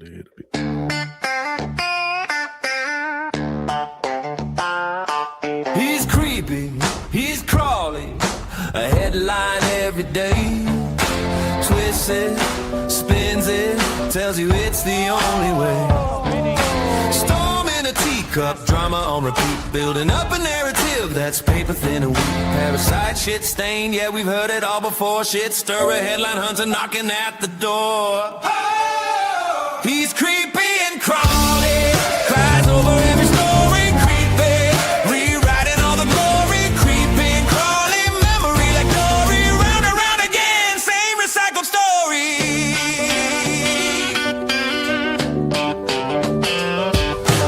little bit. He's creepy, he's crawly, a headline every day. Twists it, spins it, tells you it's the only way. Storm in a teacup, drama on repeat, building up a narrative that's paper thin and weak. Parasite, shit stain, yeah, we've heard it all before. Shit stirrer, headline hunter knocking at the door. Oh! He's creepy and crawly, cries over every story, creepy, rewriting all the glory, creepy, crawly, memory like Dory, round and round again, same recycled story.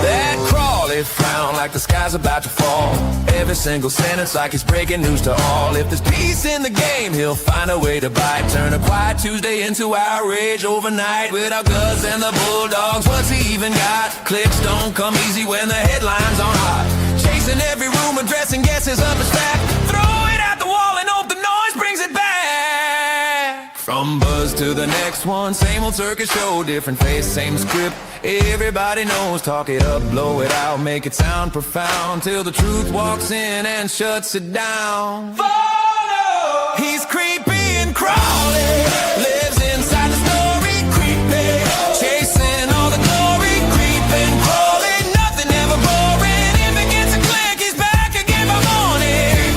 That crawly frown like the sky's about to fall. Every single sentence like it's breaking news to all. If there's peace in the game, he'll find a way to bite. Turn a quiet Tuesday into outrage overnight. Without Gus and the Bulldogs, what's he even got? Clicks don't come easy when the headline's on hot. Chasing every rumor, dressing guesses up as fact. Throw it at the wall and hope the noise brings it back. From buzz to the next one, same old circus show, different face, same script. Everybody knows, talk it up, blow it out, make it sound profound, till the truth walks in and shuts it down. Follow! He's creepy and crawly, lives inside the story, creepy, chasing all the glory, creeping, crawling, nothing ever boring. If it gets a click, he's back again by morning.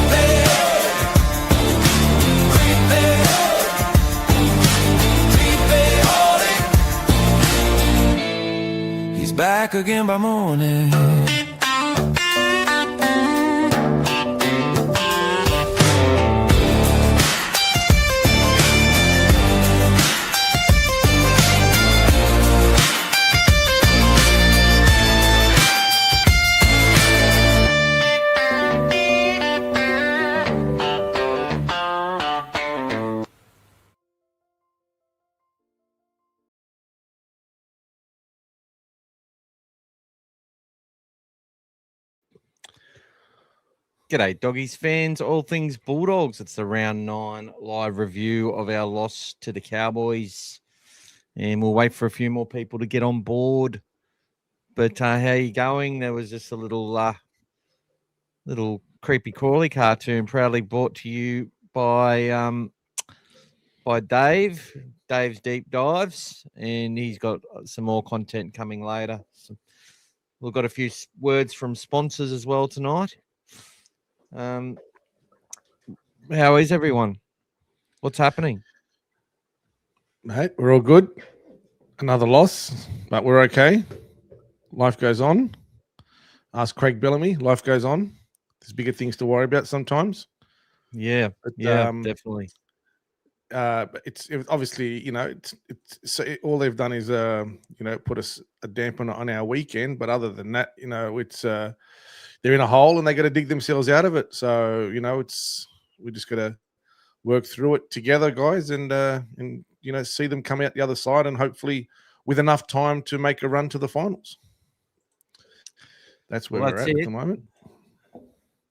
Creepy, creepy, he's back again by morning. G'day, Doggies fans, all things Bulldogs. It's the round 9 live review of our loss to the Cowboys. And we'll wait for a few more people to get on board. But how are you going? There was just a little creepy crawly cartoon proudly brought to you by Dave. Dave's Deep Dives. And he's got some more content coming later. So we've got a few words from sponsors as well tonight. How is everyone? What's happening? Mate, we're all good. Another loss, but we're okay. Life goes on. Ask Craig Bellamy. Life goes on. There's bigger things to worry about sometimes. Yeah, but, definitely. But it's obviously, all they've done is, put us a damper on our weekend. But other than that, it's they're in a hole and they got to dig themselves out of it. So, we just got to work through it together, guys, and see them come out the other side and hopefully with enough time to make a run to the finals. That's where we're at the moment.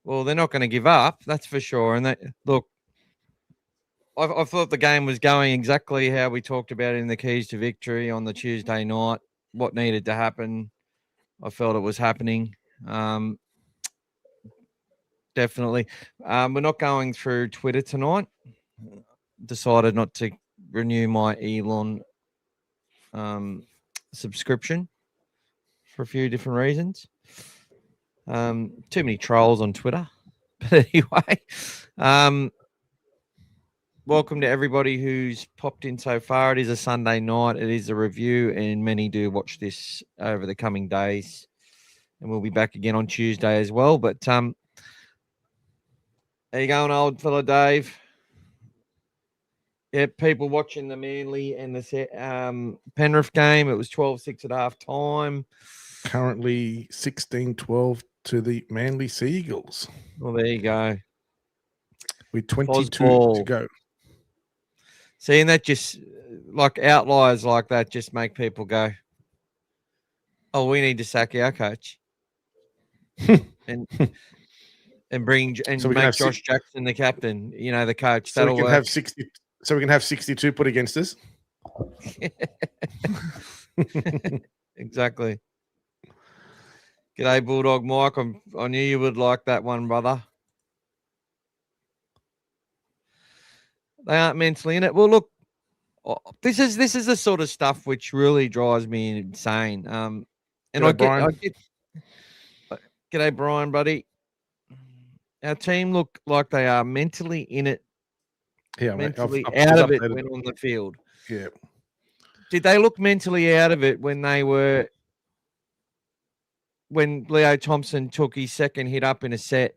Well, they're not going to give up, that's for sure. And look, I thought the game was going exactly how we talked about in the keys to victory on the Tuesday night. What needed to happen, I felt it was happening. Definitely. We're not going through Twitter tonight. Decided not to renew my Elon subscription for a few different reasons. Too many trolls on Twitter. But anyway, welcome to everybody who's popped in so far. It is a Sunday night. It is a review, and many do watch this over the coming days. And we'll be back again on Tuesday as well. But how you going, old fella Dave? Yeah, people watching the Manly and the Penrith game. It was 12-6 at half time. Currently 16-12 to the Manly Seagulls. Well, there you go. With 22 to go. See, and that just, like outliers like that, just make people go, oh, we need to sack our coach. and bring and make Josh Jackson the captain, the coach. So we can have 62 put against us. Exactly. G'day, Bulldog Mike. I knew you would like that one, brother. They aren't mentally in it. Well, look, this is the sort of stuff which really drives me insane. And G'day, Brian. G'day, Brian, buddy. Our team look like they are mentally in it. Yeah, mentally mate. out of it when on the field. Yeah. Did they look mentally out of it when Leo Thompson took his second hit up in a set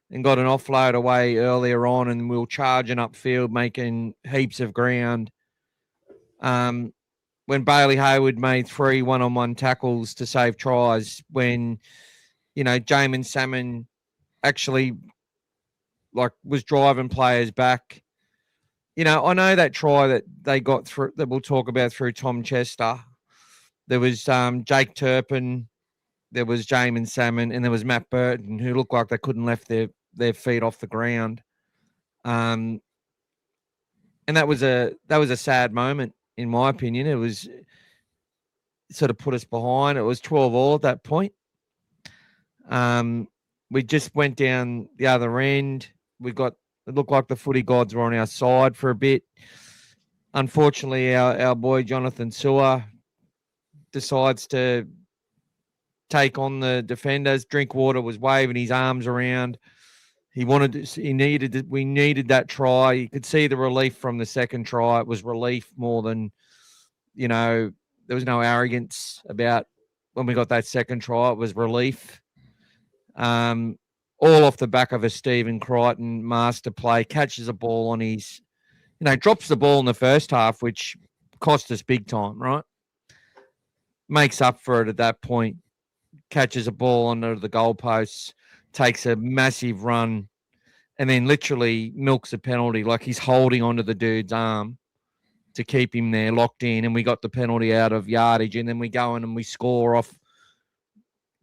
and got an offload away earlier on, and we were charging upfield, making heaps of ground? When Bailey Hayward made 3 one-on-one tackles to save tries, when, Jamin Salmon actually was driving players back. I know that try that they got through, that we'll talk about, through Tom Chester. There was Jake Turpin, there was Jamin Salmon, and there was Matt Burton, who looked like they couldn't lift their feet off the ground. And that was a sad moment, in my opinion. It was sort of put us behind. It was 12-all at that point. We just went down the other end. It looked like the footy gods were on our side for a bit. Unfortunately, our boy Jonathan Sewer decides to take on the defenders. Drinkwater was waving his arms around. We needed that try. You could see the relief from the second try. It was relief more than, there was no arrogance about when we got that second try. It was relief. All off the back of a Stephen Crichton master play, catches a ball on his, drops the ball in the first half, which cost us big time, right? Makes up for it at that point, catches a ball under the goalposts, takes a massive run, and then literally milks a penalty. Like, he's holding onto the dude's arm to keep him there locked in, and we got the penalty out of yardage, and then we go in and we score off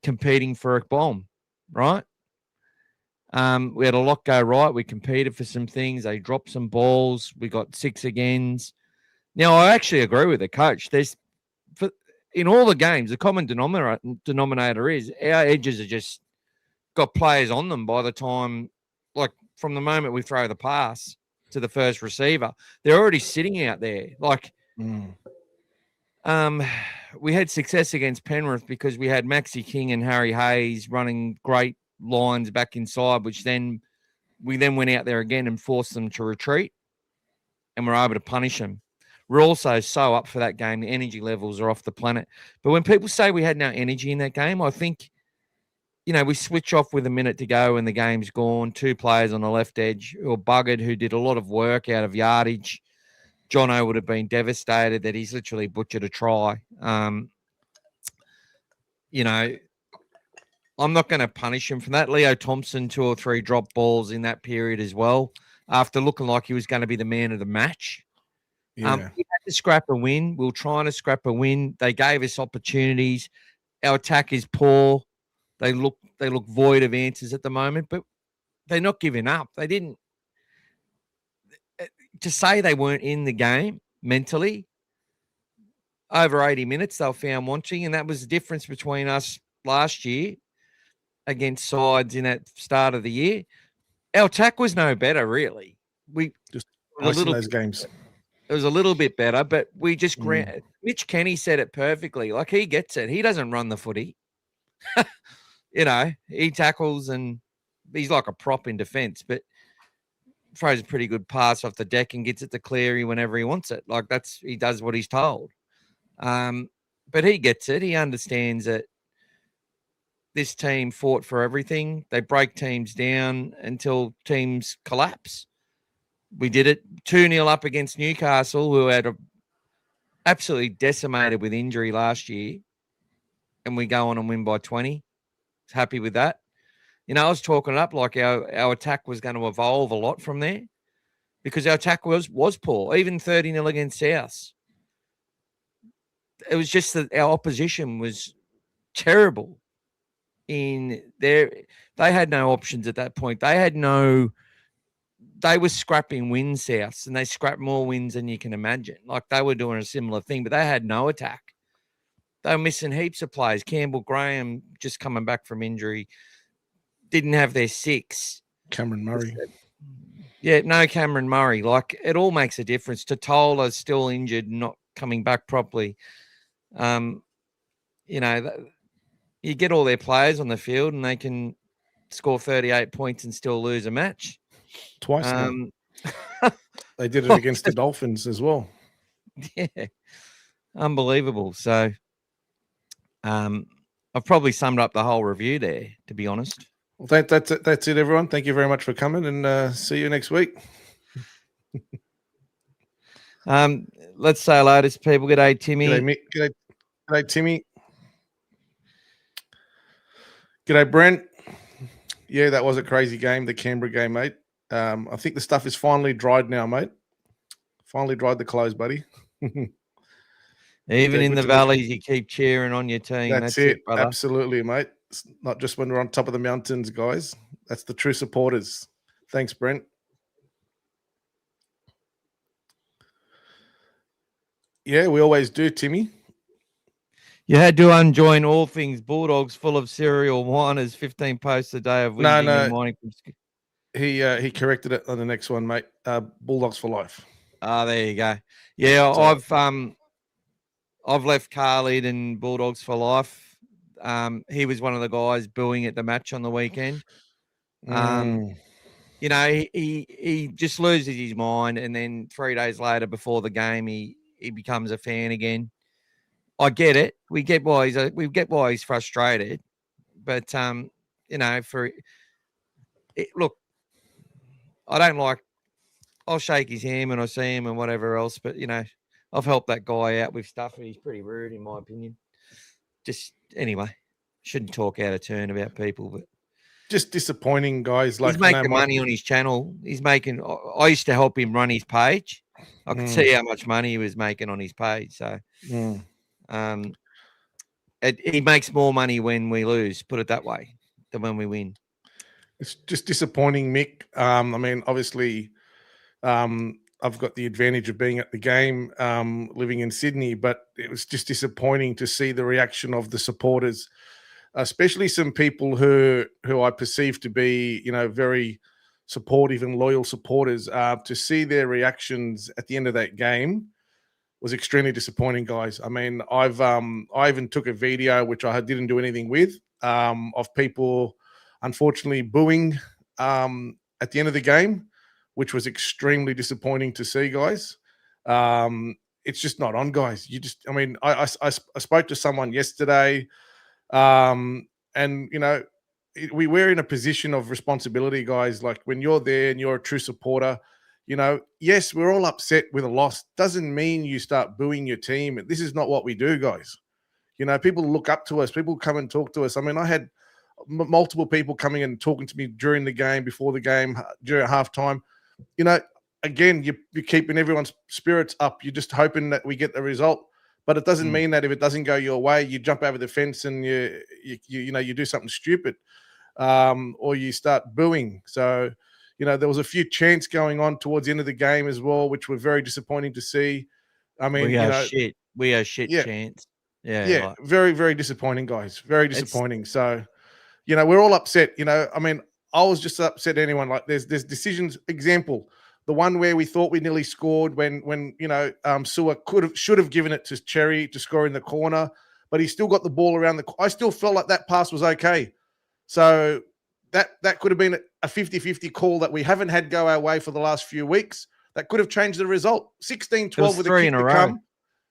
competing for a bomb, right? We had a lot go right. We competed for some things. They dropped some balls. We got 6 agains. Now, I actually agree with the coach. In all the games, the common denominator is our edges are just got players on them by the time, like, from the moment we throw the pass to the first receiver, they're already sitting out there. Like, we had success against Penrith because we had Maxi King and Harry Hayes running great lines back inside, which then we went out there again and forced them to retreat, and we're able to punish them. We're also so up for that game. The energy levels are off the planet. But when people say we had no energy in that game, I think, we switch off with a minute to go and the game's gone. 2 players on the left edge who are buggered, who did a lot of work out of yardage. Jono would have been devastated that he's literally butchered a try. I'm not going to punish him for that. Leo Thompson, 2 or 3 drop balls in that period as well, after looking like he was going to be the man of the match. Yeah. We had to scrap a win. We were trying to scrap a win. They gave us opportunities. Our attack is poor. They look void of answers at the moment, but they're not giving up. They didn't. To say they weren't in the game mentally, over 80 minutes they were found wanting, and that was the difference between us last year against sides in that start of the year. Our attack was no better, really. We just in those games. It was a little bit better, but we just Mitch Kenny said it perfectly. Like, he gets it. He doesn't run the footy. He tackles and he's like a prop in defense, but throws a pretty good pass off the deck and gets it to Cleary whenever he wants it. Like, he does what he's told. But he gets it. He understands that this team fought for everything. They break teams down until teams collapse. We did it 2-0 up against Newcastle, who had absolutely decimated with injury last year, and we go on and win by 20. Happy with that. I was talking it up like our attack was going to evolve a lot from there, because our attack was poor, even 30-0 against South. It was just that our opposition was terrible. They had no options at that point. They were scrapping wins, South, and they scrapped more wins than you can imagine. Like, they were doing a similar thing, but they had no attack. they were missing heaps of players. Campbell Graham just coming back from injury, didn't have their 6. Cameron Murray. Yeah, no Cameron Murray. Like, it all makes a difference. Totola's still injured, not coming back properly. You know, you get all their players on the field and they can score 38 points and still lose a match. Twice now. They did it against the Dolphins as well. Yeah, unbelievable. So I've probably summed up the whole review there, to be honest. Well, that's it, everyone. Thank you very much for coming, and see you next week. Let's say hello to people. G'day, Timmy. G'day, Mick. G'day, Timmy. G'day, Brent. Yeah, that was a crazy game, the Canberra game, mate. I think the stuff is finally dried now, mate. Finally dried the clothes, buddy. Even in the valleys, you keep cheering on your team. That's it, brother. Absolutely, mate. It's not just when we're on top of the mountains, guys. That's the true supporters. Thanks, Brent. Yeah, we always do, Timmy. You had to unjoin All Things Bulldogs, full of serial whiners, 15 posts a day of whinging and whining. He corrected it on the next one, mate. Bulldogs for life. Ah, there you go. Yeah, I've left Khalid and Bulldogs for life. He was one of the guys booing at the match on the weekend. You know, he just loses his mind, and then 3 days later, before the game, he becomes a fan again. I get it. We get why he's frustrated, but you know, look, I don't like. I'll shake his hand when I see him and whatever else, but you know, I've helped that guy out with stuff, and he's pretty rude in my opinion. Just anyway, shouldn't talk out of turn about people, but just disappointing, guys. Like, he's making money on his channel. He's making. I used to help him run his page. I could see how much money he was making on his page. So, he makes more money when we lose. Put it that way, than when we win. It's just disappointing, Mick. I mean, obviously, I've got the advantage of being at the game, living in Sydney, but it was just disappointing to see the reaction of the supporters, especially some people who I perceive to be, you know, very supportive and loyal supporters. To see their reactions at the end of that game was extremely disappointing, guys. I mean, I even took a video, which I didn't do anything with, of people unfortunately booing at the end of the game, which was extremely disappointing to see, guys. It's just not on, guys. I mean, I spoke to someone yesterday, and, you know, we're in a position of responsibility, guys. Like, when you're there and you're a true supporter, you know, yes, we're all upset with a loss. Doesn't mean you start booing your team. This is not what we do, guys. You know, people look up to us. People come and talk to us. I mean, I had multiple people coming and talking to me during the game, before the game, during halftime. You know, again, you're keeping everyone's spirits up. You're just hoping that we get the result. But it doesn't mean that if it doesn't go your way, you jump over the fence and you know, you do something stupid, or you start booing. So, you know, there was a few chants going on towards the end of the game as well, which were very disappointing to see. I mean, we are shit chants. Yeah, like, very, very disappointing, guys. Very disappointing. So, you know, we're all upset. You know, I mean, I was just upset. Anyone, like, there's decisions. Example, the one where we thought we nearly scored when you know, Sewer should have given it to Cherry to score in the corner, but he still got the ball around the. I still felt like that pass was okay. So that could have been a 50-50 call that we haven't had go our way for the last few weeks. That could have changed the result. 16-12 with a kick to come.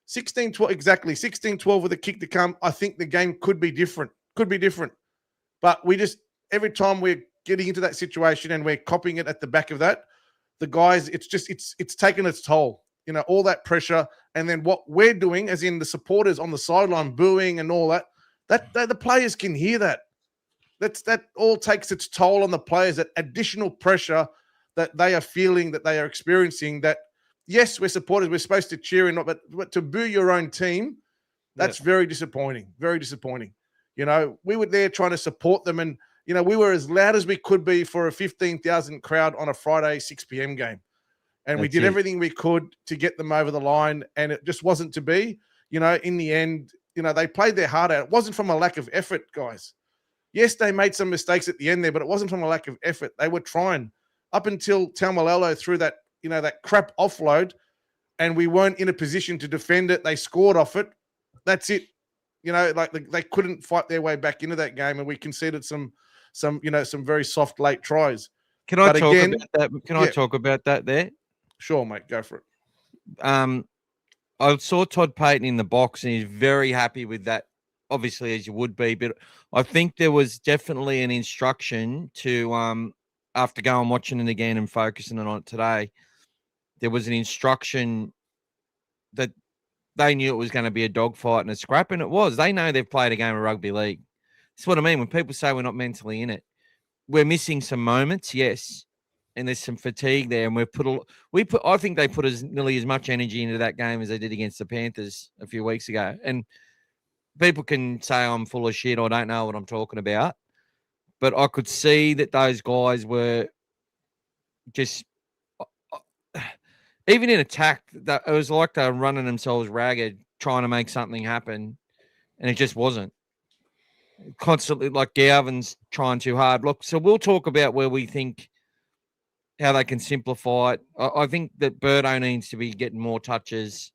16-12, exactly. 16-12 with a kick to come. I think the game could be different. But we just, every time we're getting into that situation and we're copying it at the back of that, the guys, it's taken its toll. You know, all that pressure, and then what we're doing, as in the supporters on the sideline booing and all that, the players can hear that. That all takes its toll on the players. That additional pressure that they are feeling, that they are experiencing. That, yes, we're supporters, we're supposed to cheer and not, but to boo your own team, that's very disappointing. Very disappointing. You know, we were there trying to support them, and you know, we were as loud as we could be for a 15,000 crowd on a Friday 6 p.m. game. And we did everything we could to get them over the line, and it just wasn't to be. You know, in the end, they played their heart out. It wasn't from a lack of effort, guys. Yes, they made some mistakes at the end there, but it wasn't from a lack of effort. They were trying up until Taumalolo threw that, that crap offload, and we weren't in a position to defend it. They scored off it. That's it. They couldn't fight their way back into that game, and we conceded some very soft late tries. Can I talk about that? Can I talk about that there? Sure, mate. Go for it. I saw Todd Payton in the box, and he's very happy with that, obviously, as you would be. But I think there was definitely an instruction to, after going watching it again and focusing on it today, there was an instruction that they knew it was going to be a dogfight and a scrap, and it was. They know they've played a game of rugby league. That's what I mean when people say we're not mentally in it. We're missing some moments, yes, and there's some fatigue there, and I think they put nearly as much energy into that game as they did against the Panthers a few weeks ago. And people can say I'm full of shit, I don't know what I'm talking about, but I could see that those guys were just, even in attack, that it was like they were running themselves ragged, trying to make something happen, and it just wasn't. Constantly, like Galvin's trying too hard. Look, so we'll talk about where we think how they can simplify it. I think that Birdo needs to be getting more touches.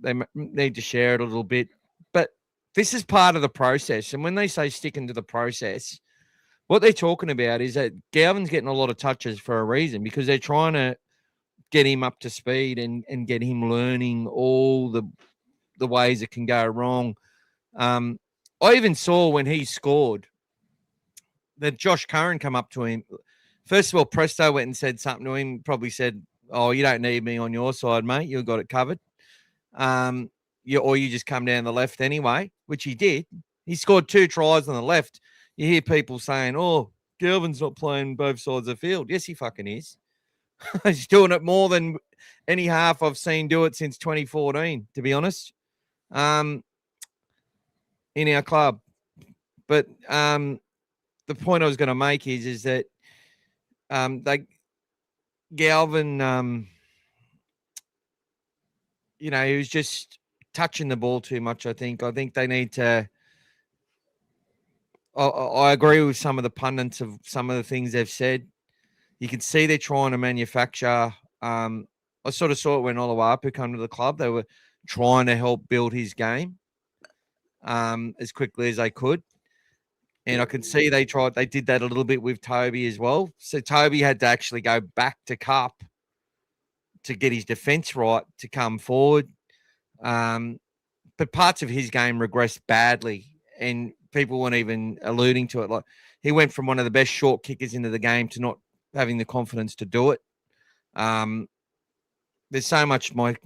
They need to share it a little bit. But this is part of the process. And when they say sticking to the process, what they're talking about is that Galvin's getting a lot of touches for a reason, because they're trying to get him up to speed and get him learning all the ways it can go wrong. I even saw when he scored that Josh Curran come up to him. First of all, Presto went and said something to him, probably said, "Oh, you don't need me on your side, mate. You've got it covered. Or you just come down the left anyway," which he did. He scored 2 tries on the left. You hear people saying, "Oh, Galvin's not playing both sides of the field." Yes, he fucking is. He's doing it more than any half I've seen do it since 2014, to be honest, in our club. But the point I was going to make is that Galvin, he was just touching the ball too much, I think. I think they need to I agree with some of the pundits of some of the things they've said. You can see they're trying to manufacture. I sort of saw it when Oluwapu came to the club. They were trying to help build his game as quickly as they could. And I can see they did that a little bit with Toby as well. So Toby had to actually go back to Cup to get his defence right to come forward. But parts of his game regressed badly, and people weren't even alluding to it. Like, he went from one of the best short kickers into the game to not having the confidence to do it. There's so much, my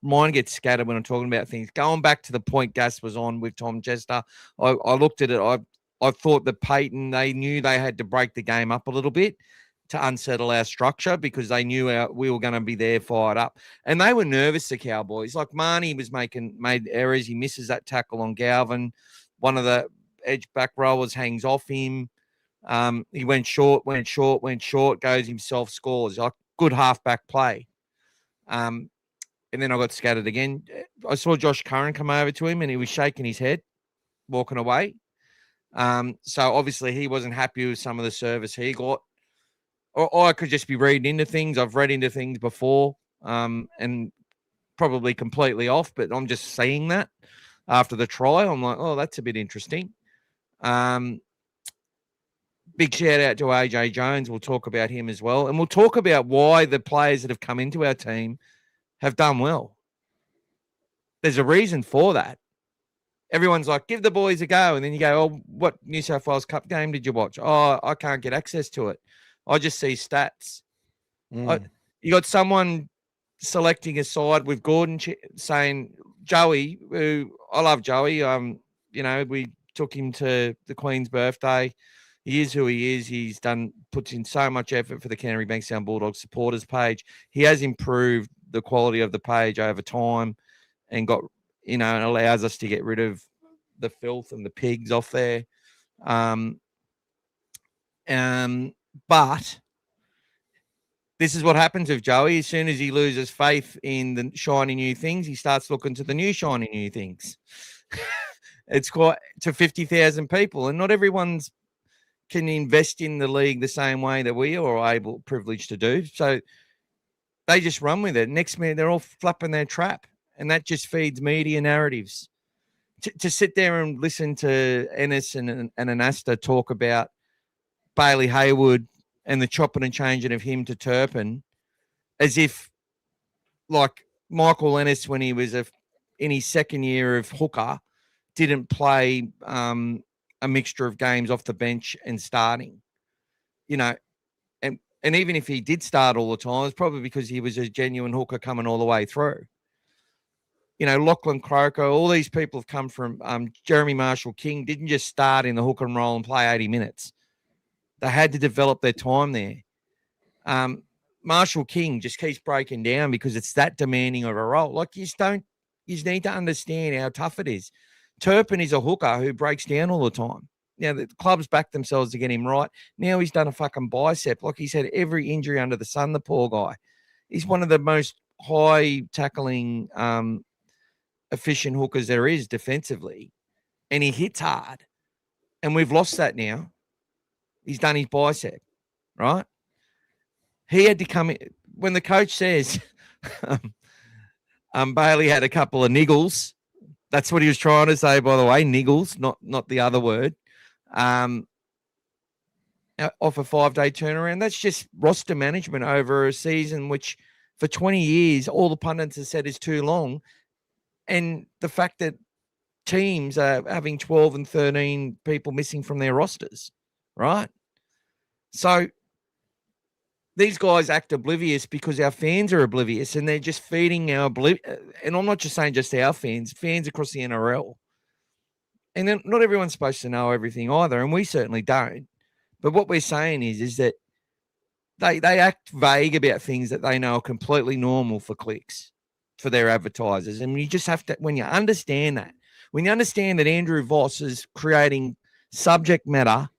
mind gets scattered when I'm talking about things. Going back to the point Gas was on with Tom Chester, I looked at it. I thought that Payton, they knew they had to break the game up a little bit to unsettle our structure, because they knew we were going to be there fired up. And they were nervous, the Cowboys. Like, Marnie made errors. He misses that tackle on Galvin. One of the edge back rowers hangs off him. He went short, goes himself, scores. Like, good halfback play. And then I got scattered again. I saw Josh Curran come over to him, and he was shaking his head, walking away. So obviously he wasn't happy with some of the service he got. Or I could just be reading into things. I've read into things before, and probably completely off, but I'm just seeing that after the try. I'm like, oh, that's a bit interesting. Big shout out to AJ Jones. We'll talk about him as well. And we'll talk about why the players that have come into our team have done well. There's a reason for that. Everyone's like, give the boys a go. And then you go, oh, what New South Wales Cup game did you watch? Oh, I can't get access to it. I just see stats. You got someone selecting a side with Gordon saying, Joey, who I love Joey. We took him to the Queen's birthday. He is who he is. He's puts in so much effort for the Canterbury-Bankstown Bulldogs supporters page. He has improved the quality of the page over time and and allows us to get rid of the filth and the pigs off there. But this is what happens with Joey. As soon as he loses faith in the shiny new things, he starts looking to the new shiny new things. It's quite to 50,000 people, and not everyone's can invest in the league the same way that we are privileged to do. So they just run with it. Next minute, they're all flapping their trap, and that just feeds media narratives. To sit there and listen to Ennis and Anasta talk about Bailey Hayward and the chopping and changing of him to Turpin, as if like Michael Ennis, when he was in his second year of hooker, didn't play a mixture of games off the bench and starting, and even if he did start all the time, it's probably because he was a genuine hooker coming all the way through. Lachlan Croker, all these people have come from Jeremy Marshall King, didn't just start in the hook and roll and play 80 minutes. They had to develop their time there. Marshall King just keeps breaking down because it's that demanding of a role. Like, you need to understand how tough it is. Turpin is a hooker who breaks down all the time. Now, the clubs back themselves to get him right. Now he's done a fucking bicep. Like, he's had every injury under the sun, the poor guy. He's one of the most high tackling, efficient hookers there is defensively. And he hits hard. And we've lost that now. He's done his bicep, right? He had to come in. When the coach says Bailey had a couple of niggles, that's what he was trying to say, by the way, niggles, not the other word. Off a 5-day turnaround. That's just roster management over a season, which for 20 years, all the pundits have said is too long. And the fact that teams are having 12 and 13 people missing from their rosters, right? So these guys act oblivious because our fans are oblivious, and they're just feeding our and I'm not just saying just our fans across the NRL. And then not everyone's supposed to know everything either, and we certainly don't. But what we're saying is that they act vague about things that they know are completely normal for clicks, for their advertisers. And you just have to, when you understand that Andrew Voss is creating subject matter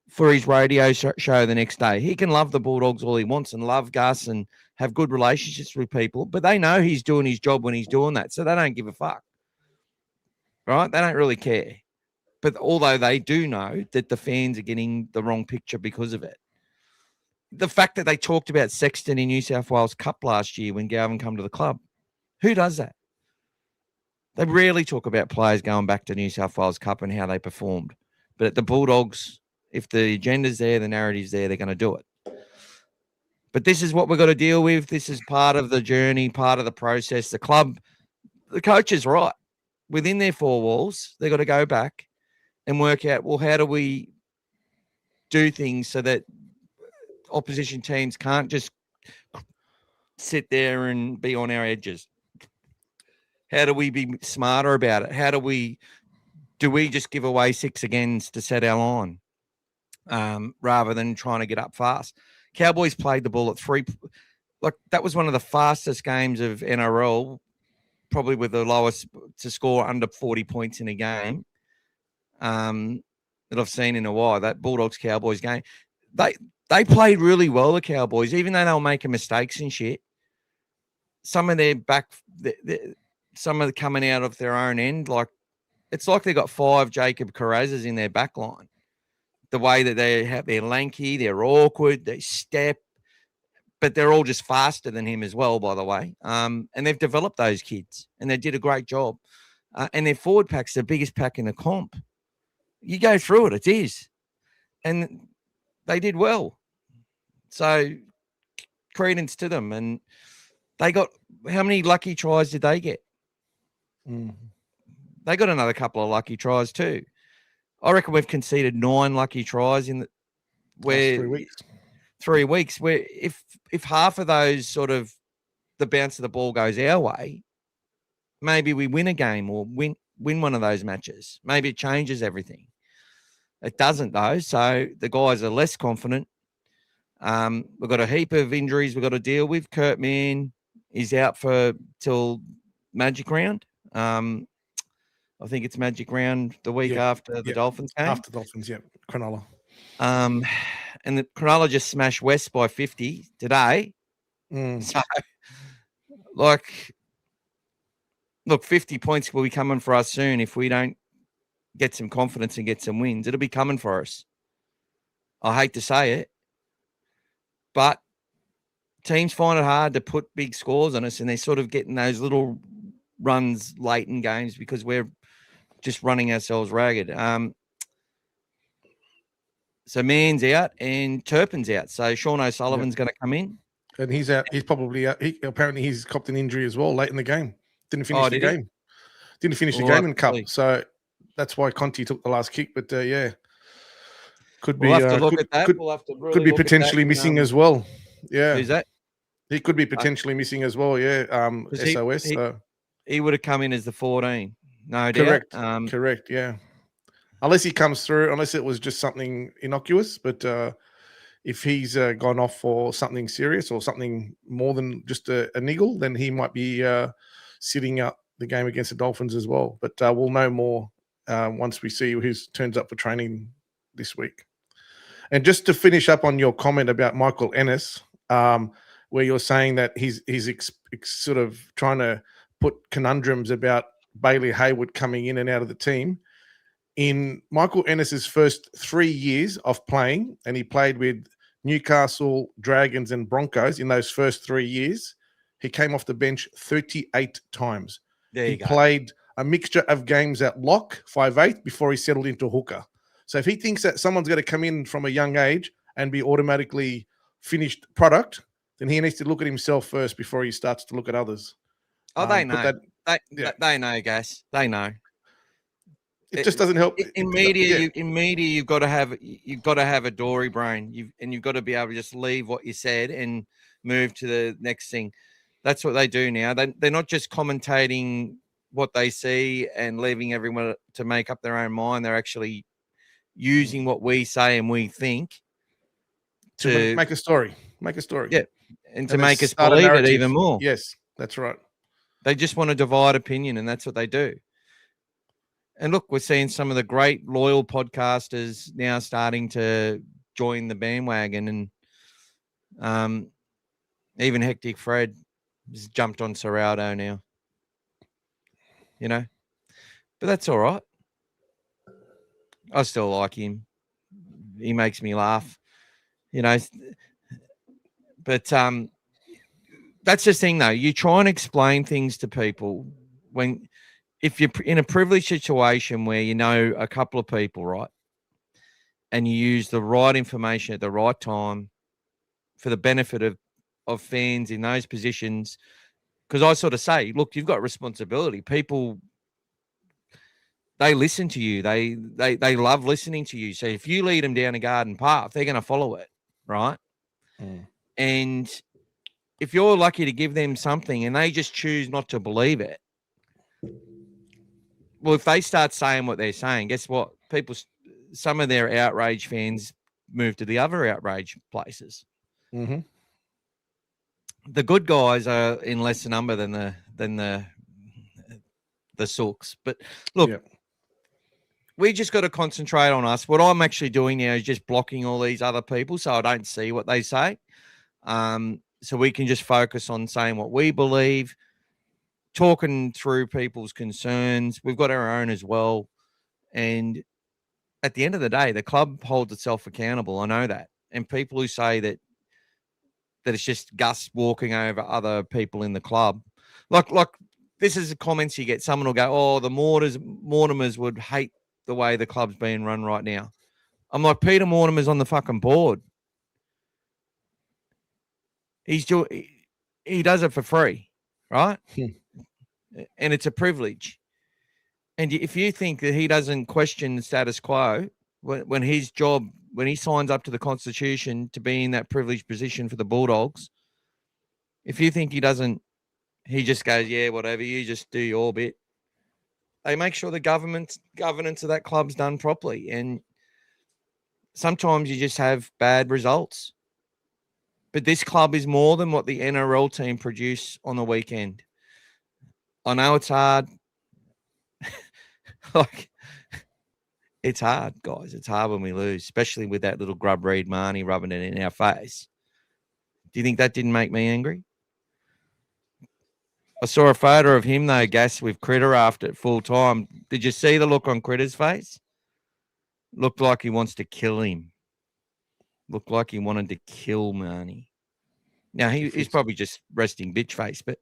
for his radio show the next day, he can love the Bulldogs all he wants and love Gus and have good relationships with people, but they know he's doing his job when he's doing that, so they don't give a fuck, right? They don't really care. But although they do know that the fans are getting the wrong picture because of it. The fact that they talked about Sexton in New South Wales Cup last year when Galvin come to the club, who does that? They rarely talk about players going back to New South Wales Cup and how they performed. But at the Bulldogs, if the agenda's there, the narrative's there, they're going to do it. But this is what we've got to deal with. This is part of the journey, part of the process. The club, the coach is right. Within their four walls, they've got to go back and work out, well, how do we do things so that opposition teams can't just sit there and be on our edges? How do we be smarter about it? Do we just give away 6 against to set our line rather than trying to get up fast? Cowboys played the ball at 3. Like, that was one of the fastest games of NRL, probably with the lowest to score under 40 points in a game that I've seen in a while. That Bulldogs-Cowboys game. They played really well, the Cowboys, even though they were making mistakes and shit. Some of their some of the coming out of their own end, like, it's like they got 5 Jacob Carrazas in their back line. The way that they're lanky, they're awkward, they step, but they're all just faster than him as well, by the way. And they've developed those kids, and they did a great job. And their forward pack's the biggest pack in the comp. You go through it, it is. And they did well. So credence to them. And they got, how many lucky tries did they get? They got another couple of lucky tries too. I reckon we've conceded 9 lucky tries in 3 weeks. 3 weeks. Where if half of those sort of the bounce of the ball goes our way, maybe we win a game or win one of those matches. Maybe it changes everything. It doesn't though. So the guys are less confident. We've got a heap of injuries we've got to deal with. Kurt Mann is out till Magic Round. I think it's Magic Round the week after the Dolphins game. After Dolphins, Cronulla. And the Cronulla just smashed West by 50 today. So, look, 50 points will be coming for us soon if we don't get some confidence and get some wins, it'll be coming for us. I hate to say it, but teams find it hard to put big scores on us, and they're sort of getting those little runs late in games because we're just running ourselves ragged. So Mann's out and Turpin's out. So Sean O'Sullivan's going to come in. And he's out. He's probably out. Apparently he's copped an injury as well late in the game. Didn't finish the game. Didn't finish the game in Cup. So that's why Conti took the last kick. But could be. We'll have to look at that. We'll have to really could be potentially missing as well. Yeah. Who's that? He could be potentially missing as well. Yeah. SOS. He would have come in as the 14. No doubt. Correct. Correct. Yeah. Unless he comes through, unless it was just something innocuous, but if he's gone off for something serious or something more than just a niggle, then he might be sitting out the game against the Dolphins as well. But we'll know more once we see who turns up for training this week. And just to finish up on your comment about Michael Ennis, where you're saying that he's sort of trying to put conundrums about Bailey Hayward coming in and out of the team. In Michael Ennis's first 3 years of playing, and he played with Newcastle, Dragons, and Broncos in those first 3 years, he came off the bench 38 times. He played a mixture of games at lock, 5'8", before he settled into hooker. So if he thinks that someone's going to come in from a young age and be automatically finished product, then he needs to look at himself first before he starts to look at others. Oh, they know. They know, guys. They know. It just doesn't help. In media, you've got to have a dory brain. You've got to be able to just leave what you said and move to the next thing. That's what they do now. They're not just commentating what they see and leaving everyone to make up their own mind. They're actually using what we say and we think to make a story. Make a story. Yeah, and to make us believe it even more. Yes, that's right. They just want to divide opinion, and that's what they do. And look, we're seeing some of the great loyal podcasters now starting to join the bandwagon, and even Hectic Fred has jumped on Serraldo now. You know, but that's all right. I still like him. He makes me laugh. You know, but that's the thing, though. You try and explain things to people if you're in a privileged situation where you know a couple of people, right, and you use the right information at the right time for the benefit of fans in those positions, because I sort of say, look, you've got responsibility. People, they listen to you. They love listening to you. So if you lead them down a garden path, they're going to follow it, right? Mm. And if you're lucky to give them something and they just choose not to believe it, well, if they start saying what they're saying, guess what? Some of their outrage fans move to the other outrage places. Mm-hmm. The good guys are in lesser number than the sooks. But look, we just got to concentrate on us. What I'm actually doing now is just blocking all these other people so I don't see what they say. So we can just focus on saying what we believe, talking through people's concerns. We've got our own as well. And at the end of the day, the club holds itself accountable. I know that. And people who say that it's just Gus walking over other people in the club. Like this is the comments you get. Someone will go, oh, the Mortimers would hate the way the club's being run right now. I'm like, Peter Mortimer's on the fucking board. He does it for free, right? And it's a privilege. And if you think that he doesn't question the status quo, when he signs up to the Constitution to be in that privileged position for the Bulldogs, if you think he doesn't, he just goes, yeah, whatever, you just do your bit. They make sure the governance of that club's done properly. And sometimes you just have bad results. But this club is more than what the NRL team produce on the weekend. I know it's hard. It's hard, guys. It's hard when we lose, especially with that little grub Reed Marnie rubbing it in our face. Do you think that didn't make me angry? I saw a photo of him though, Gas, with Critter after at full time. Did you see the look on Critter's face? Looked like he wants to kill him. Looked like he wanted to kill Marnie. Now he's probably just resting bitch face, but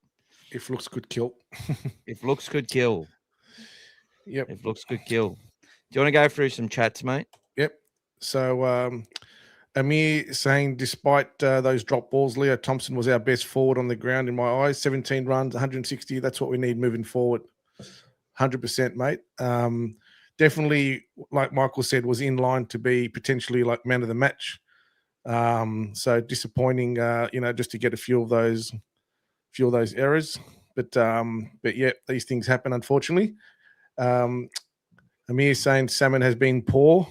if looks could kill. if looks could kill. Yep. If looks could kill. Do you want to go through some chats, mate? Yep. So Amir saying, despite those drop balls, Leo Thompson was our best forward on the ground in my eyes. 17 runs, 160. That's what we need moving forward. 100%, mate. Definitely, like Michael said, was in line to be potentially like man of the match. So disappointing, just to get a few of those errors. But yeah, these things happen, unfortunately. Amir saying Salmon has been poor.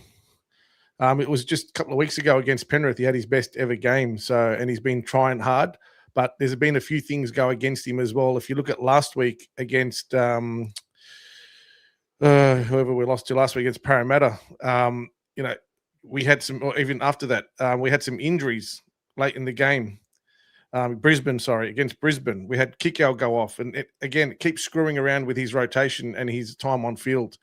It was just a couple of weeks ago against Penrith. He had his best ever game. And he's been trying hard, but there's been a few things go against him as well. If you look at last week against whoever we lost to last week against Parramatta, we had some, or even after that, we had some injuries late in the game. Against Brisbane, we had Kickout go off, and it keeps screwing around with his rotation and his time on field.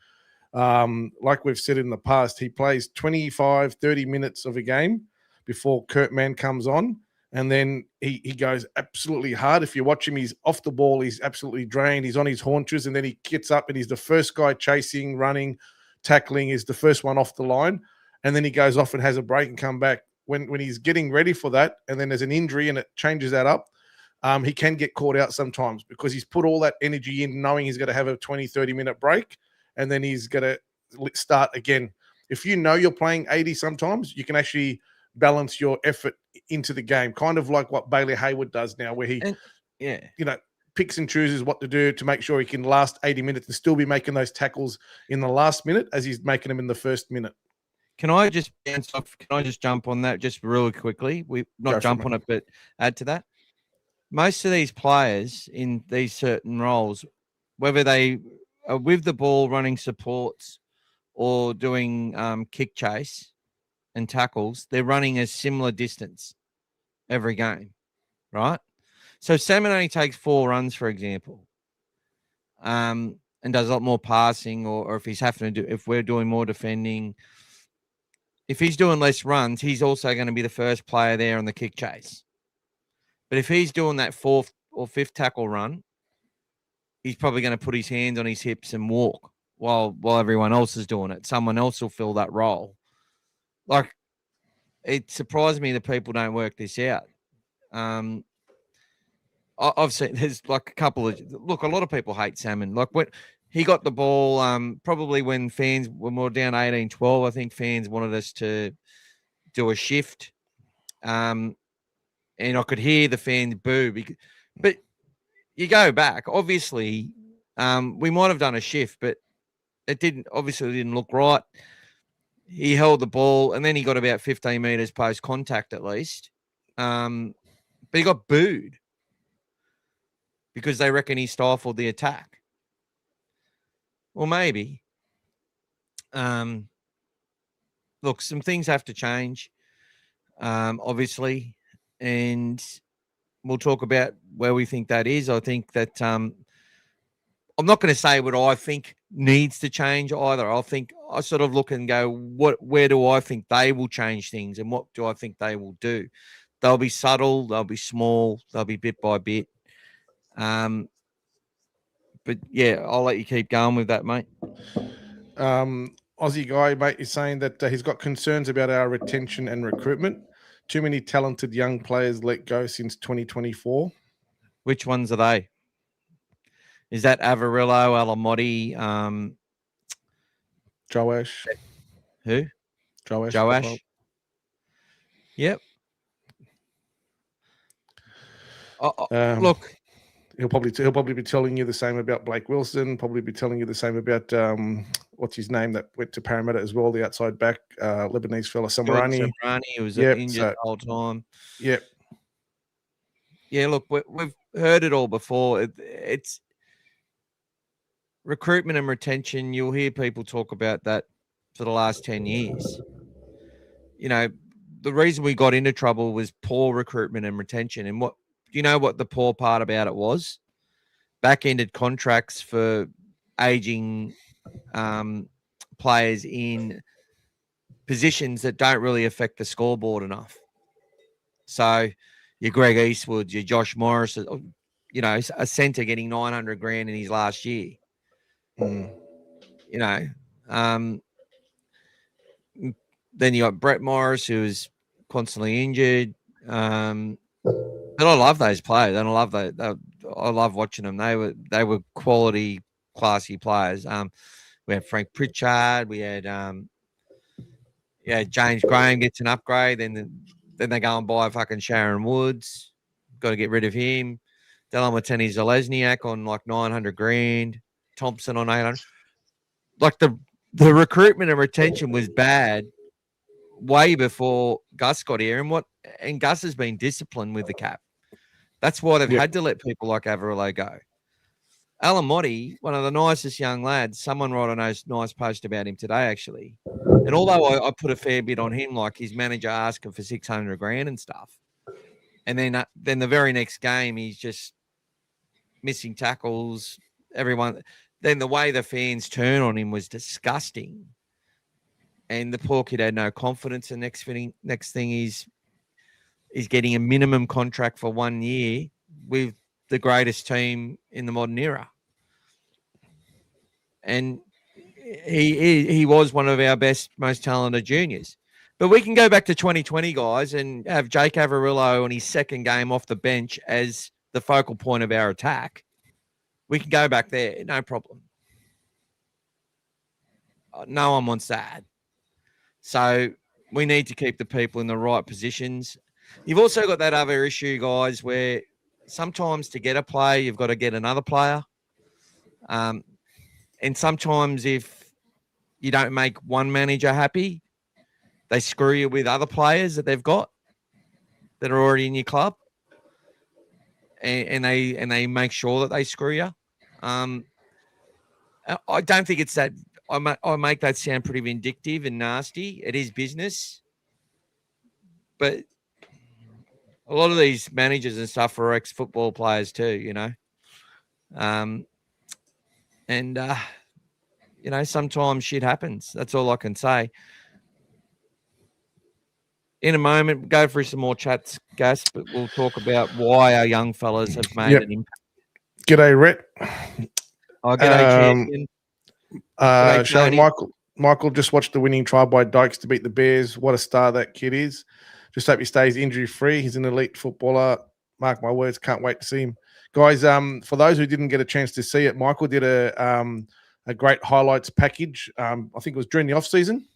Like we've said in the past, he plays 25, 30 minutes of a game before Kurt Mann comes on, and then he goes absolutely hard. If you watch him, he's off the ball, he's absolutely drained, he's on his haunches, and then he gets up and he's the first guy chasing, running, tackling, is the first one off the line, and then he goes off and has a break and come back. When he's getting ready for that, and then there's an injury and it changes that up, he can get caught out sometimes because he's put all that energy in knowing he's going to have a 20, 30-minute break, and then he's going to start again. If you know you're playing 80 sometimes, you can actually balance your effort into the game, kind of like what Bailey Hayward does now, where he picks and chooses what to do to make sure he can last 80 minutes and still be making those tackles in the last minute as he's making them in the first minute. Can I just jump on that just really quickly? We not jump on it, but add to that. Most of these players in these certain roles, whether they are with the ball running supports or doing kick chase and tackles, they're running a similar distance every game, right? So Salmon only takes 4 runs, for example, and does a lot more passing, or if we're doing more defending. If he's doing less runs, he's also going to be the first player there on the kick chase. But if he's doing that 4th or 5th tackle run, he's probably going to put his hands on his hips and walk while everyone else is doing it. Someone else will fill that role. Like, it surprised me that people don't work this out. I've seen there's like a lot of people hate Salmon. Like when he got the ball, probably when fans were more down 18-12, I think fans wanted us to do a shift. And I could hear the fans boo. But you go back, obviously, we might have done a shift, but it didn't look right. He held the ball, and then he got about 15 metres post-contact at least. But he got booed because they reckon he stifled the attack. Well, maybe. Look, some things have to change, obviously, and we'll talk about where we think that is. I think that I'm not going to say what I think needs to change either. I sort of look and go, where do I think they will change things, and what do I think they will do? They'll be subtle, they'll be small, they'll be bit by bit. But yeah, I'll let you keep going with that, mate. Aussie guy, mate, is saying that he's got concerns about our retention and recruitment. Too many talented young players let go since 2024. Which ones are they? Is that Avarillo, Alamotti, Joash? Who? Joash. Yep. Look, he'll probably be telling you the same about Blake Wilson. Probably be telling you the same about what's his name that went to Parramatta as well, the outside back, Lebanese fella, Samarani. He was injured the whole time. Yep. Yeah, look, we've heard it all before. It's recruitment and retention. You'll hear people talk about that for the last 10 years. You know, the reason we got into trouble was poor recruitment and retention. And what the poor part about it was? back-ended contracts for aging players in positions that don't really affect the scoreboard enough. So your Greg Eastwoods, your Josh Morris, you know, a centre getting 900 grand in his last year. Mm. You know, then you got Brett Morris, who is constantly injured. But I love those players, and I love I love watching them. They were quality, classy players. We had Frank Pritchard. We had James Graham gets an upgrade. Then they go and buy fucking Sharon Woods. Got to get rid of him. Delamateni Zalesniak on like 900 grand. Thompson on 800. Like the recruitment and retention was bad way before Gus got here, and Gus has been disciplined with the cap. That's why they've had to let people like Averillo go. Alamotti, one of the nicest young lads, someone wrote a nice post about him today, actually. And although I put a fair bit on him, like his manager asking for 600 grand and stuff, and then the very next game he's just missing tackles. Everyone. Then the way the fans turn on him was disgusting. And the poor kid had no confidence. The next thing he's getting a minimum contract for 1 year with the greatest team in the modern era. And he was one of our best, most talented juniors. But we can go back to 2020, guys, and have Jake Averillo on his second game off the bench as the focal point of our attack. We can go back there, no problem. No one wants that. So we need to keep the people in the right positions. You've also got that other issue, guys, where sometimes to get a player, you've got to get another player. And sometimes if you don't make one manager happy, they screw you with other players that they've got that are already in your club. And they make sure that they screw you. I don't think it's that. I make that sound pretty vindictive and nasty. It is business, but a lot of these managers and stuff are ex-football players too, you know. You know, sometimes shit happens. That's all I can say. In a moment, go through some more chats, Gas, but we'll talk about why our young fellas have made an impact. G'day, Rhett. Oh, g'day, champion. Showing Michael just watched the winning try by Dykes to beat the Bears. What a star that kid is. Just hope he stays injury-free. He's an elite footballer. Mark my words, can't wait to see him. Guys, for those who didn't get a chance to see it, Michael did a great highlights package. I think it was during the off-season.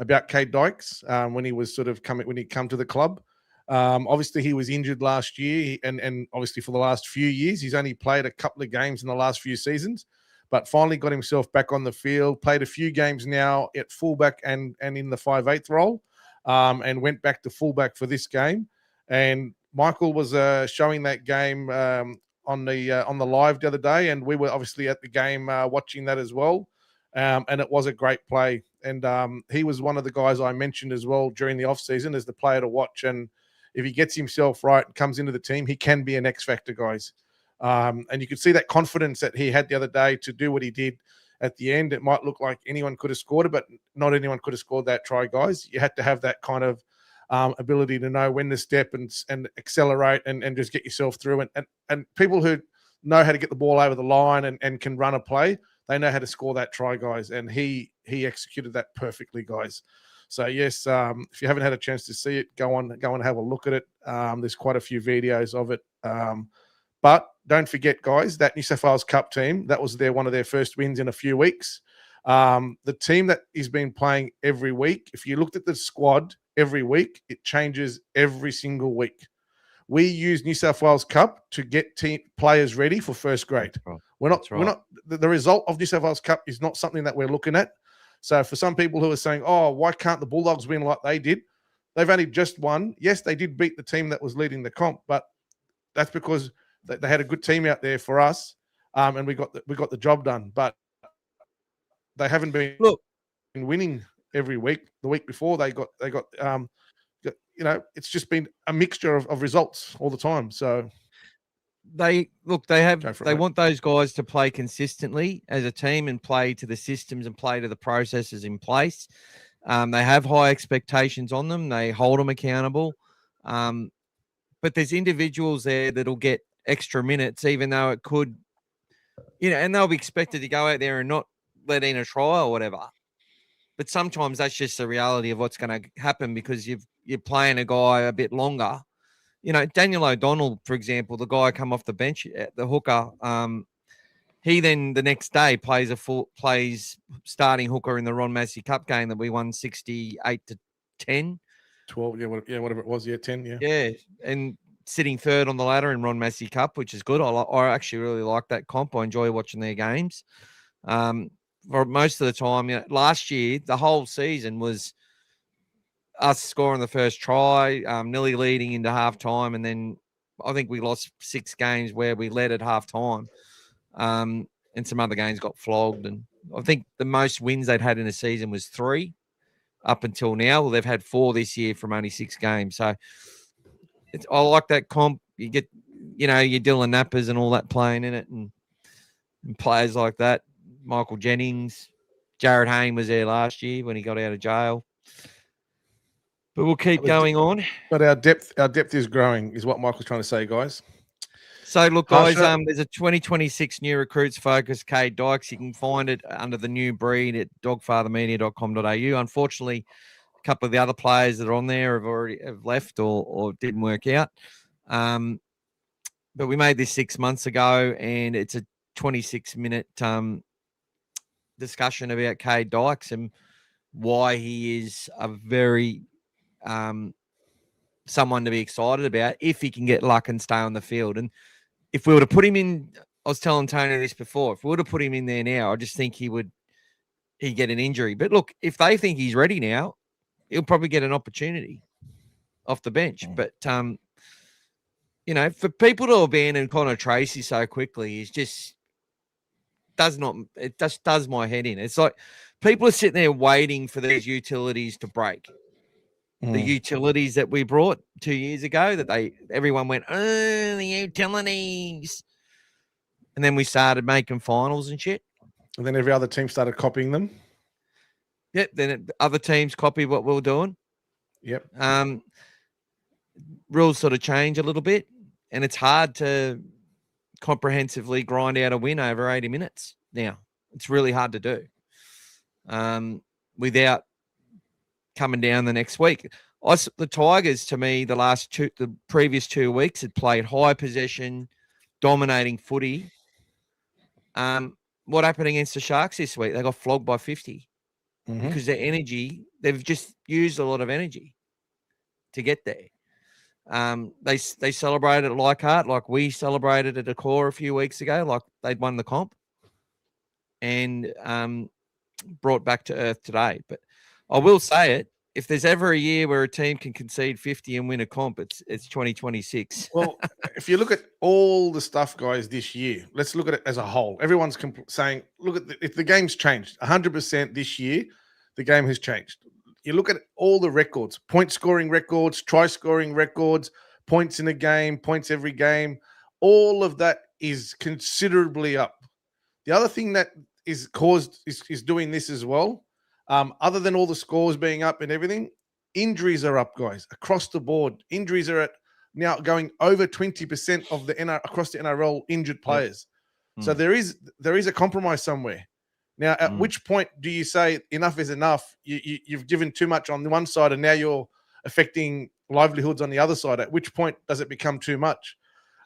About Kate Dykes when he was when he come to the club. Obviously, he was injured last year, and obviously for the last few years, he's only played a couple of games in the last few seasons, but finally got himself back on the field, played a few games now at fullback and in the 5/8 role, and went back to fullback for this game. And Michael was showing that game on the live the other day, and we were obviously at the game watching that as well. And it was a great play. And he was one of the guys I mentioned as well during the off-season as the player to watch. And if he gets himself right and comes into the team, he can be an X-factor, guys. And you could see that confidence that he had the other day to do what he did at the end. It might look like anyone could have scored it, but not anyone could have scored that try, guys. You had to have that kind of ability to know when to step and accelerate and just get yourself through. And people who know how to get the ball over the line and can run a play, they know how to score that try, guys. And he executed that perfectly, guys. So yes, if you haven't had a chance to see it, go and have a look at it. There's quite a few videos of it. But don't forget, guys, that New South Wales Cup team, that was one of their first wins in a few weeks. The team that has been playing every week, if you looked at the squad every week, it changes every single week. We use New South Wales Cup to get team players ready for first grade. We're not the result of New South Wales Cup is not something that we're looking at. So for some people who are saying, oh, why can't the Bulldogs win like they did? They've only just won. Yes, they did beat the team that was leading the comp, but that's because they had a good team out there for us, and we got the job done. But they haven't been winning every week. The week before they got it's just been a mixture of results all the time. So They Go for it, they mate. want those guys to play consistently as a team and play to the systems and play to the processes in place. They have high expectations on them. They hold them accountable. But there's individuals there that'll get extra minutes, even though it could, and they'll be expected to go out there and not let in a try or whatever. But sometimes that's just the reality of what's going to happen because you're playing a guy a bit longer. Daniel O'Donnell, for example, the guy come off the bench at the hooker. He then the next day plays starting hooker in the Ron Massey Cup game that we won 68-10. 12, whatever it was, 10, Yeah, and sitting third on the ladder in Ron Massey Cup, which is good. I actually really like that comp. I enjoy watching their games. For most of the time, last year, the whole season was us scoring the first try, nearly leading into halftime, and then I think we lost 6 games where we led at halftime, and some other games got flogged. And I think the most wins they'd had in a season was 3 up until now. Well, they've had 4 this year from only 6 games. So I like that comp. You get, your Dylan Nappers and all that playing in it, and players like that. Michael Jennings, Jared Hayne was there last year when he got out of jail. But we'll keep going on. But our depth is growing, is what Michael's trying to say, guys. So, look, guys, there's a 2026 new recruits focus, Cade Dykes. You can find it under the new breed at dogfathermedia.com.au. Unfortunately, a couple of the other players that are on there have left or didn't work out. But we made this 6 months ago, and it's a 26-minute discussion about Cade Dykes and why he is a very someone to be excited about if he can get luck and stay on the field. And if we were to put him in, I was telling Tony this before, if we were to put him in there now, I just think he'd get an injury. But look, if they think he's ready now, he'll probably get an opportunity off the bench. But for people to abandon Connor Tracy so quickly is just does my head in. It's like people are sitting there waiting for these utilities to break. The utilities that we brought 2 years ago that everyone went, oh, the utilities. And then we started making finals and shit. And then every other team started copying them. Yep. Then other teams copied what we were doing. Yep. Rules sort of change a little bit, and it's hard to comprehensively grind out a win over 80 minutes now. It's really hard to do without coming down the next week. The Tigers, to me, the previous 2 weeks had played high possession, dominating footy. What happened against the Sharks this week? They got flogged by 50 because their energy, they've just used a lot of energy to get there. They celebrated at Leichhardt like we celebrated at Accor a few weeks ago, like they'd won the comp, and brought back to earth today. But I will say it, if there's ever a year where a team can concede 50 and win a comp, it's 2026. Well, if you look at all the stuff, guys, this year, let's look at it as a whole. Everyone's saying, look at if the game's changed 100% this year, the game has changed. You look at all the records, point scoring records, try scoring records, points in a game, points every game. All of that is considerably up. The other thing that is doing this as well, other than all the scores being up and everything, injuries are up, guys, across the board. Injuries are at now going over 20% of across the NRL injured players. Yep. So there is a compromise somewhere. Now, at which point do you say enough is enough? You've given too much on the one side, and now you're affecting livelihoods on the other side. At which point does it become too much?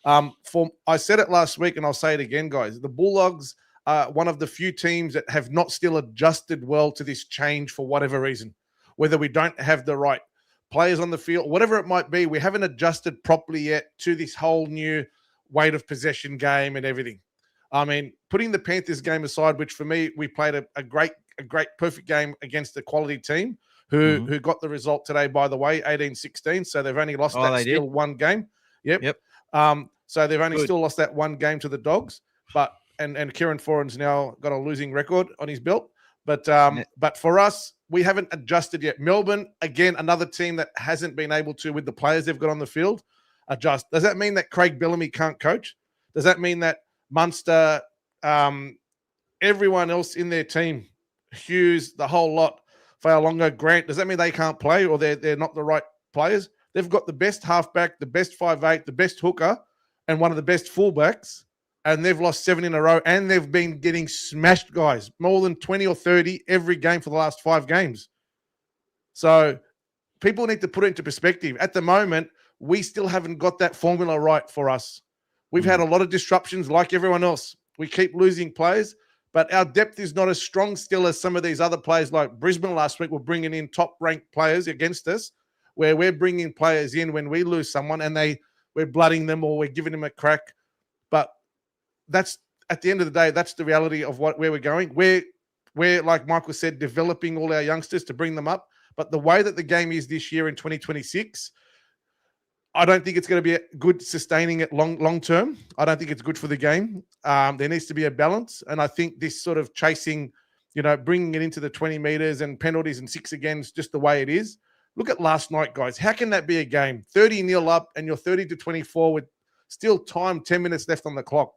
I said it last week, and I'll say it again, guys. The Bulldogs are one of the few teams that have not still adjusted well to this change for whatever reason. Whether we don't have the right players on the field, whatever it might be, we haven't adjusted properly yet to this whole new weight of possession game and everything. I mean, putting the Panthers game aside, which for me, we played a great, perfect game against a quality team who got the result today, by the way, 18-16. So they've only lost one game. Yep. So they've only still lost that one game to the Dogs. But and Kieran Foran's now got a losing record on his belt. But for us, we haven't adjusted yet. Melbourne, again, another team that hasn't been able to, with the players they've got on the field, adjust. Does that mean that Craig Bellamy can't coach? Does that mean that Munster, everyone else in their team, Hughes, the whole lot, Fa'alonga, Grant, does that mean they can't play or they're not the right players? They've got the best halfback, the best 5'8", the best hooker, and one of the best fullbacks, and they've lost 7 in a row, and they've been getting smashed, guys, more than 20 or 30 every game for the last 5 games. So people need to put it into perspective. At the moment, we still haven't got that formula right for us. We've had a lot of disruptions like everyone else. We keep losing players, but our depth is not as strong still as some of these other players like Brisbane last week were bringing in top-ranked players against us, where we're bringing players in when we lose someone and we're blooding them or we're giving them a crack. But that's, at the end of the day, that's the reality of where we're going. We're, like Michael said, developing all our youngsters to bring them up. But the way that the game is this year in 2026, I don't think it's going to be good sustaining it long term. I don't think it's good for the game. There needs to be a balance. And I think this sort of chasing, bringing it into the 20 meters and penalties and 6 again is just the way it is. Look at last night, guys. How can that be a game? 30-0 up and you're 30-24 with still 10 minutes left on the clock.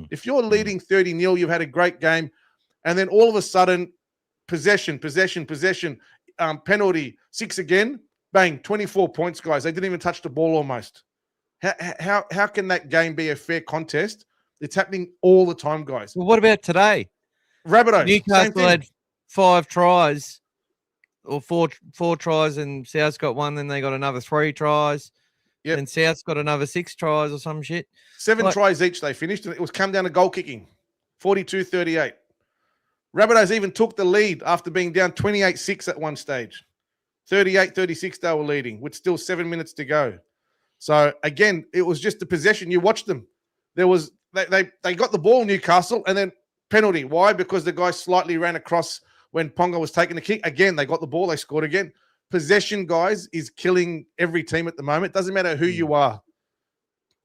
If you're leading 30-0, you've had a great game. And then all of a sudden, possession, penalty, 6 again, bang, 24 points, guys. They didn't even touch the ball almost. How can that game be a fair contest? It's happening all the time, guys. Well, what about today? Rabbitohs, Newcastle had 5 tries or four tries and South's got 1, then they got another 3 tries. Yep. And South's got another 6 tries or some shit. 7 tries each they finished, and it was come down to goal kicking, 42-38. Rabbitohs even took the lead after being down 28-6 at one stage. 38-36 they were leading with still 7 minutes to go. So, again, it was just the possession. You watched them. They got the ball, Newcastle, and then penalty. Why? Because the guy slightly ran across when Ponga was taking the kick. Again, they got the ball. They scored again. Possession, guys, is killing every team at the moment. Doesn't matter who you are.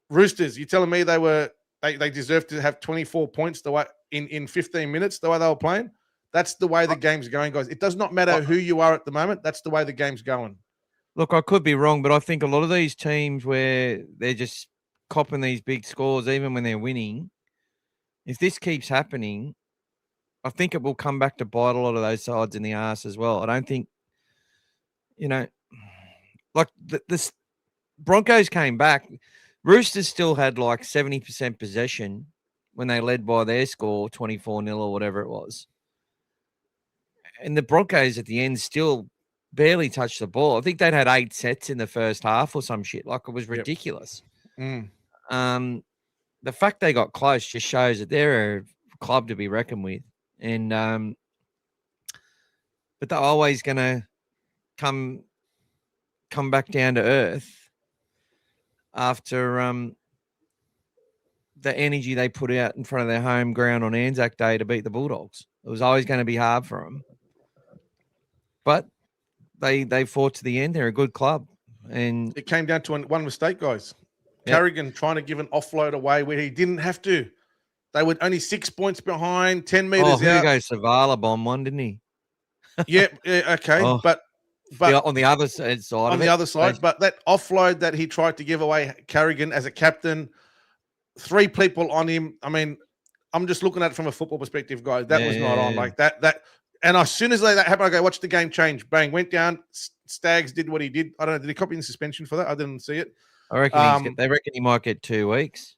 Roosters, you telling me they deserve to have 24 points the way in 15 minutes, the way they were playing? That's the way the game's going, guys. It does not matter who you are at the moment. That's the way the game's going. Look, I could be wrong, but I think a lot of these teams where they're just copping these big scores, even when they're winning, if this keeps happening, I think it will come back to bite a lot of those sides in the arse as well. I don't think, like the Broncos came back. Roosters still had like 70% possession when they led by their score, 24-0 or whatever it was. And the Broncos at the end still barely touched the ball. I think they'd had 8 sets in the first half or some shit. Like, it was ridiculous. Yep. The fact they got close just shows that they're a club to be reckoned with. And but they're always going to come back down to earth after the energy they put out in front of their home ground on Anzac Day to beat the Bulldogs. It was always going to be hard for them. But they fought to the end. They're a good club. And it came down to one mistake, guys. Yep. Carrigan trying to give an offload away where he didn't have to. They were only 6 points behind, 10 meters out. Hugo Savala bombed one, didn't he? yeah, okay. But on the other side. On the other side. But that offload that he tried to give away, Carrigan, as a captain, 3 people on him. I mean, I'm just looking at it from a football perspective, guys. That was not on like that. And as soon as that happened, I go, watch the game change. Bang, went down. Staggs did what he did. I don't know. Did he copy in suspension for that? I didn't see it. I reckon they reckon he might get 2 weeks.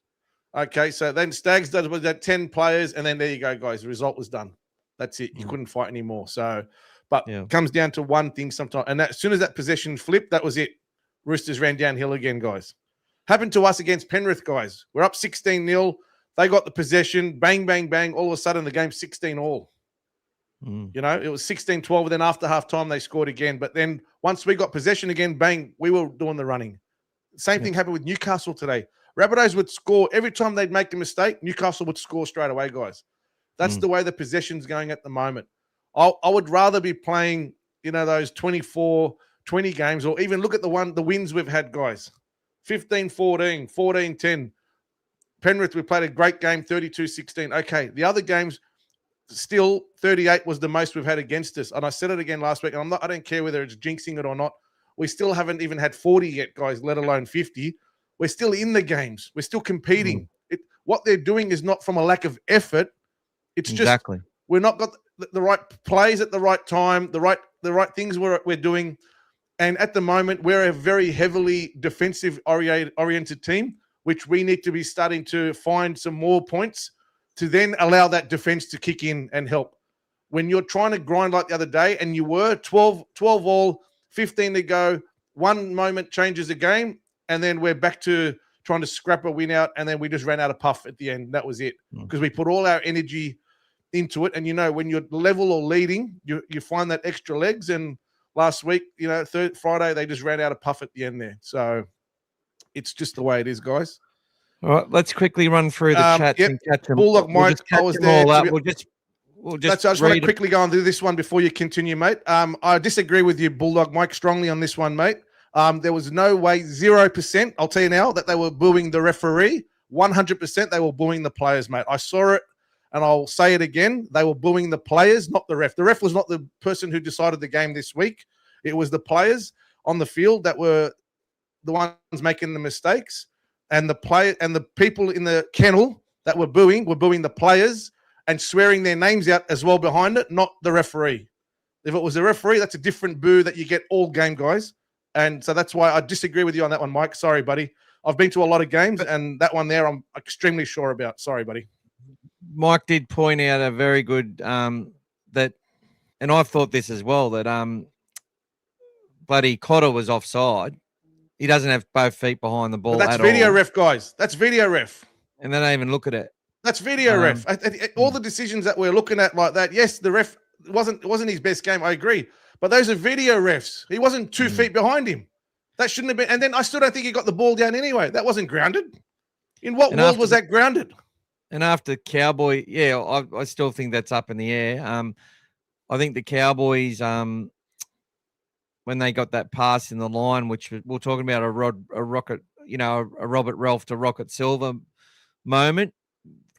Okay, so then Staggs does with that 10 players, and then there you go, guys. The result was done. That's it. You couldn't fight anymore. So, but it comes down to one thing sometimes. And as soon as that possession flipped, that was it. Roosters ran downhill again, guys. Happened to us against Penrith, guys. We're up 16-0. They got the possession. Bang, bang, bang. All of a sudden, the game's 16-all. It was 16-12. And then after halftime, they scored again. But then once we got possession again, bang, we were doing the running. Same thing happened with Newcastle today. Rabbitohs would score every time they'd make a mistake. Newcastle would score straight away, guys. That's the way the possession's going at the moment. I would rather be playing, those 24, 20 games, or even look at the wins we've had, guys. 15-14, 14-10. Penrith, we played a great game, 32-16. Okay, the other games, still 38 was the most we've had against us. And I said it again last week, and I don't care whether it's jinxing it or not. We still haven't even had 40 yet, guys, let alone 50. We're still in the games. We're still competing. what they're doing is not from a lack of effort. It's Exactly. just we're not got the right plays at the right time, the right things we're doing. And at the moment, we're a very heavily defensive oriented team, which we need to be starting to find some more points to then allow that defense to kick in and help. When you're trying to grind like the other day and you were 12 all, 15 to go, one moment changes the game, and then we're back to trying to scrap a win out, and then we just ran out of puff at the end. That was it. Because we put all our energy into it. And, when you're level or leading, you find that extra legs. And last week, Friday, they just ran out of puff at the end there. So it's just the way it is, guys. All right, let's quickly run through the chats and catch them. Bulldog Mike, I was there. We'll just I just want to quickly go and do this one before you continue, mate. I disagree with you, Bulldog Mike, strongly on this one, mate. There was no way, 0%, I'll tell you now, that they were booing the referee. 100% they were booing the players, mate. I saw it, and I'll say it again. They were booing the players, not the ref. The ref was not the person who decided the game this week. It was the players on the field that were the ones making the mistakes. And the people in the kennel that were booing the players and swearing their names out as well behind it, not the referee. If it was a referee, that's a different boo that you get all game, guys. And so that's why I disagree with you on that one, Mike. Sorry, buddy. I've been to a lot of games, and that one there I'm extremely sure about. Sorry, buddy. Mike did point out a very good that, and I've thought this as well, that bloody Cotter was offside. He doesn't have both feet behind the ball. But that's video ref, guys. That's video ref. And they don't even look at it. That's video ref. All the decisions that we're looking at like that, yes, the ref wasn't his best game, I agree. But those are video refs. He wasn't 2 feet behind him. That shouldn't have been. And then I still don't think he got the ball down anyway. That wasn't grounded. In what world was that grounded? And after Cowboy, I still think that's up in the air. I think the Cowboys, when they got that pass in the line, which we're talking about a Robert Ralph to Rocket Silver moment,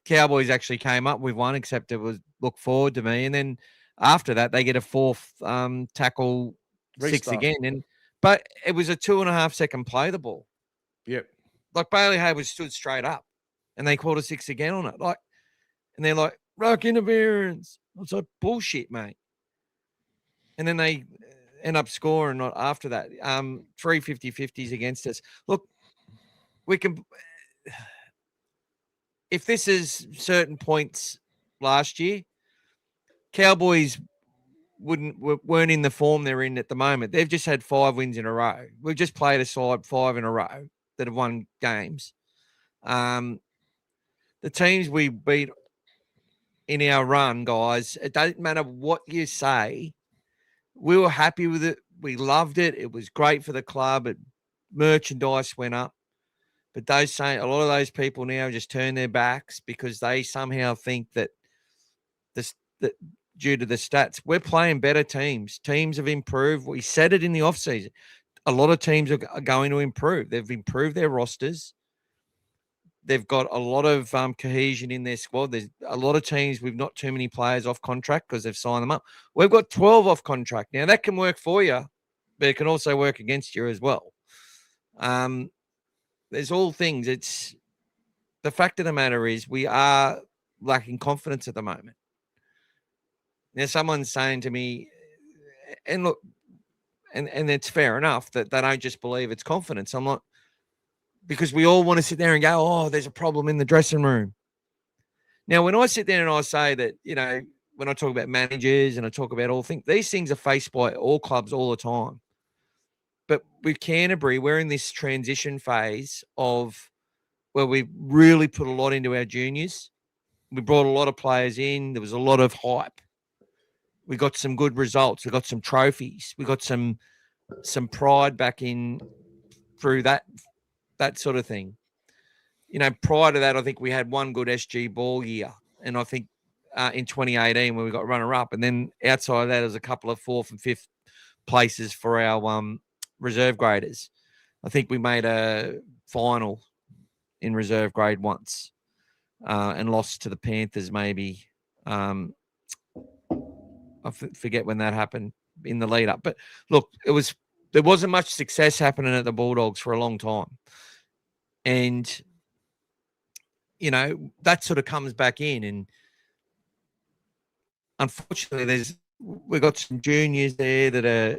Cowboys actually came up with one, except it was look forward to me. And then after that, they get a fourth tackle, restart. 6 again. But it was a 2.5 second play, the ball. Yep. Like Bailey Hayward stood straight up and they called a 6 again on it. And they're like, ruck interference. I was like, bullshit, mate. And then they end up scoring after that. 3 50-50s against us. Look, we can, if this is certain points last year, Cowboys weren't in the form they're in at the moment. They've just had 5 wins in a row. We've just played a side 5 in a row that have won games. The teams we beat in our run, guys, it doesn't matter what you say. We were happy with it. We loved it. It was great for the club. Merchandise went up. But a lot of those people now just turn their backs because they somehow think that due to the stats, we're playing better teams. Teams have improved. We said it in the offseason. A lot of teams are going to improve. They've improved their rosters. They've got a lot of cohesion in their squad. There's a lot of teams with not too many players off contract because they've signed them up. We've got 12 off contract. Now, that can work for you, but it can also work against you as well. There's all things. It's the fact of the matter is we are lacking confidence at the moment. Now, someone's saying to me, and look, and it's fair enough that they don't just believe it's confidence. I'm not, because we all want to sit there and go, oh, there's a problem in the dressing room. Now, when I sit there and I say that, when I talk about managers and I talk about all things, these things are faced by all clubs all the time. But with Canterbury, we're in this transition phase of where we really put a lot into our juniors. We brought a lot of players in. There was a lot of hype. We got some good results. We got some trophies. We got some pride back in through that sort of thing. Prior to that, I think we had one good SG ball year. And I think in 2018 when we got runner-up. And then outside of that, there's a couple of 4th and 5th places for our reserve graders. I think we made a final in reserve grade once and lost to the Panthers maybe. I forget when that happened in the lead up. But look, there wasn't much success happening at the Bulldogs for a long time. And, that sort of comes back in. And unfortunately, we've got some juniors there that are,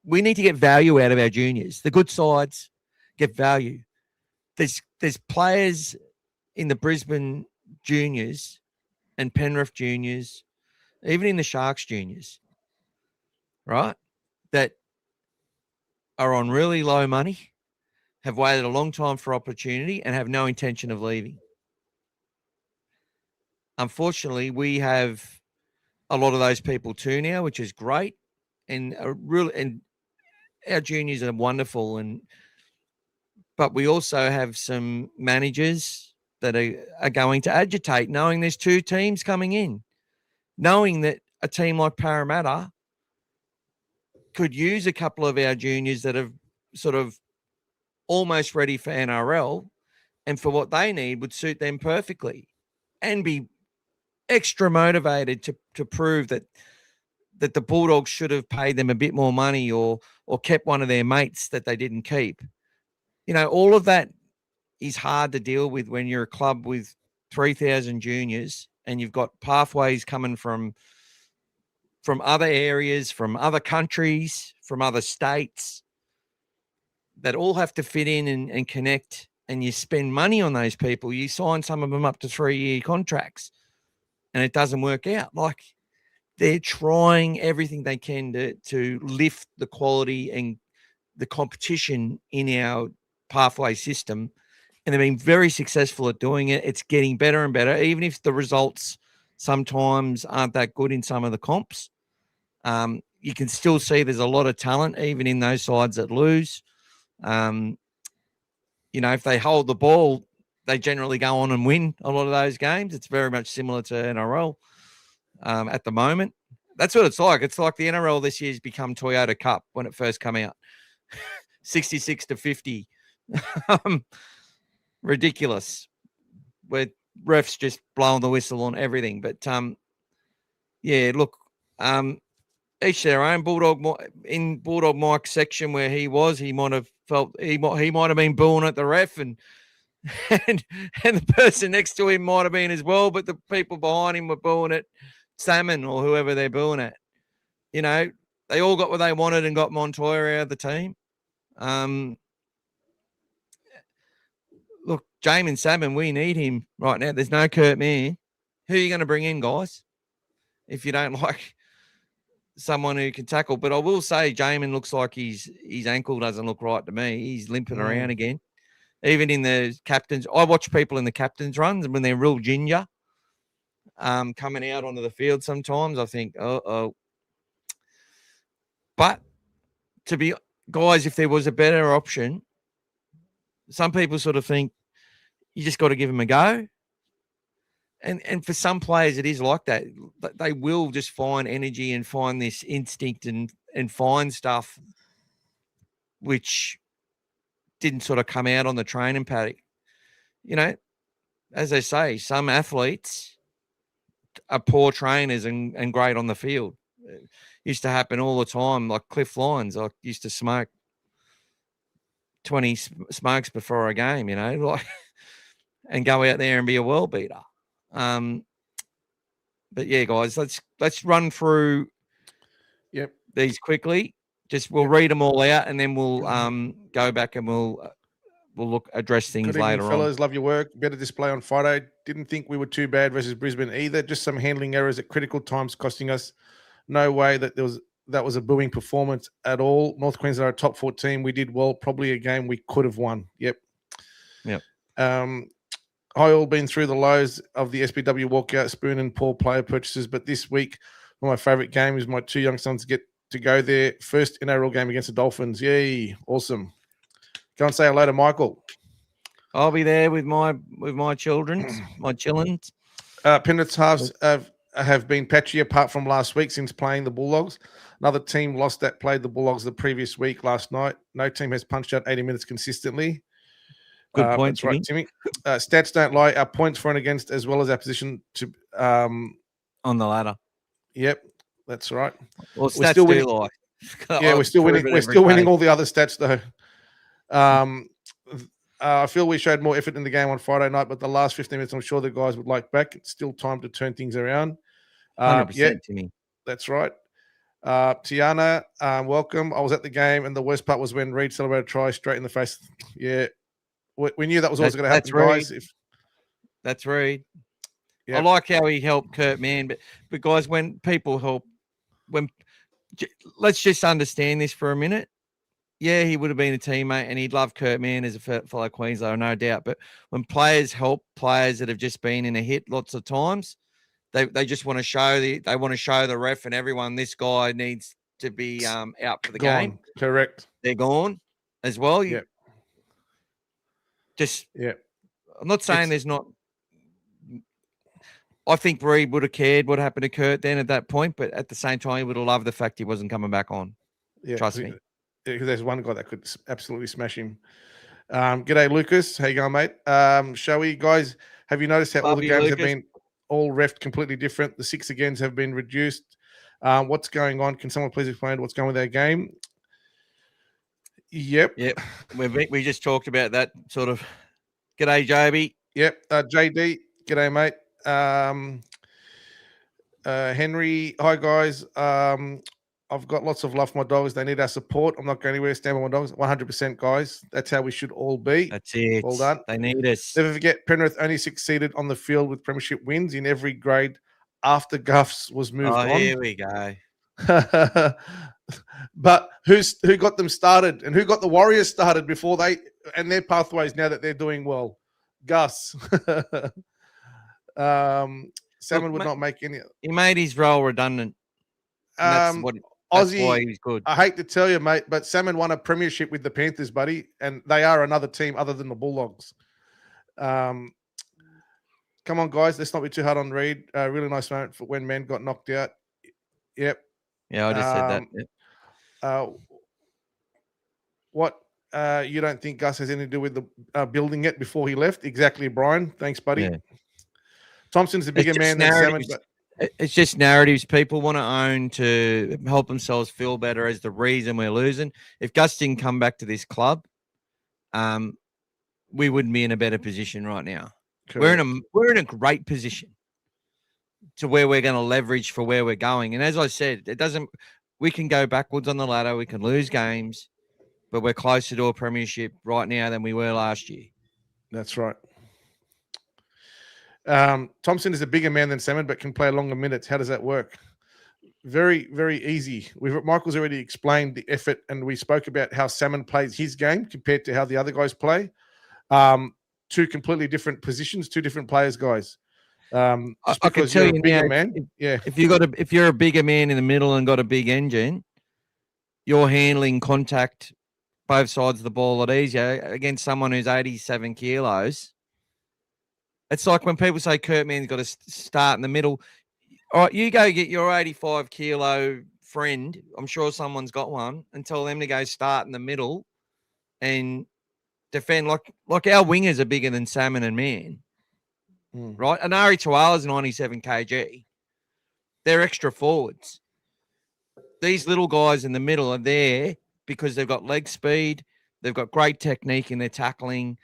we need to get value out of our juniors. The good sides get value. There's players in the Brisbane juniors and Penrith juniors, even in the Sharks juniors, right, that are on really low money, have waited a long time for opportunity, and have no intention of leaving. Unfortunately, we have a lot of those people too now, which is great, and our juniors are wonderful, but we also have some managers that are going to agitate, knowing there's two teams coming in, knowing that a team like Parramatta could use a couple of our juniors that have sort of almost ready for NRL, and for what they need would suit them perfectly, and be extra motivated to prove that the Bulldogs should have paid them a bit more money or kept one of their mates that they didn't keep. All of that is hard to deal with when you're a club with 3,000 juniors and you've got pathways coming from other areas, from other countries, from other states that all have to fit in and connect, and you spend money on those people. You sign some of them up to 3-year contracts and it doesn't work out. Like, they're trying everything they can to lift the quality and the competition in our pathway system, and they've been very successful at doing it. It's getting better and better, even if the results sometimes aren't that good in some of the comps. You can still see there's a lot of talent even in those sides that lose. If they hold the ball, they generally go on and win a lot of those games. It's very much similar to NRL at the moment. That's what it's like. It's like the NRL this year's become Toyota Cup when it first came out. 66-50. Ridiculous. Where refs just blowing the whistle on everything. But look, each their own. In Bulldog Mike's section where he was, he might have felt he might have been booing at the ref, and the person next to him might have been as well, but the people behind him were booing at Salmon or whoever they're booing at. They all got what they wanted and got Montoya out of the team. Look, Jamin Salmon, we need him right now. There's no Kurt Mann. Who are you going to bring in, guys, if you don't like someone who can tackle? But I will say Jamin looks like his ankle doesn't look right to me. He's limping around again. Even in the captains, I watch people in the captains runs, and when they're real ginger, coming out onto the field sometimes, I think, But guys, if there was a better option, some people sort of think you just got to give them a go. And for some players, it is like that. They will just find energy and find this instinct and find stuff which didn't sort of come out on the training paddock. As they say, some athletes are poor trainers and great on the field. It used to happen all the time, like Cliff Lyons. I used to smoke 20 smokes before a game, and go out there and be a world beater. But yeah, guys, let's run through these quickly. We'll read them all out, and then we'll go back and we'll address things Good evening, later fellas. on. Love your work. Better display on Friday. Didn't think we were too bad versus Brisbane either. Just some handling errors at critical times costing us. No way that that was a booing performance at all. North Queensland are a top 14. We did well. Probably a game we could have won. Yep. I all been through the lows of the SBW walkout, spoon and poor player purchases, but this week, one of my favourite games, my two young sons get to go there. First NRL game against the Dolphins. Yay. Awesome. Go and say hello to Michael. I'll be there with my children, my chillins. Penrith's halves have been patchy apart from last week since playing the Bulldogs. Another team lost that played the Bulldogs the previous week last night. No team has punched out 80 minutes consistently. Good point, that's right, Timmy. Stats don't lie. Our points for and against, as well as our position to on the ladder. Yep, that's right. Well, stats do lie. Yeah, we're still winning. We're still winning all the other stats though. I feel we showed more effort in the game on Friday night, but the last 15 minutes, I'm sure the guys would like back. It's still time to turn things around. 100%, Timmy. That's right. Tiana, welcome. I was at the game, and the worst part was when Reid celebrated a try straight in the face. Yeah, we knew that was also going to happen, guys. That's Reid. Yep. I like how he helped Kurt Mann, but guys, when people help, let's just understand this for a minute. Yeah, he would have been a teammate, and he'd love Kurt Mann as a fellow Queenslander, no doubt. But when players help players that have just been in a hit lots of times, they just want to show the ref and everyone this guy needs to be out for the game. Correct. They're gone as well. Yeah. I'm not saying there's not. I think Reid would have cared what happened to Kurt then at that point, but at the same time, he would have loved the fact he wasn't coming back on. Yeah, trust me. Because there's one guy that could absolutely smash him. G'day, Lucas. How you going, mate? Showy guys, have you noticed how all the games have been all refed completely different? The 6 agains have been reduced. What's going on? Can someone please explain what's going with their game? Yep. We just talked about that sort of. G'day, Joby. Yep. JD. G'day, mate. Henry. Hi, guys. I've got lots of love for my dogs. They need our support. I'm not going anywhere. Stand by my dogs. 100%, guys. That's how we should all be. That's it. Well done. They need us. Never forget, Penrith only succeeded on the field with premiership wins in every grade after Guffs was moved on. Here we go. But who got them started, and who got the Warriors started before they and their pathways now that they're doing well? Gus. Salmon would not make any. He made his role redundant. That's Aussie, why he was good. I hate to tell you, mate, but Salmon won a premiership with the Panthers, buddy, and they are another team other than the Bulldogs. Come on, guys, let's not be too hard on Reid. Really nice moment for when men got knocked out. Yep. Yeah, I just said that. What you don't think Gus has anything to do with the building it before he left? Exactly, Brian. Thanks, buddy. Yeah. Thompson's a bigger man than Salmon. It's just narratives people want to own to help themselves feel better as the reason we're losing. If Gus didn't come back to this club, we wouldn't be in a better position right now. Correct. We're in a great position to where we're going to leverage for where we're going. And as I said, we can go backwards on the ladder, we can lose games, but we're closer to a premiership right now than we were last year. That's right. Thompson is a bigger man than Salmon, but can play longer minutes. How does that work? Very, very easy. Michael's already explained the effort, and we spoke about how Salmon plays his game compared to how the other guys play. 2 completely different positions, 2 different players, guys. I can tell you now, man. If you're a bigger man in the middle and got a big engine, you're handling contact both sides of the ball a lot easier against someone who's 87 kilos. It's like when people say Kurt Mann's got to start in the middle. All right, you go get your 85 kilo friend. I'm sure someone's got one, and tell them to go start in the middle and defend. Like our wingers are bigger than Salmon and Mann, right? And Ari Tuala's 97 kg. They're extra forwards. These little guys in the middle are there because they've got leg speed. They've got great technique in their tackling.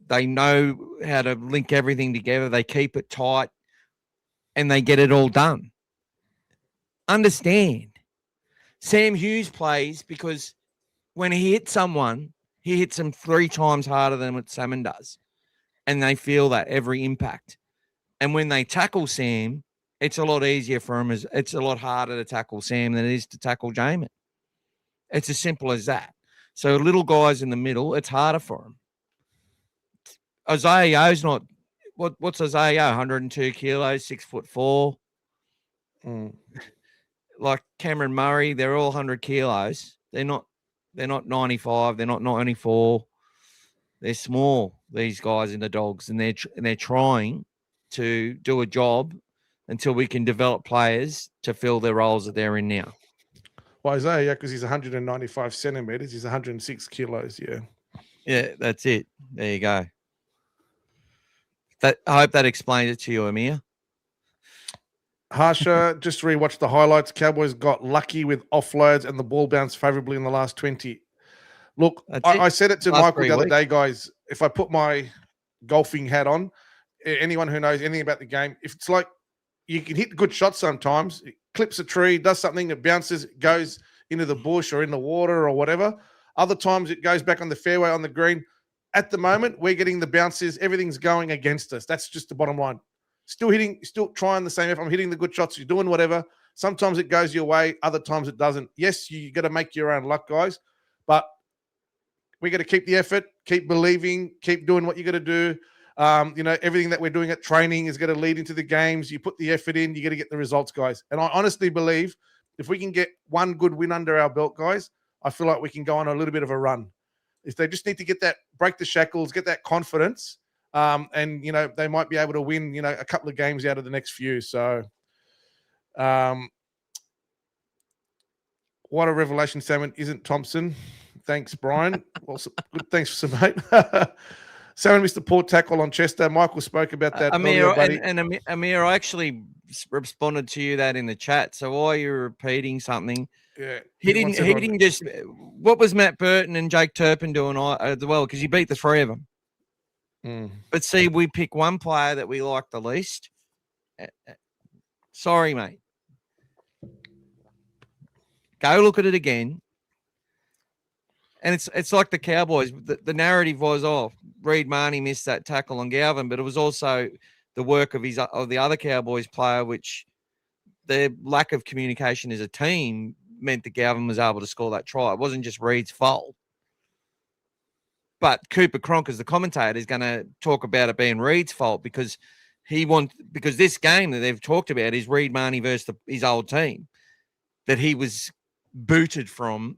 They know how to link everything together. They keep it tight, and they get it all done. Understand, Sam Hughes plays because when he hits someone, he hits them 3 times harder than what Salmon does, and they feel that every impact. And when they tackle Sam, it's a lot easier for him. It's a lot harder to tackle Sam than it is to tackle Jamin. It's as simple as that. So little guys in the middle, it's harder for them. Isaiah's not what's Isaiah? 102 kilos, 6'4". Like Cameron Murray, they're all 100 kilos. They're not 95. They're not 94. They're small. These guys in the Dogs, and they're trying to do a job until we can develop players to fill their roles that they're in now. Well, Isaiah, because he's 195 centimeters, he's 106 kilos. Yeah. Yeah, that's it. There you go. I hope that explains it to you, Amir. Harsha, just rewatch the highlights. Cowboys got lucky with offloads and the ball bounced favorably in the last 20. Look, I said it to Michael the other day, guys. if I put my golfing hat on, anyone who knows anything about the game, if it's like you can hit good shots sometimes, it clips a tree, does something, it bounces, goes into the bush or in the water or whatever. Other times it goes back on the fairway on the green. At the moment, we're getting the bounces. Everything's going against us. That's just the bottom line. Still trying the same. If I'm hitting the good shots, you're doing whatever. Sometimes it goes your way. Other times it doesn't. Yes, you got to make your own luck, guys. But we got to keep the effort, keep believing, keep doing what you got to do. Everything that we're doing at training is going to lead into the games. You put the effort in, you got to get the results, guys. And I honestly believe if we can get one good win under our belt, guys, I feel like we can go on a little bit of a run. If they just need to get that, break the shackles, get that confidence, and they might be able to win, a couple of games out of the next few. So, what a revelation statement, isn't Thompson? Thanks, Brian. Well, good. Thanks for some, mate. Salmon missed the poor tackle on Chester. Michael spoke about that. Amir, earlier, and Amir, I actually responded to you that in the chat. So why are you repeating something? Yeah, he didn't just. What was Matt Burton and Jake Turpin doing as well? Because he beat the three of them. But see, we pick one player that we like the least. Sorry, mate. Go look at it again. And it's like the Cowboys. The narrative was, Reid Marnie missed that tackle on Galvin, but it was also the work of the other Cowboys player, which their lack of communication as a team meant that Galvin was able to score that try. It wasn't just Reid's fault. But Cooper Cronk, as the commentator, is going to talk about it being Reid's fault because this game that they've talked about is Reid Marnie versus his old team that he was booted from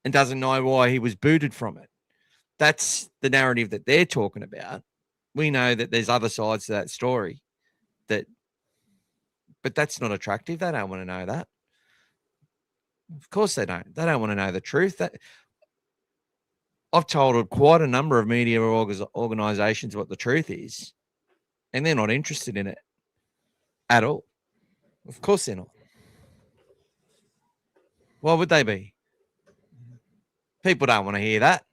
and doesn't know why he was booted from it. That's the narrative that they're talking about. We know that there's other sides to that story, but that's not attractive. They don't want to know that. Of course they don't. They don't want to know the truth. I've told quite a number of media organisations what the truth is, and they're not interested in it at all. Of course they're not. Why would they be? People don't want to hear that.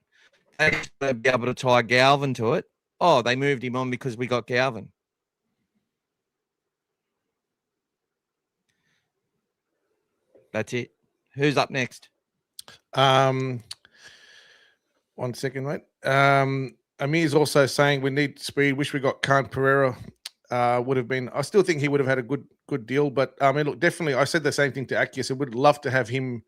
They'd be able to tie Galvin to it. Oh, they moved him on because we got Galvin. That's it. Who's up next? 1 second, mate. Amir's also saying we need speed. Wish we got Khan Pereira. Would have been. I still think he would have had a good deal. But look, definitely, I said the same thing to Akius. I would love to have him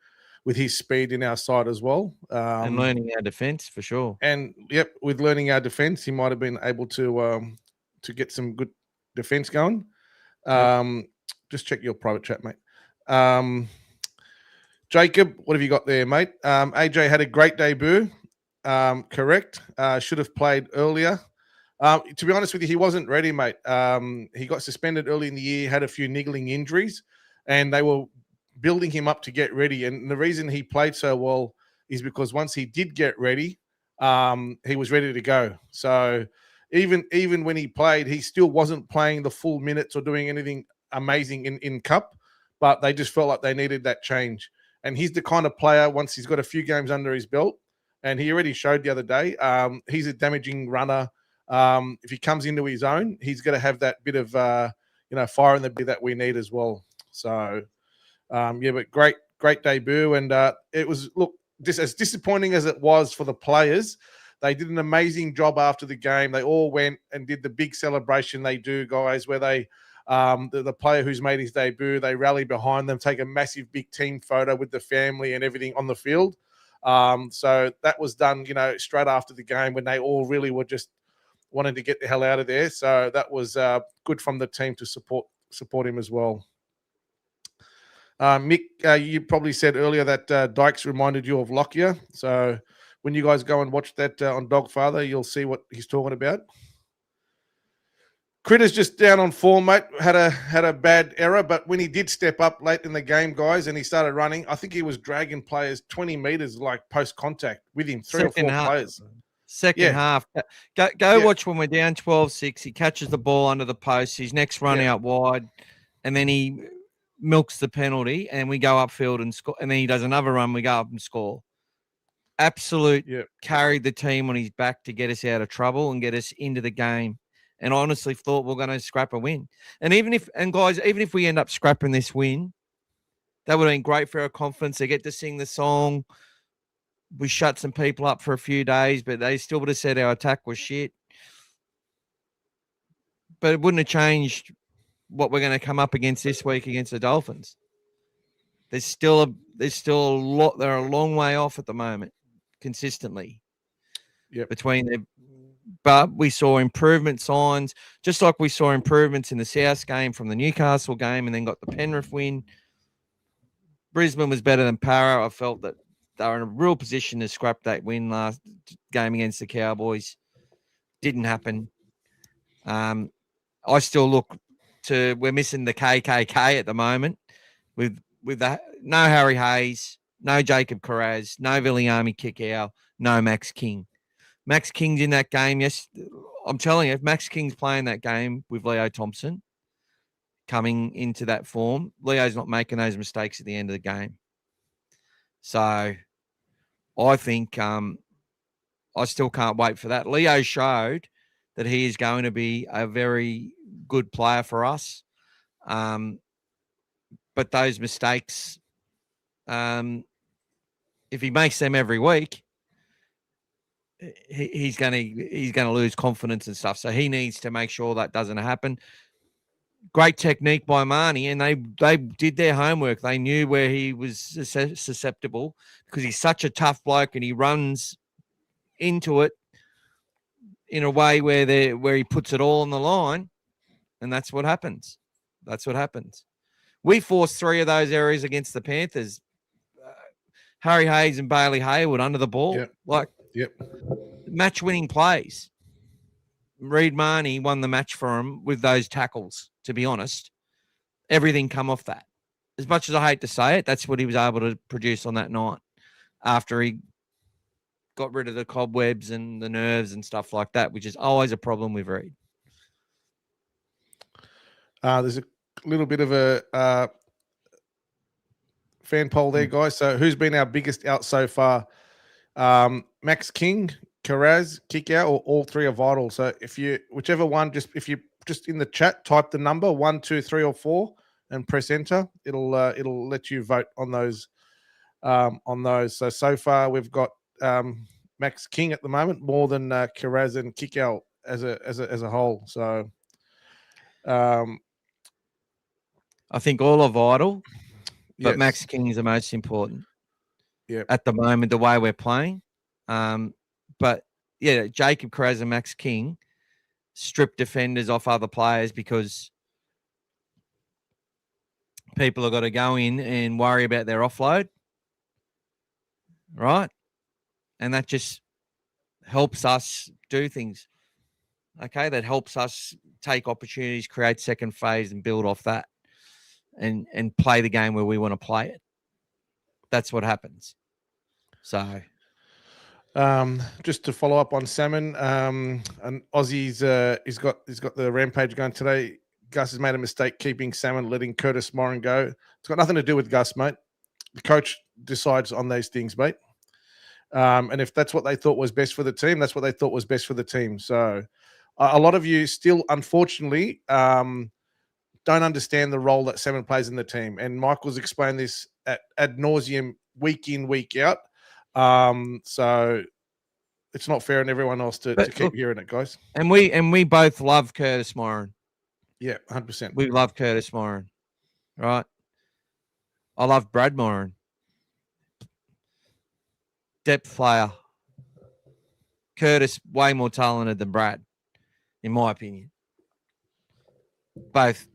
with his speed in our side as well. And learning our defense for sure. And yep, with learning our defense, he might have been able to get some good defense going. Just check your private chat, mate. Jacob, what have you got there, mate? AJ had a great debut. Correct. Should have played earlier. To be honest with you, he wasn't ready, mate. He got suspended early in the year, had a few niggling injuries, and they were building him up to get ready. And the reason he played so well is because once he did get ready, he was ready to go. So even when he played, he still wasn't playing the full minutes or doing anything amazing in Cup, but they just felt like they needed that change. And he's the kind of player, once he's got a few games under his belt, and he already showed the other day, he's a damaging runner. If he comes into his own, he's going to have that bit of, fire in the bit that we need as well. So, but great debut. And it was, look, just as disappointing as it was for the players, they did an amazing job after the game. They all went and did the big celebration they do, guys, where they, the player who's made his debut, they rally behind them, take a massive big team photo with the family and everything on the field. So that was done, straight after the game when they all really were just wanting to get the hell out of there. So that was good from the team to support him as well. Mick, you probably said earlier that Dykes reminded you of Lockyer. So when you guys go and watch that on Dogfather, you'll see what he's talking about. Critter's just down on form, mate. Had a bad error, but when he did step up late in the game, guys, and he started running, I think he was dragging players 20 meters like post contact with him, three or four players. Second half. Go watch when we're down 12-6. He catches the ball under the post. His next run out wide, and then he milks the penalty, and we go upfield and score. And then he does another run. We go up and score. absolute Yeah. carried the team on his back to get us out of trouble and get us into the game. And I honestly thought we're going to scrap a win. And even if we end up scrapping this win, that would have been great for our confidence. They get to sing the song. We shut some people up for a few days, but they still would have said our attack was shit. But it wouldn't have changed what we're going to come up against this week against the Dolphins. There's still a lot. They're a long way off at the moment, consistently. Yep. But we saw improvement signs, just like we saw improvements in the South game from the Newcastle game, and then got the Penrith win. Brisbane was better than Para. I felt that they were in a real position to scrap that win last game against the Cowboys. Didn't happen. I still look to, we're missing the KKK at the moment with no Harry Hayes, no Jacob Carraz, no Viliami Kikau, no Max King. Max King's in that game. Yes, I'm telling you, if Max King's playing that game with Leo Thompson coming into that form, Leo's not making those mistakes at the end of the game. So I think I still can't wait for that. Leo showed that he is going to be a very good player for us. But those mistakes, if he makes them every week, he's going to lose confidence and stuff. So he needs to make sure that doesn't happen. Great technique by Marnie, and they did their homework. They knew where he was susceptible because he's such a tough bloke and he runs into it in a way where he puts it all on the line, and that's what happens. That's what happens. We forced 3 of those areas against the Panthers. Harry Hayes and Bailey Hayward under the ball. Yep. Match-winning plays. Reid Marnie won the match for him with those tackles, to be honest. Everything come off that. As much as I hate to say it, that's what he was able to produce on that night after he got rid of the cobwebs and the nerves and stuff like that, which is always a problem with Reid. There's a little bit of a fan poll there, guys. So who's been our biggest out so far? Max King, Carraz, kick out, or all 3 are vital. So whichever one, if you just in the chat type the number 1, 2, 3, or 4 and press enter, it'll let you vote on those. So far we've got Max King at the moment more than Carraz and kick out as a whole. So I think all are vital, but yes. Max King is the most important. Yeah. At the moment, the way we're playing. But yeah, Jacob Carraz and Max King strip defenders off other players because people have got to go in and worry about their offload. Right? And that just helps us do things. Okay, that helps us take opportunities, create second phase and build off that and play the game where we want to play it. That's what happens. So just to follow up on Salmon, and Aussie's he's got the rampage going today. Gus has made a mistake keeping Salmon, letting Curtis Moran go. It's got nothing to do with Gus, mate. The coach decides on those things, mate. And if that's what they thought was best for the team, that's what they thought was best for the team. So a lot of you still, unfortunately, don't understand the role that Salmon plays in the team. And Michael's explained this ad nauseum, week in, week out. So it's not fair on everyone else to keep hearing it, guys. And we both love Curtis Moran. Yeah, 100%. We love Curtis Moran, right? I love Brad Moran. Depth player. Curtis, way more talented than Brad, in my opinion. Both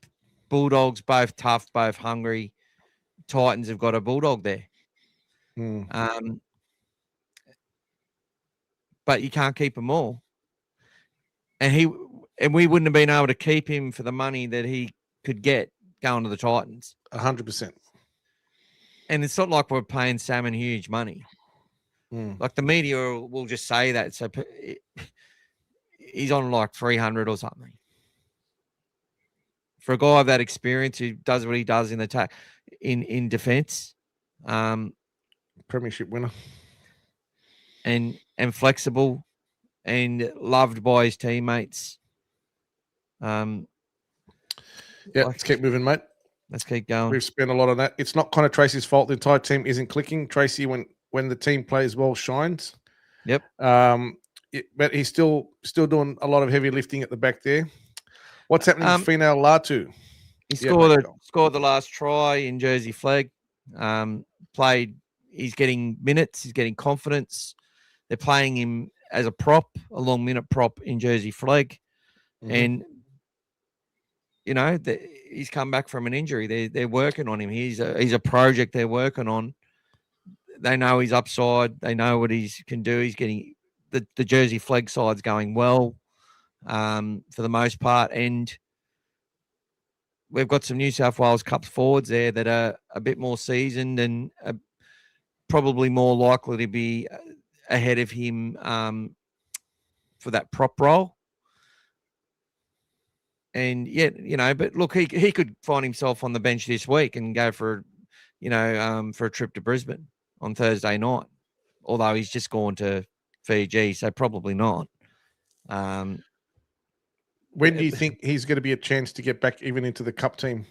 Bulldogs, both tough, both hungry. Titans have got a Bulldog there. But you can't keep them all. And we wouldn't have been able to keep him for the money that he could get going to the Titans. 100%. And it's not like we're paying Salmon huge money. Like the media will just say that. So he's on like 300 or something. For a guy of that experience who does what he does in the in defense. Premiership winner. and flexible and loved by his teammates. Let's keep moving, mate. Let's keep going. We've spent a lot on that. It's not Connor Tracy's fault. The entire team isn't clicking. Tracy, when the team plays well, shines. Yep. But he's still doing a lot of heavy lifting at the back there. What's happening with Finau Latu? He scored the last try in Jersey Flegg. Played. He's getting minutes. He's getting confidence. They're playing him as a prop, a long minute prop in Jersey Flegg, and he's come back from an injury. They're working on him. He's a project they're working on. They know his upside. They know what he can do. He's getting the Jersey Flegg side's going well for the most part, and we've got some New South Wales Cup forwards there that are a bit more seasoned and probably more likely to be ahead of him for that prop role. And but look, he could find himself on the bench this week and go for a trip to Brisbane on Thursday night. Although he's just gone to Fiji, so probably not. When do you think he's going to be a chance to get back even into the Cup team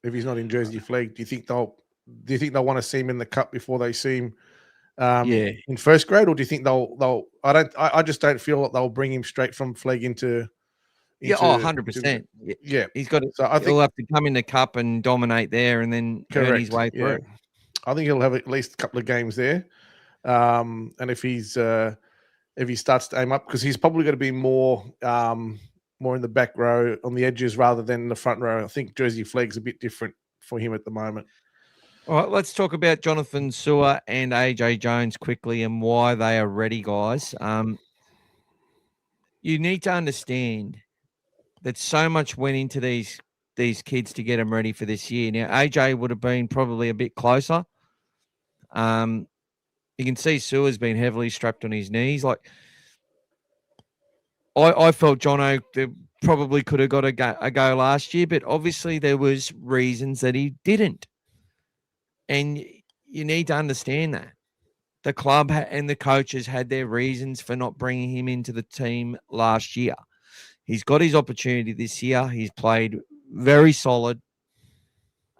if he's not in Jersey Flegg? Do you think they'll want to see him in the Cup before they see him in first grade, or do you think they'll? I just don't feel that they'll bring him straight from Flegg into 100%. Yeah, he's got it. So I think he'll have to come in the Cup and dominate there, and then earn his way through. Yeah. I think he'll have at least a couple of games there, and if he starts to aim up, because he's probably going to be more in the back row on the edges rather than the front row. I think Jersey Flegg's a bit different for him at the moment. All right, let's talk about Jonathan Sewer and AJ Jones quickly and why they are ready, guys. You need to understand that so much went into these kids to get them ready for this year. Now, AJ would have been probably a bit closer. You can see Sewer's been heavily strapped on his knees. Like, I felt Jono probably could have got a go last year, but obviously there was reasons that he didn't. And you need to understand that. The club and the coaches had their reasons for not bringing him into the team last year. He's got his opportunity this year. He's played very solid.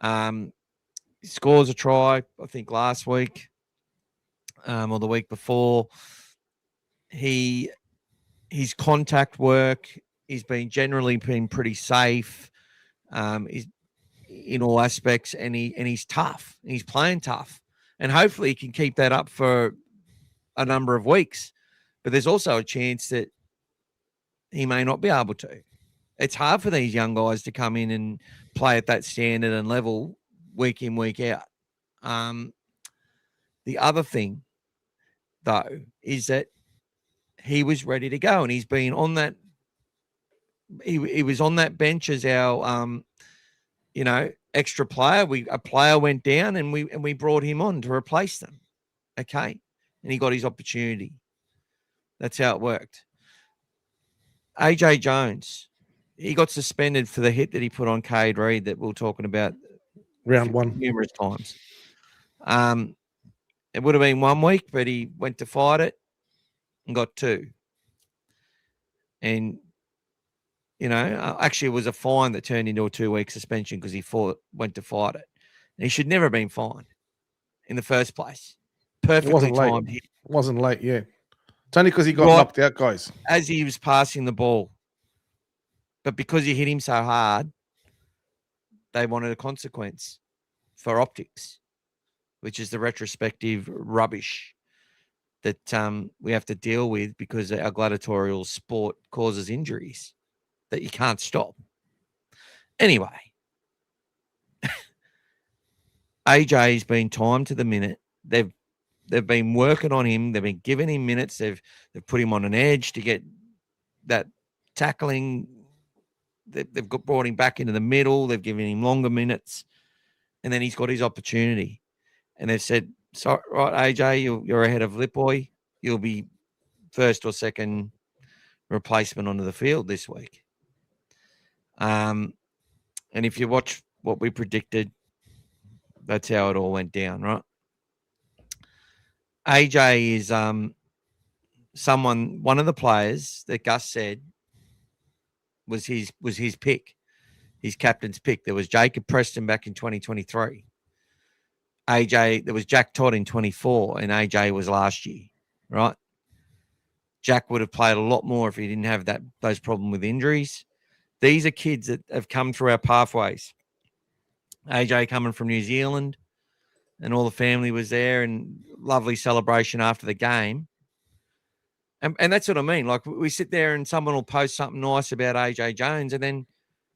He scores a try, I think, last week or the week before. His contact work, he's generally been pretty safe. He's in all aspects, and he's tough. He's playing tough, and hopefully he can keep that up for a number of weeks. But there's also a chance that he may not be able to. It's hard for these young guys to come in and play at that standard and level week in, week out. The other thing, though, is that he was ready to go, and he's been on that. He was on that bench as our extra player. A player went down, and we brought him on to replace them. Okay, and he got his opportunity. That's how it worked. AJ Jones, he got suspended for the hit that he put on Cade Reed that we were talking about round one numerous times. It would have been 1 week, but he went to fight it and got 2. And actually, it was a fine that turned into a 2-week suspension because he went to fight it. And he should never have been fined in the first place. Perfectly timed. It wasn't late, yeah. It's only because he got knocked out, guys. As he was passing the ball. But because he hit him so hard, they wanted a consequence for optics, which is the retrospective rubbish that we have to deal with because our gladiatorial sport causes injuries that you can't stop. Anyway, AJ's been timed to the minute. They've been working on him. They've been giving him minutes. They've put him on an edge to get that tackling. They've brought him back into the middle. They've given him longer minutes, and then he's got his opportunity. And they've said, "So, right, AJ, you're ahead of Lipoy. You'll be first or second replacement onto the field this week." And if you watch what we predicted, that's how it all went down, right? AJ is one of the players that Gus said was his pick, his captain's pick. There was Jacob Preston back in 2023. AJ, there was Jack Todd in 24, and AJ was last year, right? Jack would have played a lot more if he didn't have those problems with injuries. These are kids that have come through our pathways. AJ coming from New Zealand, and all the family was there, and lovely celebration after the game. And that's what I mean. Like, we sit there and someone will post something nice about AJ Jones, and then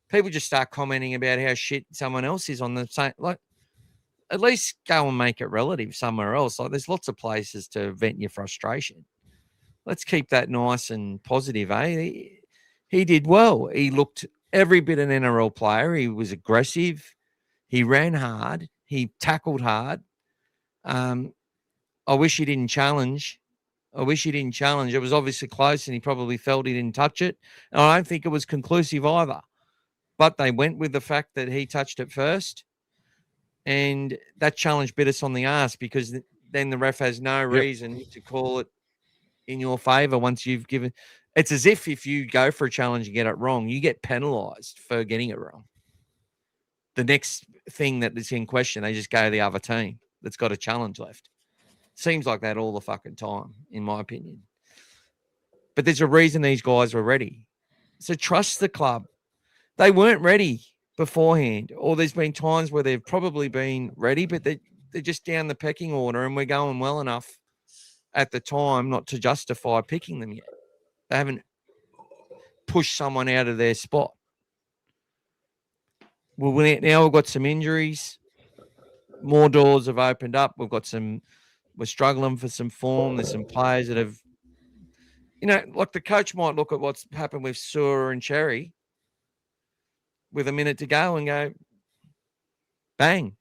people just start commenting about how shit someone else is on the same. Like, at least go and make it relative somewhere else. Like, there's lots of places to vent your frustration. Let's keep that nice and positive, eh? He did well. He looked every bit an NRL player. He was aggressive. He ran hard. He tackled hard. I wish he didn't challenge. It was obviously close, and he probably felt he didn't touch it. And I don't think it was conclusive either. But they went with the fact that he touched it first. And that challenge bit us on the ass, because then the ref has no reason to call it in your favour once you've given. It's as if you go for a challenge and get it wrong, you get penalised for getting it wrong. The next thing that is in question, they just go to the other team that's got a challenge left. Seems like that all the fucking time, in my opinion. But there's a reason these guys were ready. So trust the club. They weren't ready beforehand, or there's been times where they've probably been ready, but they're just down the pecking order, and we're going well enough at the time not to justify picking them yet. They haven't pushed someone out of their spot. Well, now we've got some injuries. More doors have opened up. We're struggling for some form. There's some players that have, like the coach might look at what's happened with Sewer and Cherry with a minute to go and go, bang,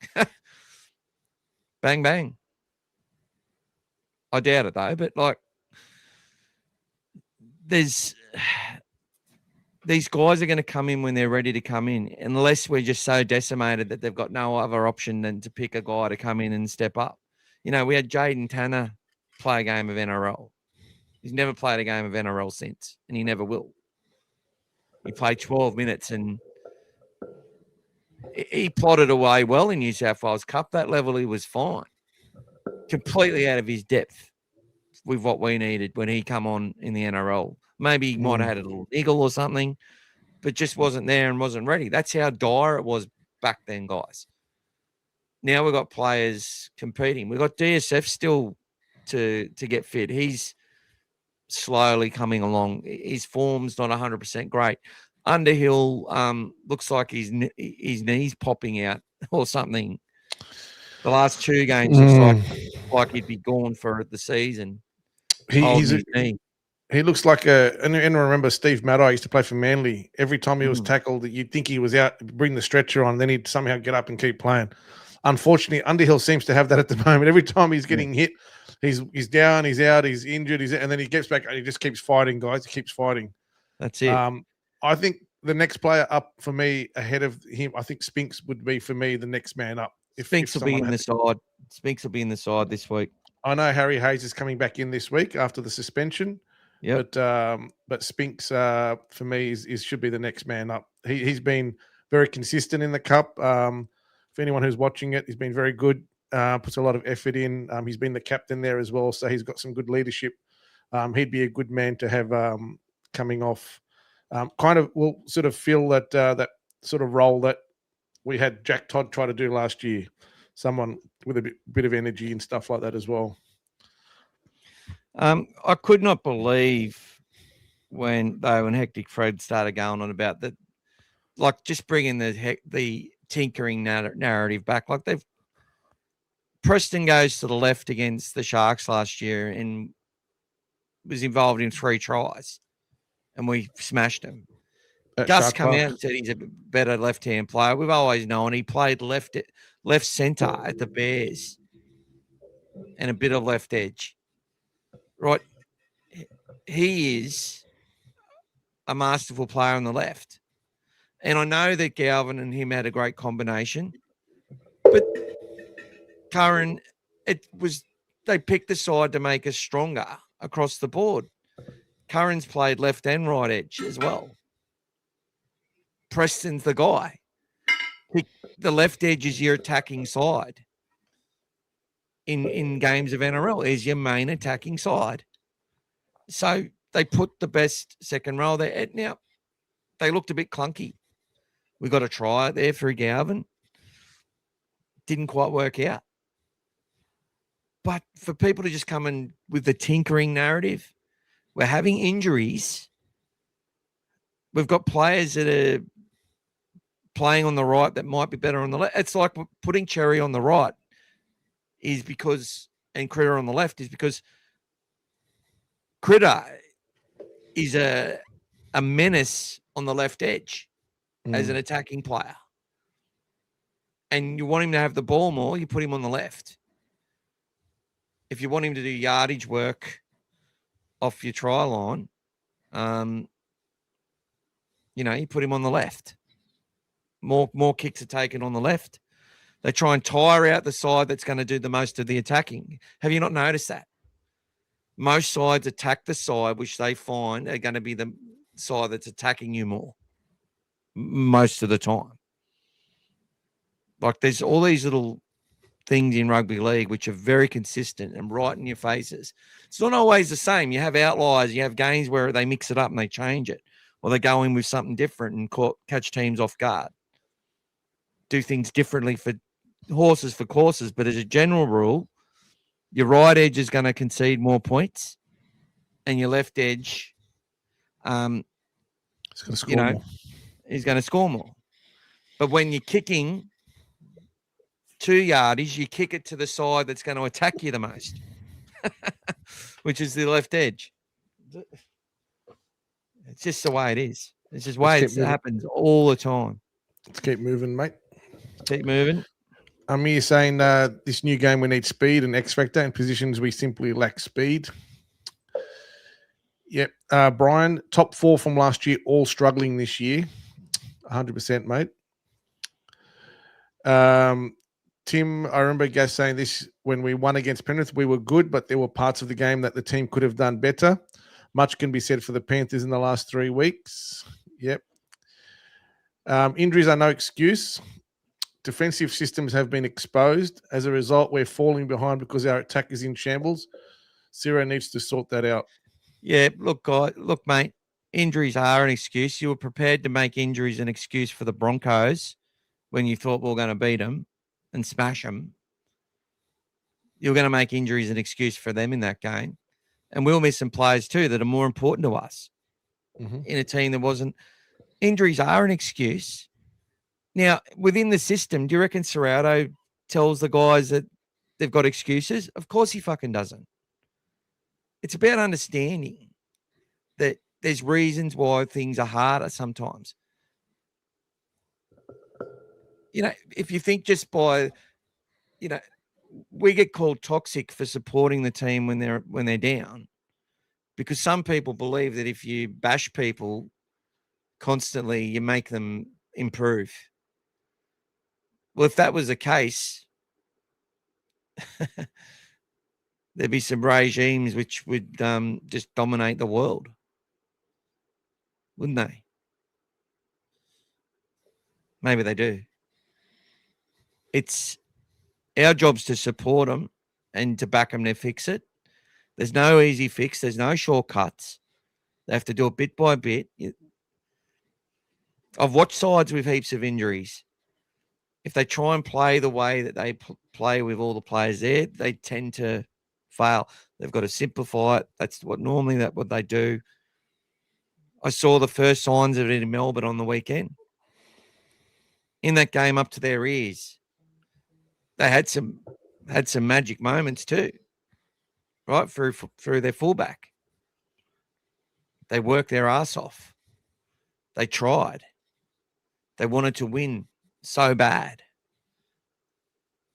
bang, bang. I doubt it though, but these guys are going to come in when they're ready to come in, unless we're just so decimated that they've got no other option than to pick a guy to come in and step up. We had Jaden Tanner play a game of NRL. He's never played a game of NRL since, and he never will. He played 12 minutes and he plotted away well in New South Wales Cup. That level, he was fine. Completely out of his depth with what we needed when he come on in the NRL. Maybe he might have had a little niggle or something, but just wasn't there and wasn't ready. That's how dire it was back then, guys. Now we've got players competing. We've got DSF still to get fit. He's slowly coming along. His form's not 100% great. Underhill looks like his knees popping out or something. The last two games looks like he'd be gone for the season. He looks like and I remember Steve Maddai used to play for Manly. Every time he was tackled, you'd think he was out, bring the stretcher on, then he'd somehow get up and keep playing. Unfortunately, Underhill seems to have that at the moment. Every time he's getting hit, he's down, he's out, he's injured, and then he gets back and he just keeps fighting, guys. He keeps fighting. That's it. I think the next player up for me ahead of him, I think Spinks would be for me the next man up. Spinks will be in the side. Spinks will be in the side this week. I know Harry Hayes is coming back in this week after the suspension. Yeah, but Spinks for me should be the next man up. He's been very consistent in the cup. For anyone who's watching it, he's been very good. Puts a lot of effort in. He's been the captain there as well, so he's got some good leadership. He'd be a good man to have coming off. We'll sort of feel that that sort of role that we had Jack Todd try to do last year. Someone with a bit of energy and stuff like that as well. I could not believe when Hectic Fred started going on about that, like just bringing the tinkering narrative back. Like Preston goes to the left against the Sharks last year and was involved in 3 tries, and we smashed him. Gus come out and said he's a better left-hand player. We've always known he played left centre at the Bears and a bit of left edge. Right, he is a masterful player on the left. And I know that Galvin and him had a great combination, but Curran, they picked the side to make us stronger across the board. Curran's played left and right edge as well. Preston's the guy. The left edge is your attacking side. In games of NRL is your main attacking side. So they put the best second row there. Now, they looked a bit clunky. We got a try there through Galvin. Didn't quite work out. But for people to just come in with the tinkering narrative, we're having injuries. We've got players that are playing on the right that might be better on the left. It's like putting Cherry on the right is because, and Critter on the left is because Critter is a menace on the left edge as an attacking player. And you want him to have the ball more, you put him on the left. If you want him to do yardage work off your try line, you put him on the left. More kicks are taken on the left. They try and tire out the side that's going to do the most of the attacking. Have you not noticed that? Most sides attack the side which they find are going to be the side that's attacking you more most of the time. Like there's all these little things in rugby league which are very consistent and right in your faces. It's not always the same. You have outliers. You have games where they mix it up and they change it, or they go in with something different and catch teams off guard. Do things differently for horses for courses, but as a general rule, your right edge is going to concede more points, and your left edge, It's going to score more. Is going to score more. But when you're kicking 2 yardage, you kick it to the side that's going to attack you the most, which is the left edge. It's just the way it is. It's just the way it happens all the time. Let's keep moving, mate. Keep moving. I'm here saying this new game, we need speed and X factor. In positions, we simply lack speed. Yep. Brian, top 4 from last year, all struggling this year. 100%, mate. Tim, I remember Gas saying this when we won against Penrith. We were good, but there were parts of the game that the team could have done better. Much can be said for the Panthers in the last 3 weeks. Yep. Injuries are no excuse. Defensive systems have been exposed. As a result, we're falling behind because our attack is in shambles. Ciro needs to sort that out. Yeah, look, mate, injuries are an excuse. You were prepared to make injuries an excuse for the Broncos when you thought we were going to beat them and smash them. You're going to make injuries an excuse for them in that game. And we'll miss some players too that are more important to us in a team that wasn't. Injuries are an excuse. Now, within the system, do you reckon Serrato tells the guys that they've got excuses? Of course he fucking doesn't. It's about understanding that there's reasons why things are harder sometimes. If you think just by, we get called toxic for supporting the team when they're down, because some people believe that if you bash people constantly, you make them improve. Well, if that was the case, there'd be some regimes which would just dominate the world, wouldn't they? Maybe they do. It's our job's to support them and to back them to fix it. There's no easy fix. There's no shortcuts. They have to do it bit by bit. I've watched sides with heaps of injuries. If they try and play the way that they play with all the players there, they tend to fail. They've got to simplify it. That's what they do. I saw the first signs of it in Melbourne on the weekend. In that game up to their ears, they had some magic moments too, right through their fullback. They worked their ass off. They tried. They wanted to win so bad.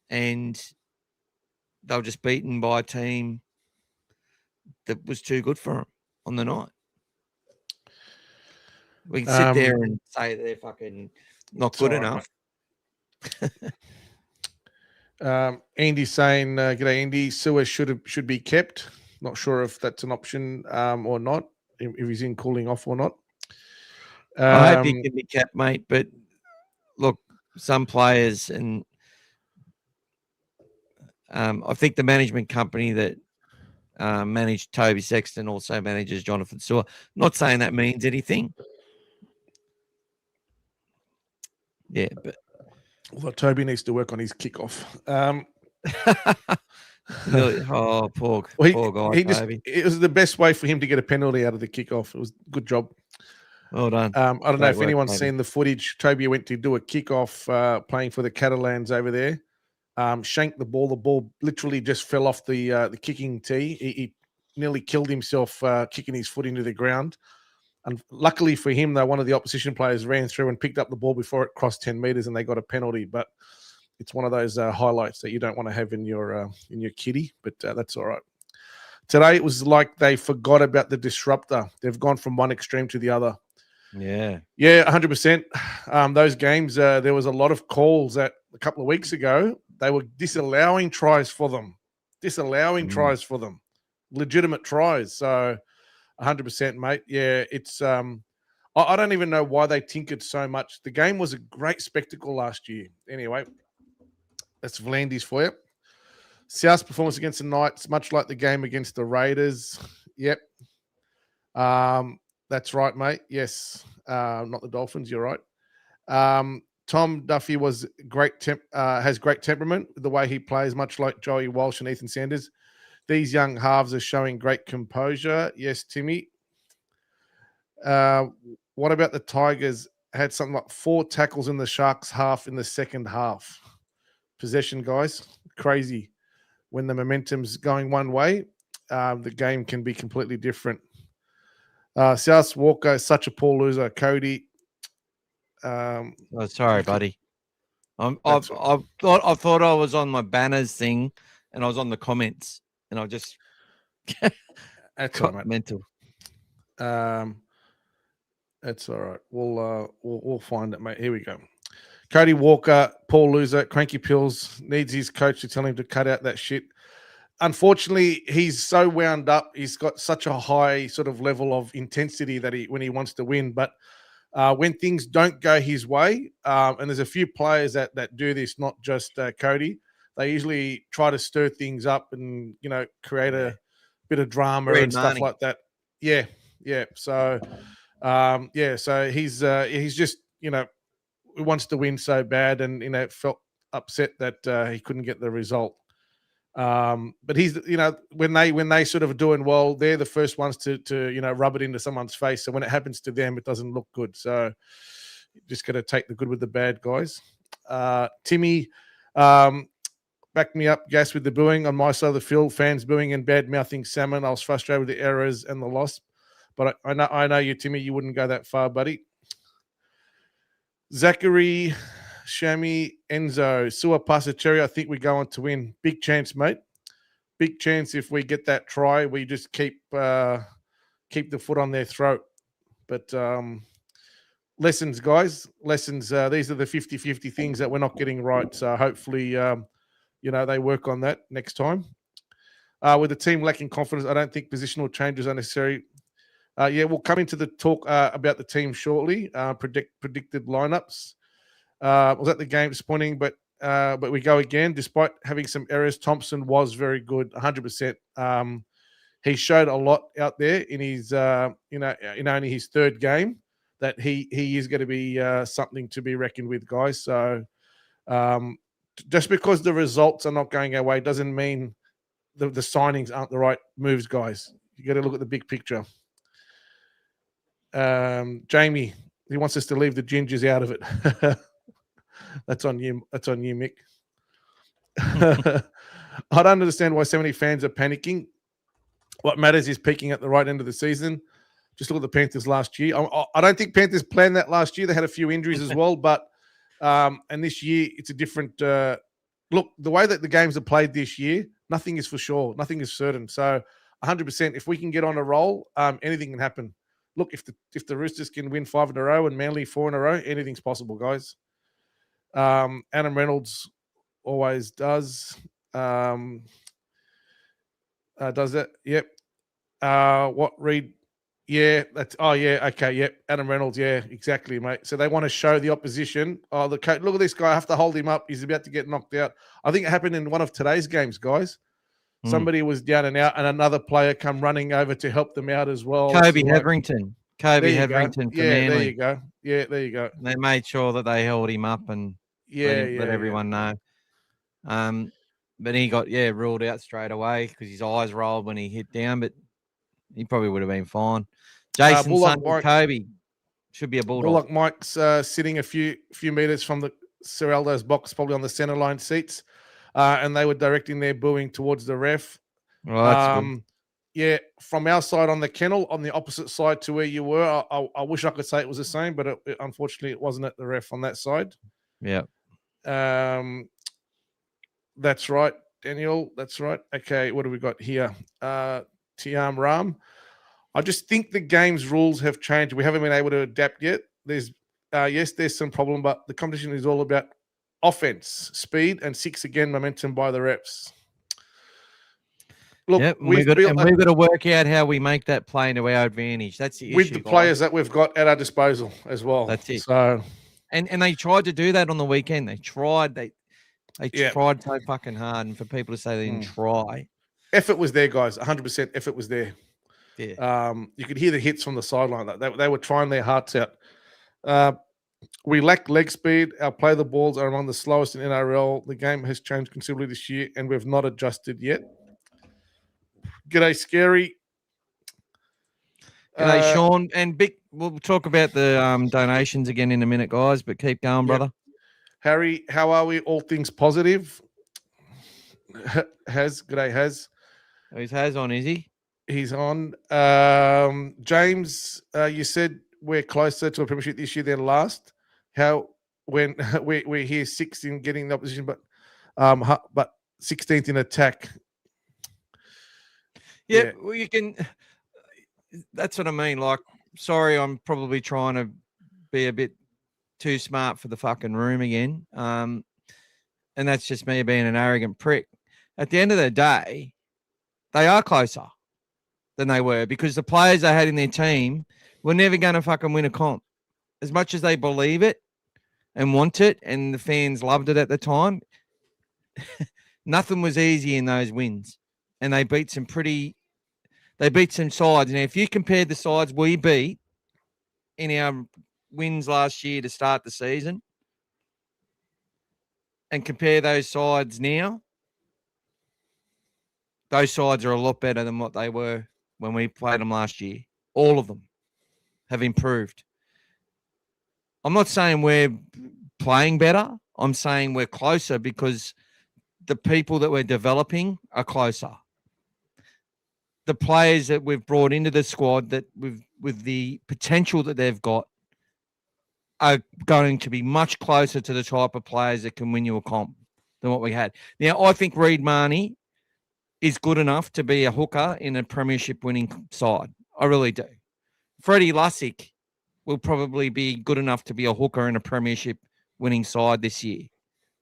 And they were just beaten by a team that was too good for them on the night. We can sit there and say they're fucking not good enough. Andy's saying, g'day, Andy. Sewer should be kept. Not sure if that's an option or not, if he's in cooling off or not. I hope he can be kept, mate. But look, some players, and I think the management company that managed Toby Sexton also manages Jonathan Sewer. Not saying that means anything. Yeah, but although Toby needs to work on his kickoff. Poor guy, Toby. It was the best way for him to get a penalty out of the kickoff. It was a good job. Well done. I don't know if anyone's Toby. seen the footage. Toby went to do a kickoff playing for the Catalans over there. Shanked the ball. The ball literally just fell off the kicking tee. He nearly killed himself kicking his foot into the ground. And luckily for him, though, one of the opposition players ran through and picked up the ball before it crossed 10 meters, and they got a penalty. But it's one of those highlights that you don't want to have in your kitty. But that's all right. Today it was like they forgot about the disruptor. They've gone from one extreme to the other. Yeah, 100%. Those games, there was a lot of calls that a couple of weeks ago. They were disallowing tries for them. Legitimate tries. So 100%, mate. Yeah, it's I don't even know why they tinkered so much. The game was a great spectacle last year. Anyway, that's Vlandis for you. South's performance against the Knights, much like the game against the Raiders. Yep. That's right, mate. Yes. Not the Dolphins. You're right. Tom Duffy was has great temperament. The way he plays, much like Joey Walsh and Ethan Sanders. These young halves are showing great composure. Yes, Timmy. What about the Tigers? Had something like 4 tackles in the Sharks half in the second half. Possession, guys. Crazy. When the momentum's going one way, the game can be completely different. South Walker is such a poor loser. Cody. Sorry, buddy. I thought I was on my banners thing, and I was on the comments, and I just that's all right, mental. That's all right. We'll find it, mate. Here we go. Cody Walker, poor loser, cranky pills, needs his coach to tell him to cut out that shit. Unfortunately, he's so wound up. He's got such a high sort of level of intensity that when he wants to win. But when things don't go his way, and there's a few players that do this, not just Cody, they usually try to stir things up and, create a bit of drama and stuff like that. Yeah. So, so he's just, he wants to win so bad and, felt upset that he couldn't get the result. But he's, when they sort of doing well, they're the first ones to rub it into someone's face. So when it happens to them, it doesn't look good. So just got to take the good with the bad, guys. Timmy, back me up, Gas, with the booing on my side of the field. Fans booing and bad mouthing Salmon. I was frustrated with the errors and the loss, but I know you, Timmy. You wouldn't go that far, buddy. Zachary, Shami, Enzo, Sua Pasacheri, I think we go on to win. Big chance, mate. Big chance if we get that try. We just keep the foot on their throat. But lessons, guys. Lessons. These are the 50-50 things that we're not getting right. So hopefully, they work on that next time. With the team lacking confidence, I don't think positional changes are necessary. We'll come into the talk about the team shortly. Predicted lineups. Was at the game disappointing, but we go again. Despite having some errors, Thompson was very good, 100%. He showed a lot out there in his, in only his third game, that he is going to be something to be reckoned with, guys. So just because the results are not going our way doesn't mean the signings aren't the right moves, guys. You got to look at the big picture. Jamie, he wants us to leave the gingers out of it. That's on you. That's on you, Mick. I don't understand why so many fans are panicking. What matters is peaking at the right end of the season. Just look at the Panthers last year. I don't think Panthers planned that last year. They had a few injuries as well, but and this year it's a different look. The way that the games are played this year, nothing is for sure. Nothing is certain. So 100%, if we can get on a roll, anything can happen. Look, if the Roosters can win 5 in a row and Manly 4 in a row, anything's possible, guys. Adam Reynolds always does. Does it? Yep. What Reed? Yeah, that's. Oh, yeah. Okay. Yep. Adam Reynolds. Yeah, exactly, mate. So they want to show the opposition. Oh, the coach. Look at this guy. I have to hold him up. He's about to get knocked out. I think it happened in one of today's games, guys. Somebody was down and out, and another player come running over to help them out as well. Kobe Hetherington. Kobe There you go. Hetherington for Yeah, there Manly. you go. Yeah, there you go. They made sure that they held him up and let everyone know. But he got ruled out straight away because his eyes rolled when he hit down. But he probably would have been fine. Jason Kobe should be a Bulldog. Bullock Mike's sitting a few meters from the Seraldo's box, probably on the center line seats, and they were directing their booing towards the ref. Oh, that's good. Yeah, from our side on the kennel, on the opposite side to where you were, I wish I could say it was the same, but unfortunately it wasn't at the ref on that side. Yeah. That's right, Daniel. That's right. Okay, what do we got here? Tiam Ram. I just think the game's rules have changed. We haven't been able to adapt yet. There's some problem, but the competition is all about offense, speed, and 6 again momentum by the reps. Look, we've got to work out how we make that play into our advantage. That's the issue. With the players that we've got at our disposal as well. That's it. So, and they tried to do that on the weekend. They tried. They tried so fucking hard, and for people to say they didn't try. Effort was there, guys. 100% effort was there. Yeah. You could hear the hits from the sideline. They were trying their hearts out. We lack leg speed. Our play the balls are among the slowest in NRL. The game has changed considerably this year, and we've not adjusted yet. G'day, Scary. G'day, Sean. And Big, we'll talk about the donations again in a minute, guys, but keep going, brother. Harry, how are we? All things positive. G'day, Has. Oh, he's Has on, is he? He's on. James, you said we're closer to a premiership this year than last. How when we're here 6th in getting the opposition, but 16th in attack. Yeah, well, you can. That's what I mean. Like, sorry, I'm probably trying to be a bit too smart for the fucking room again. And that's just me being an arrogant prick. At the end of the day, they are closer than they were because the players they had in their team were never going to fucking win a comp. As much as they believe it and want it, and the fans loved it at the time, nothing was easy in those wins. And they beat some sides. And if you compare the sides we beat in our wins last year to start the season and compare those sides now, those sides are a lot better than what they were when we played them last year. All of them have improved. I'm not saying we're playing better. I'm saying we're closer because the people that we're developing are closer. The players that we've brought into the squad that with the potential that they've got are going to be much closer to the type of players that can win you a comp than what we had. Now, I think Reed Marnie is good enough to be a hooker in a premiership winning side. I really do. Freddie Lussick will probably be good enough to be a hooker in a premiership winning side this year.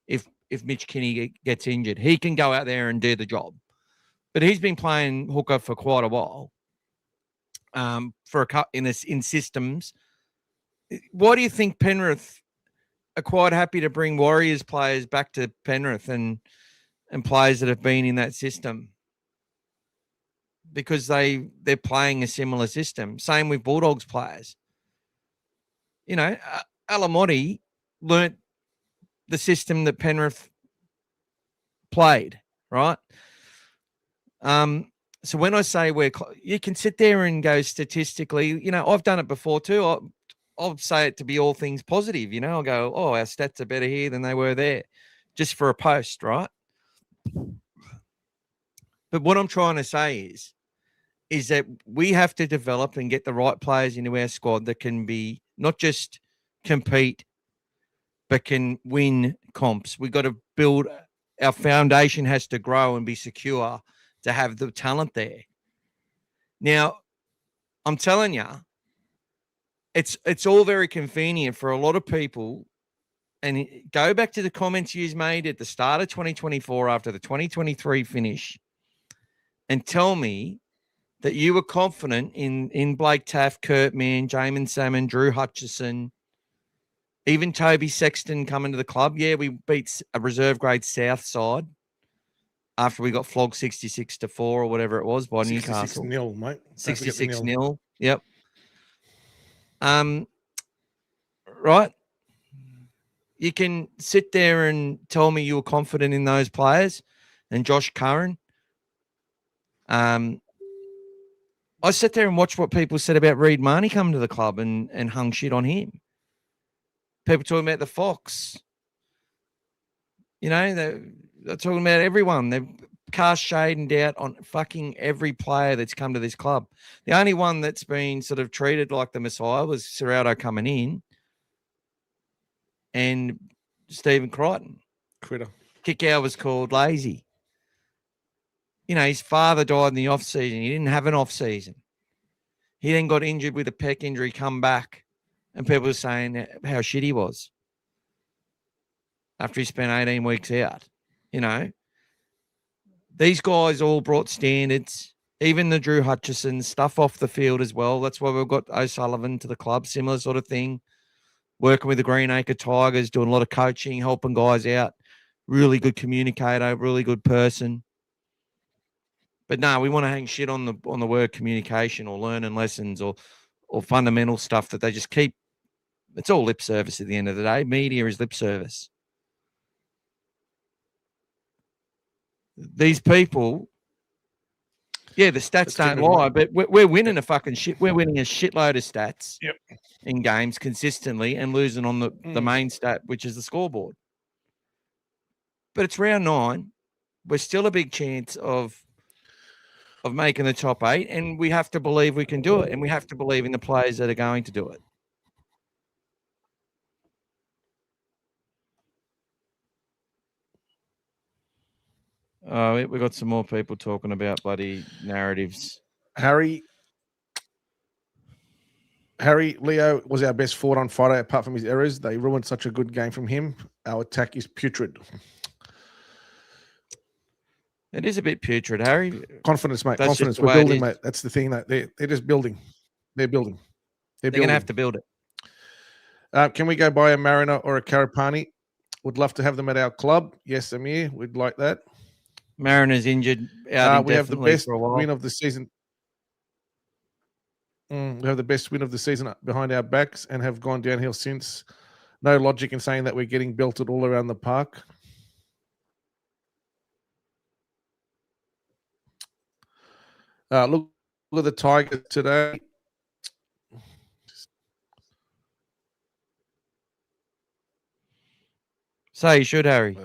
If Mitch Kinney gets injured, he can go out there and do the job. But he's been playing hooker for quite a while. In systems. Why do you think Penrith are quite happy to bring Warriors players back to Penrith and players that have been in that system? Because they're playing a similar system. Same with Bulldogs players. You know, Alamotti learnt the system that Penrith played, right? So when I say you can sit there and go statistically, you know, I've done it before too. I'll say it to be all things positive, you know. I'll go, oh, our stats are better here than they were there, just for a post, right? But what I'm trying to say is that we have to develop and get the right players into our squad that can be not just compete, but can win comps. We've got to build, our foundation has to grow and be secure to have the talent there. Now, I'm telling you, it's all very convenient for a lot of people. And go back to the comments you made at the start of 2024 after the 2023 finish and tell me that you were confident in Blake Taft, Kurt Mann, Jamin Salmon, Drew Hutchison, even Toby Sexton coming to the club. Yeah, we beat a reserve grade South side after we got flogged 66-4 or whatever it was by Newcastle. 66-0, mate. 66-0. Yep. Right. You can sit there and tell me you were confident in those players and Josh Curran. I sat there and watched what people said about Reid Marnie coming to the club and hung shit on him. People talking about the Fox. You know, they're talking about everyone. They've cast shade and doubt on fucking every player that's come to this club. The only one that's been sort of treated like the Messiah was Serrato coming in and Stephen Crichton. Critter. Kickout was called lazy. You know, his father died in the off-season. He didn't have an off-season. He then got injured with a pec injury, come back, and people were saying how shit he was after he spent 18 weeks out. You know, these guys all brought standards, even the Drew Hutchison, stuff off the field as well. That's why we've got O'Sullivan to the club, similar sort of thing, working with the Greenacre Tigers, doing a lot of coaching, helping guys out, really good communicator, really good person. But no, we want to hang shit on the word communication or learning lessons or fundamental stuff that they just keep. It's all lip service at the end of the day. Media is lip service. These people, yeah, the stats don't lie, but we're winning a fucking shit. We're winning a shitload of stats in games consistently and losing on the main stat, which is the scoreboard. But it's round 9. We're still a big chance of making the top 8, and we have to believe we can do it, and we have to believe in the players that are going to do it. Oh, we got some more people talking about bloody narratives. Harry Leo was our best forward on Friday, apart from his errors. They ruined such a good game from him. Our attack is putrid. It is a bit putrid, Harry. Confidence, mate. That's Confidence. just the We're way it building, is. mate. That's the thing. That they're just building. They're building. They're going to have to build it. Can we go buy a Mariner or a Karapani? Would love to have them at our club. Yes, Amir. We'd like that. Mariner's injured out we have the best for a while. win of the season. We have the best win of the season behind our backs and have gone downhill since. No logic in saying that we're getting belted all around the park. Look at the Tigers today. So you should, Harry.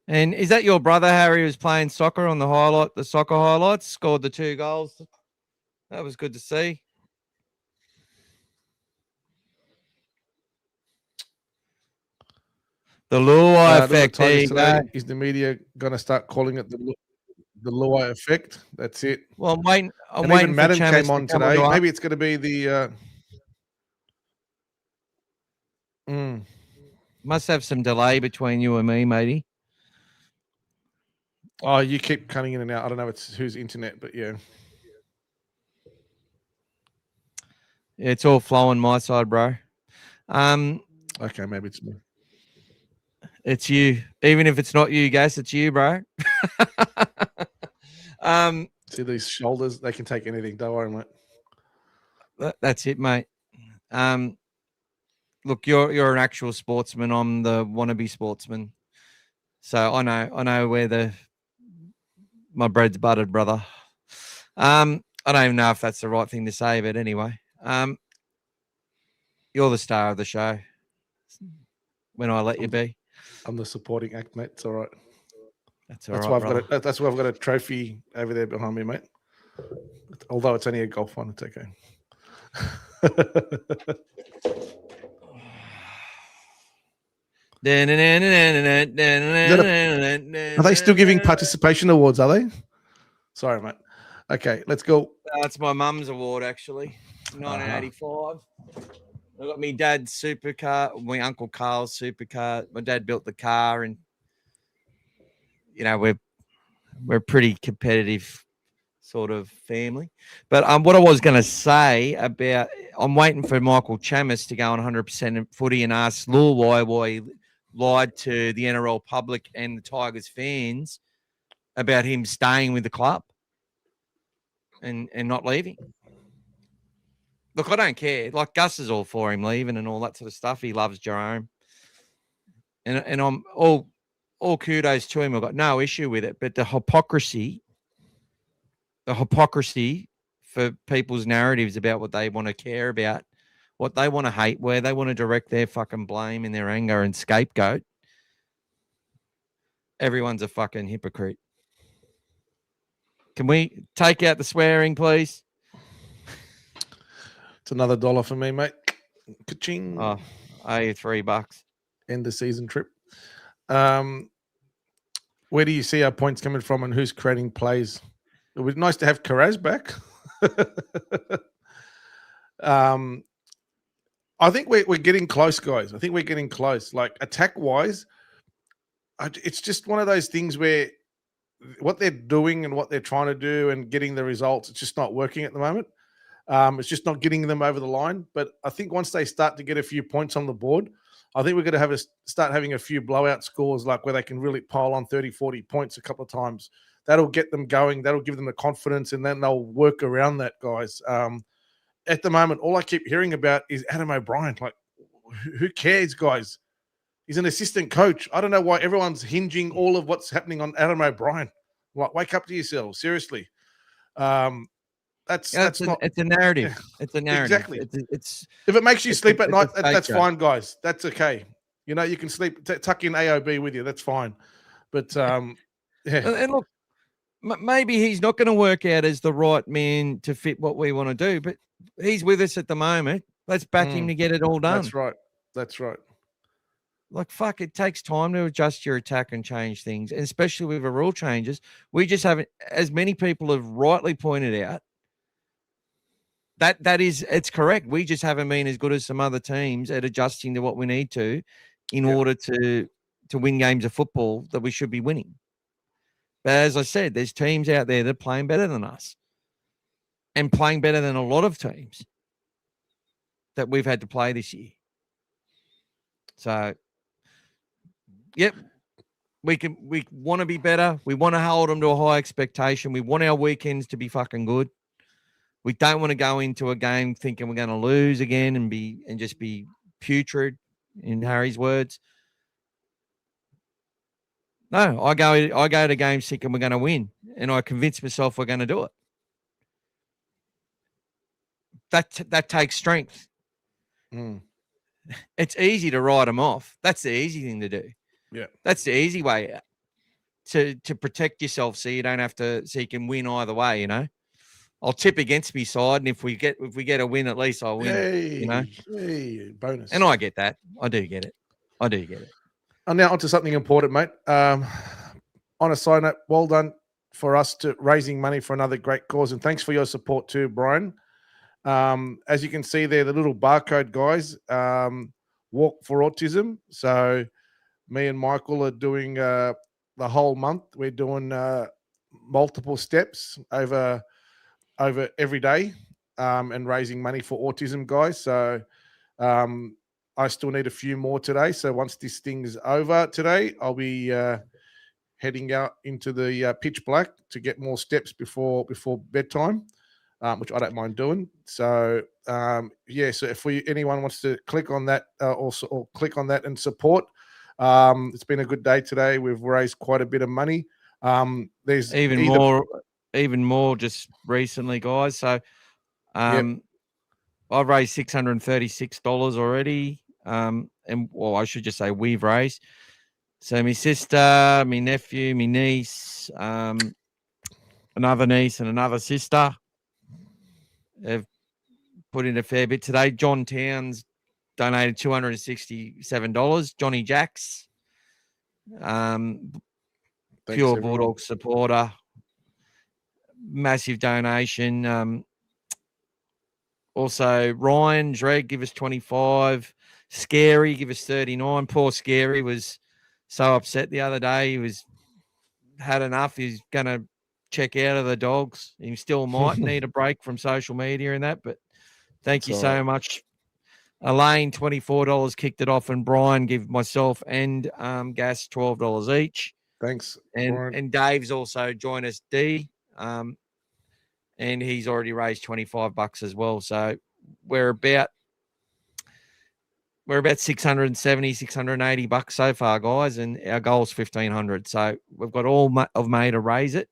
And is that your brother, Harry, who's playing soccer on the soccer highlights, scored the 2 goals? That was good to see. The Luai effect. There you go. Is the media going to start calling it the Luai effect? That's it. Well, I'm waiting even Madden for came on today. Maybe it's going to be the. Must have some delay between you and me, matey. Oh, you keep cutting in and out. I don't know whose internet, but yeah. Yeah, it's all flowing my side, bro. Okay, maybe it's me. It's you. Even if it's not you, Gas, it's you, bro. See these shoulders? They can take anything. Don't worry, mate. That's it, mate. Look, you're an actual sportsman. I'm the wannabe sportsman. So I know where my bread's buttered, brother. I don't even know if that's the right thing to say, but anyway. You're the star of the show. When I let you be. I'm the supporting act, mate. It's all right. That's right. That's why I've got a trophy over there behind me, mate. Although it's only a golf one, it's okay. Are they still giving participation awards? Are they? Sorry, mate. Okay, let's go. That's my mum's award, actually. 1985. I got my dad's supercar, my Uncle Carl's supercar. My dad built the car, and you know we're pretty competitive sort of family. But what I was going to say about, I'm waiting for Michael Chammas to go on 100% footy and ask Lure why he lied to the NRL public and the Tigers fans about him staying with the club and not leaving. Look, I don't care. Like, Gus is all for him leaving and all that sort of stuff. He loves Jerome. And I'm all kudos to him. I've got no issue with it. But the hypocrisy for people's narratives about what they want to care about, what they want to hate, where they want to direct their fucking blame and their anger and scapegoat. Everyone's a fucking hypocrite. Can we take out the swearing, please? It's another $1 for me, mate. Ka-ching. Oh, $3. End the season trip. Where do you see our points coming from and who's creating plays? It would be nice to have Carraz back. I think we're getting close, guys. I think we're getting close. Like, attack-wise, it's just one of those things where what they're doing and what they're trying to do and getting the results, it's just not working at the moment. It's just not getting them over the line. But I think once they start to get a few points on the board, I think we're going to start having a few blowout scores, like where they can really pile on 30, 40 points a couple of times. That'll get them going. That'll give them the confidence, and then they'll work around that, guys. At the moment, all I keep hearing about is Adam O'Brien. Like, who cares, guys? He's an assistant coach. I don't know why everyone's hinging all of what's happening on Adam O'Brien. Like, wake up to yourselves, seriously. It's a narrative. Yeah, it's a narrative. Exactly. It's if it makes you sleep at night, that's fine, guys. That's okay. You know, you can sleep, tuck in AOB with you. That's fine. But yeah. And look, maybe he's not going to work out as the right man to fit what we want to do, but he's with us at the moment. Let's back him to get it all done. That's right. That's right. Like, fuck, it takes time to adjust your attack and change things, and especially with the rule changes. We just haven't, as many people have rightly pointed out, it's correct. We just haven't been as good as some other teams at adjusting to what we need to in order to win games of football that we should be winning. But as I said, there's teams out there that are playing better than us and playing better than a lot of teams that we've had to play this year. So, yep, we want to be better. We want to hold them to a high expectation. We want our weekends to be fucking good. We don't want to go into a game thinking we're going to lose again and just be putrid, in Harry's words. No, I go to games thinking we're going to win, and I convince myself we're going to do it. That takes strength. It's easy to write them off. That's the easy thing to do. Yeah, that's the easy way out to protect yourself, so you don't have to. So you can win either way. You know, I'll tip against me side, and if we get a win, at least I'll win. Hey, bonus. And I get that. I do get it. And now onto something important, mate. On a side note, well done for us to raising money for another great cause, and thanks for your support too, Brian. As you can see there, the little barcode guys, Walk for Autism. So me and Michael are doing the whole month. We're doing multiple steps over every day and raising money for autism, guys. So I still need a few more today. So once this thing is over today, I'll be heading out into the pitch black to get more steps before bedtime, which I don't mind doing. So so if anyone wants to click on that or click on that and support, it's been a good day today. We've raised quite a bit of money. There's even more just recently, guys. So I've raised $636 already. And I should just say we've raised. So my sister, my nephew, my niece, another niece and another sister have put in a fair bit today. John Towns donated $267. Johnny Jacks, pure Bulldog supporter, massive donation. Also, Ryan Dreg, give us 25. Scary, give us 39. Poor Scary was so upset the other day. He had enough. He's going to check out of the Dogs. He still might need a break from social media and that, but thank you so much. Elaine, $24 kicked it off, and Brian give myself and Gas $12 each. Thanks, and Dave's also joined us, D, and he's already raised $25 as well. So we're about 670, $680 so far, guys, and our goal is 1,500. So we've got all of May to raise it,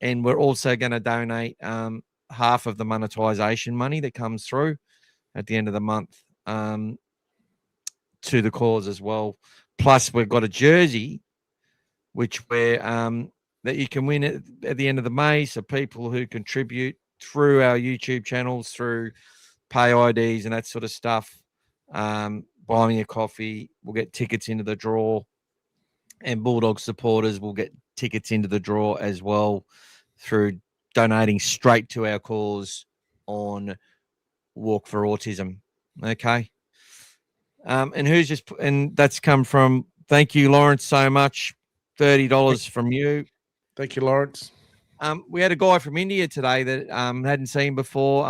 and we're also going to donate half of the monetization money that comes through at the end of the month to the cause as well. Plus, we've got a jersey which that you can win at the end of the May. So people who contribute through our YouTube channels, through pay IDs and that sort of stuff, buy me a coffee, we'll get tickets into the draw, and Bulldog supporters will get tickets into the draw as well through donating straight to our cause on Walk for Autism. Okay. And that's come from, thank you, Lawrence, so much. $30 from you. Thank you, Lawrence. We had a guy from India today that hadn't seen before.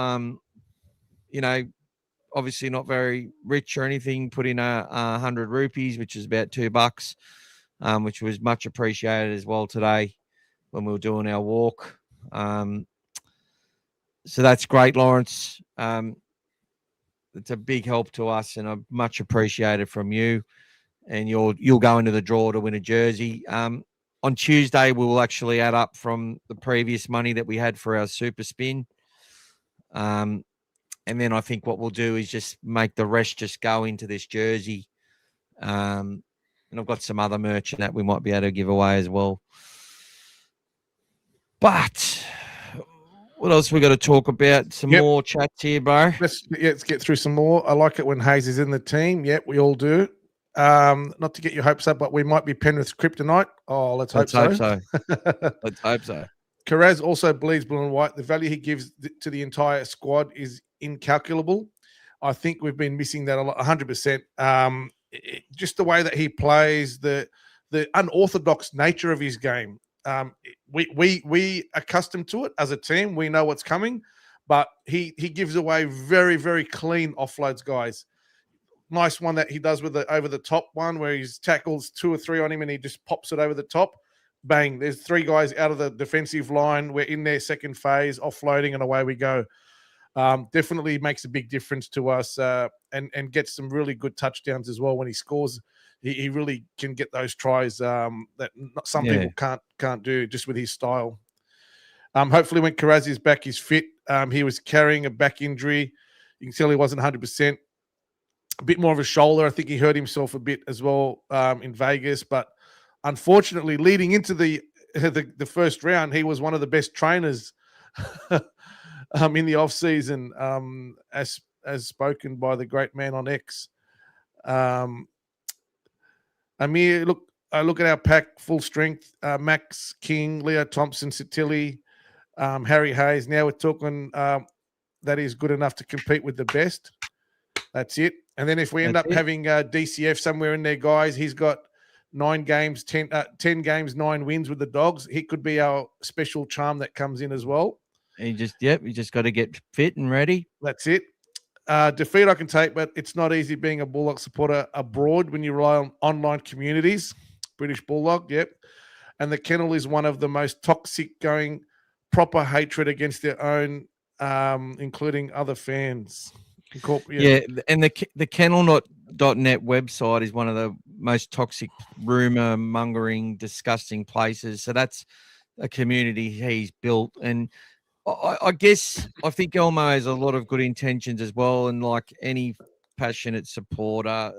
Obviously not very rich or anything. Put in 100 rupees, which is about $2, which was much appreciated as well today when we were doing our walk. So that's great, Lawrence. It's a big help to us, and I much appreciated from you. And you'll go into the draw to win a jersey. On Tuesday, we will actually add up from the previous money that we had for our super spin. And then I think what we'll do is just make the rest just go into this jersey. And I've got some other merch that we might be able to give away as well. But what else we got to talk about? Some more chats here, bro. Let's get through some more. I like it when Hayes is in the team. Yep, we all do. Not to get your hopes up, but we might be Penrith's kryptonite. Oh, let's hope so. Let's hope so. Carraz also bleeds blue and white. The value he gives to the entire squad is incalculable. I think we've been missing that a lot, 100%. Just the way that he plays, the unorthodox nature of his game. We accustomed to it as a team. We know what's coming, but he gives away very, very clean offloads, guys. Nice one that he does with the over the top one where he's tackles 2 or 3 on him and he just pops it over the top. Bang. There's 3 guys out of the defensive line. We're in their second phase, offloading, and away we go. Definitely makes a big difference to us and gets some really good touchdowns as well when he scores. He really can get those tries that some people can't do just with his style. Hopefully when Carraz is back, he's fit. He was carrying a back injury. You can tell he wasn't 100%. A bit more of a shoulder. I think he hurt himself a bit as well in Vegas. But unfortunately, leading into the first round, he was one of the best trainers in the off season, as spoken by the great man on X. Amir, look at our pack, full strength. Max King, Leo Thompson, Satilli, Harry Hayes. Now we're talking that is good enough to compete with the best. That's it. And then if we end up having DCF somewhere in there, guys, he's got 9 games, 10 games, 9 wins with the Dogs. He could be our special charm that comes in as well. You just got to get fit and ready. That's it. Defeat I can take, but it's not easy being a Bulldog supporter abroad when you rely on online communities. British Bulldog, yep. And the kennel is one of the most toxic, going proper hatred against their own, including other fans. Yeah, and the kennel.net website is one of the most toxic, rumor mongering, disgusting places. So that's a community he's built. And I guess I think Elmo has a lot of good intentions as well. And like any passionate supporter,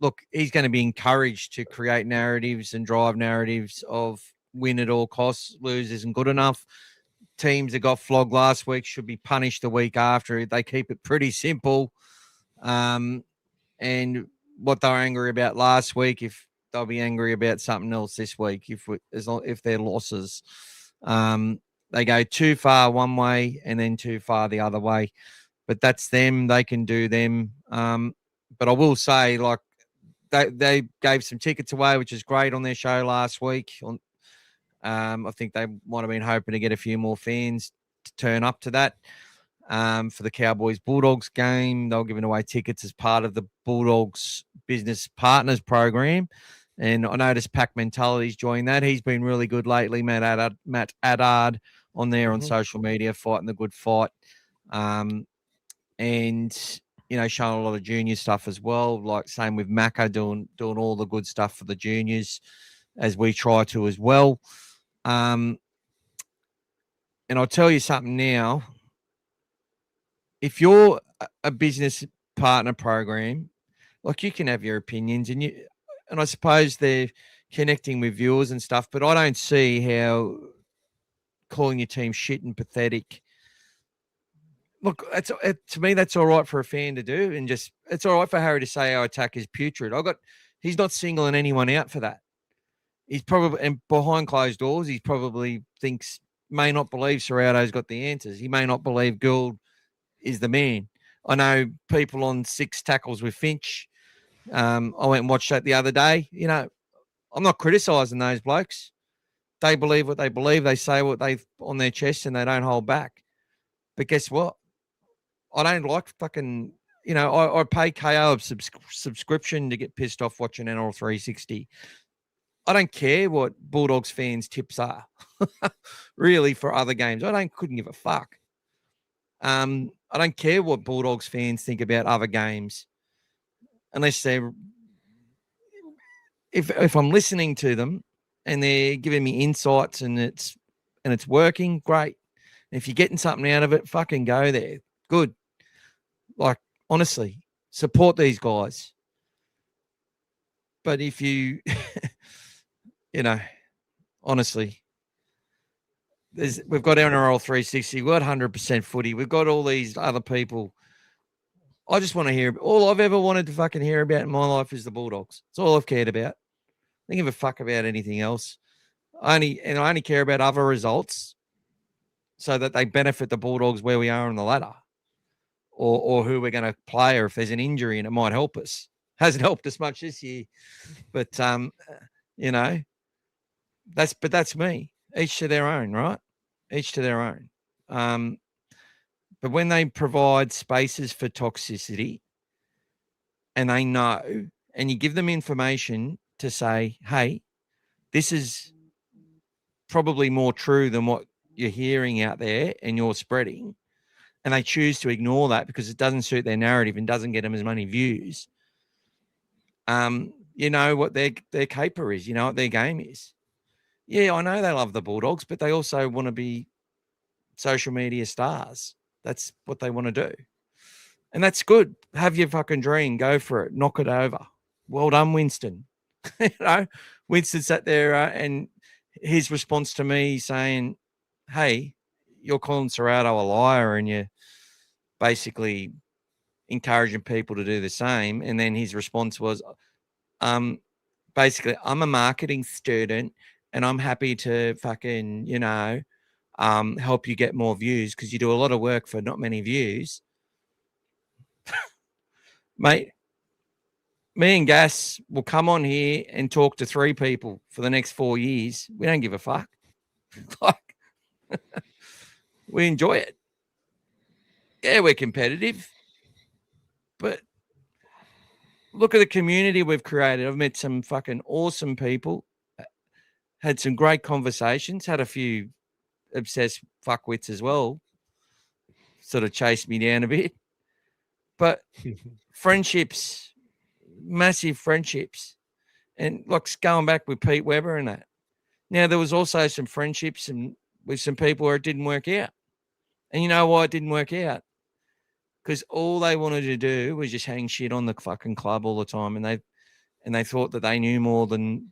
look, he's going to be encouraged to create narratives and drive narratives of win at all costs, lose isn't good enough. Teams that got flogged last week should be punished the week after. They keep it pretty simple. And what they were angry about last week, if they'll be angry about something else this week, if they're losses. they go too far one way and then too far the other way. But that's them. They can do them. But I will say, like, they gave some tickets away, which is great on their show last week. I think they might have been hoping to get a few more fans to turn up to that. For the Cowboys-Bulldogs game, they were giving away tickets as part of the Bulldogs Business Partners program. And I noticed Pack Mentality's joined that. He's been really good lately, Matt Adard on there on social media, fighting the good fight. And, you know, showing a lot of junior stuff as well. Like same with Macca doing all the good stuff for the juniors as we try to as well. And I'll tell you something now. If you're a business partner program, like you can have your opinions and I suppose they're connecting with viewers and stuff, but I don't see how calling your team shit and pathetic. Look, to me, that's all right for a fan to do. And just, it's all right for Harry to say our attack is putrid. He's not singling anyone out for that. He's probably, and behind closed doors, he probably may not believe Serrato's got the answers. He may not believe Gould is the man. I know people on 6 tackles with Finch. I went and watched that the other day. You know, I'm not criticising those blokes. They believe what they believe. They say what they've on their chest and they don't hold back. But guess what? I don't like fucking, you know, I pay KO a subscription to get pissed off watching NRL 360. I don't care what Bulldogs fans' tips are, really, for other games. Couldn't give a fuck. I don't care what Bulldogs fans think about other games, unless they're, if I'm listening to them and they're giving me insights and it's working, great. If you're getting something out of it, fucking go there. Good. Like, honestly, support these guys. But if you, you know, honestly, we've got NRL 360, we've got 100% footy, we've got all these other people. I just want to hear, all I've ever wanted to fucking hear about in my life is the Bulldogs. It's all I've cared about. I don't give a fuck about anything else. I only care about other results so that they benefit the Bulldogs where we are on the ladder, or who we're going to play, or if there's an injury and it might help us. Hasn't helped us much this year, but you know, that's me. Each to their own, right? Each to their own. But when they provide spaces for toxicity and they know, and you give them information to say, hey, this is probably more true than what you're hearing out there and you're spreading, and they choose to ignore that because it doesn't suit their narrative and doesn't get them as many views, you know what their caper is, you know what their game is. Yeah, I know they love the Bulldogs, but they also want to be social media stars. That's what they want to do. And that's good. Have your fucking dream. Go for it. Knock it over. Well done, Winston. You know, Winston sat there and his response to me saying, hey, you're calling Serrato a liar and you're basically encouraging people to do the same. And then his response was, basically, I'm a marketing student and I'm happy to fucking, you know, help you get more views because you do a lot of work for not many views. Mate, me and Gas will come on here and talk to 3 people for the next 4 years. We don't give a fuck. Like, we enjoy it. Yeah, we're competitive. But look at the community we've created. I've met some fucking awesome people, had some great conversations, had a few obsessed fuckwits as well, sort of chased me down a bit. But friendships, massive friendships. And like going back with Pete Webber and that. Now, there was also some friendships and with some people where it didn't work out. And you know why it didn't work out? Because all they wanted to do was just hang shit on the fucking club all the time. And they thought that they knew more than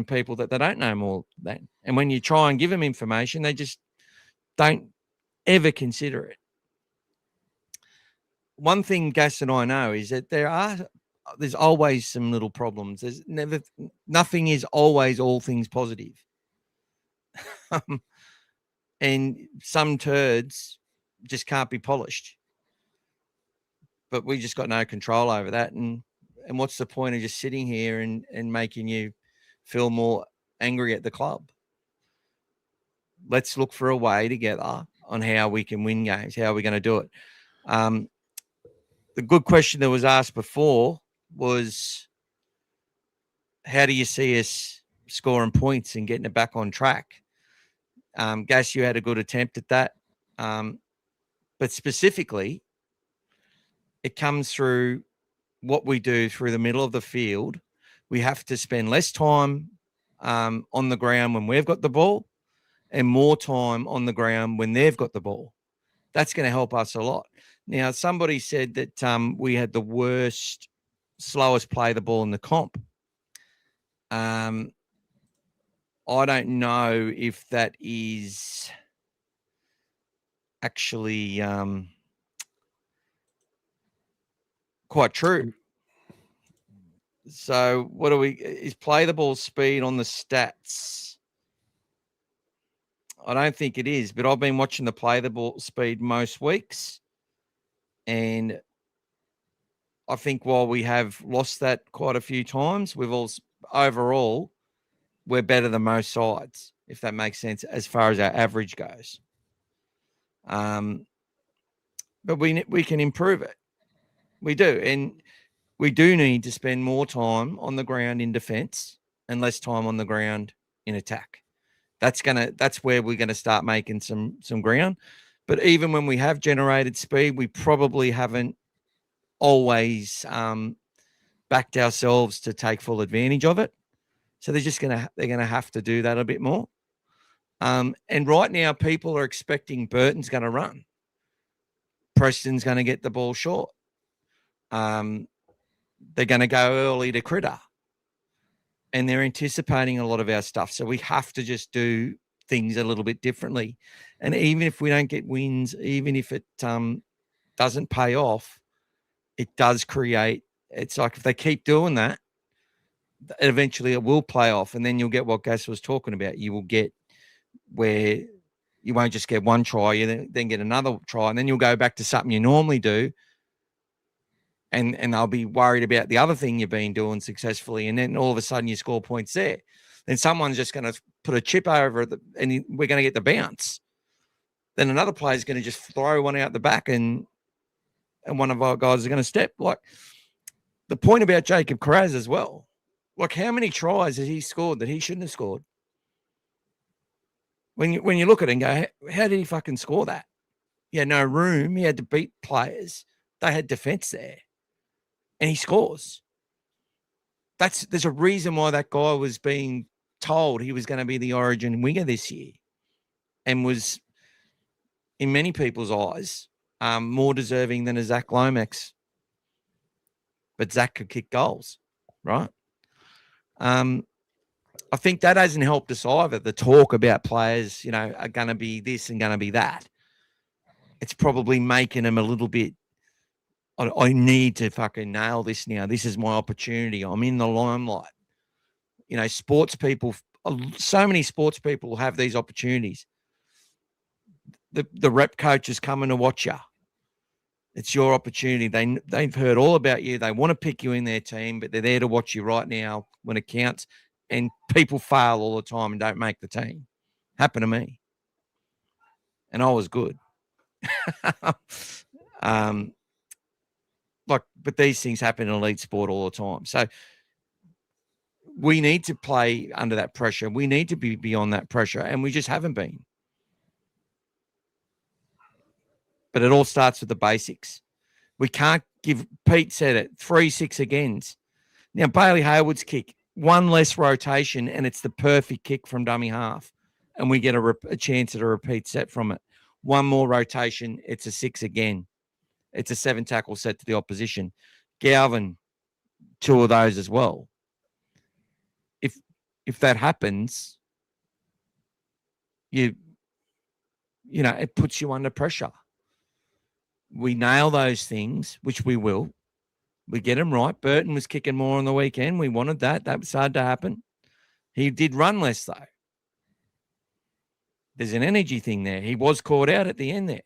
people that they don't know more than. And when you try and give them information, they just don't ever consider it. One thing Gas and I know is that there's always some little problems. Nothing is always all things positive. And some turds just can't be polished. But we just got no control over that. And what's the point of just sitting here and making you feel more angry at the club? Let's look for a way together on how we can win games. How are we going to do it? The good question that was asked before was, how do you see us scoring points and getting it back on track? Gas, you had a good attempt at that. But specifically, it comes through what we do through the middle of the field. We have to spend less time on the ground when we've got the ball and more time on the ground when they've got the ball. That's going to help us a lot. Now, somebody said that we had the worst, slowest play the ball in the comp. I don't know if that is actually quite true. So what do we, is play the ball speed on the stats? I don't think it is, but I've been watching the play the ball speed most weeks. And I think while we have lost that quite a few times, we've all, overall, we're better than most sides, if that makes sense, as far as our average goes. But we can improve it. We do. And we do need to spend more time on the ground in defense and less time on the ground in attack. That's where we're gonna start making some ground. But even when we have generated speed, we probably haven't always backed ourselves to take full advantage of it. So they're gonna have to do that a bit more. And right now, people are expecting Burton's gonna run. Preston's gonna get the ball short. They're gonna go early to Critter. And they're anticipating a lot of our stuff. So we have to just do things a little bit differently. And even if we don't get wins, even if it doesn't pay off, it does create, it's like if they keep doing that, eventually it will play off. And then you'll get what Gas was talking about. You will get where you won't just get one try, you then get another try, and then you'll go back to something you normally do. And they'll be worried about the other thing you've been doing successfully. And then all of a sudden you score points there. Then someone's just going to put a chip over it and we're going to get the bounce. Then another player's going to just throw one out the back and one of our guys is going to step. Like the point about Jacob Carraz as well. Like how many tries has he scored that he shouldn't have scored? When you look at it and go, how did he fucking score that? He had no room. He had to beat players. They had defense there. And he scores. There's a reason why that guy was being told he was going to be the Origin winger this year, and was, in many people's eyes, more deserving than a Zach Lomax. But Zach could kick goals, right? I think that hasn't helped us either. The talk about players, are going to be this and going to be that. It's probably making them a little bit, I need to fucking nail this now. This is my opportunity. I'm in the limelight. Sports people, so many sports people have these opportunities. The rep coach is coming to watch you. It's your opportunity. They've heard all about you. They want to pick you in their team, but they're there to watch you right now when it counts. And people fail all the time and don't make the team. Happened to me. And I was good. But these things happen in elite sport all the time. So we need to play under that pressure. We need to be beyond that pressure, and we just haven't been. But it all starts with the basics. We can't give, Pete said it, 3-6 agains. Now, Bailey Hayward's kick, one less rotation, and it's the perfect kick from dummy half. And we get a chance at a repeat set from it. One more rotation, it's a 6 again. It's a 7 tackle set to the opposition. Galvin, 2 of those as well. If that happens, it puts you under pressure. We nail those things, which we will. We get them right. Burton was kicking more on the weekend. We wanted that. That was hard to happen. He did run less, though. there's an energy thing there. He was caught out at the end there.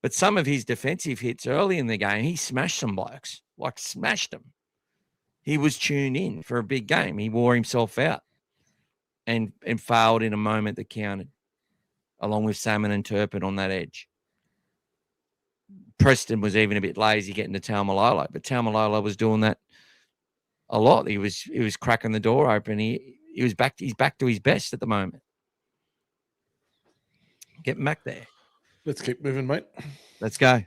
But some of his defensive hits early in the game, he smashed some blokes, like smashed them. He was tuned in for a big game. He wore himself out and failed in a moment that counted, along with Salmon and Turpin on that edge. Preston was even a bit lazy getting to Taumalolo, but Taumalolo was doing that a lot. He was cracking the door open. He's back to his best at the moment. Getting back there. Let's keep moving, mate. Let's go.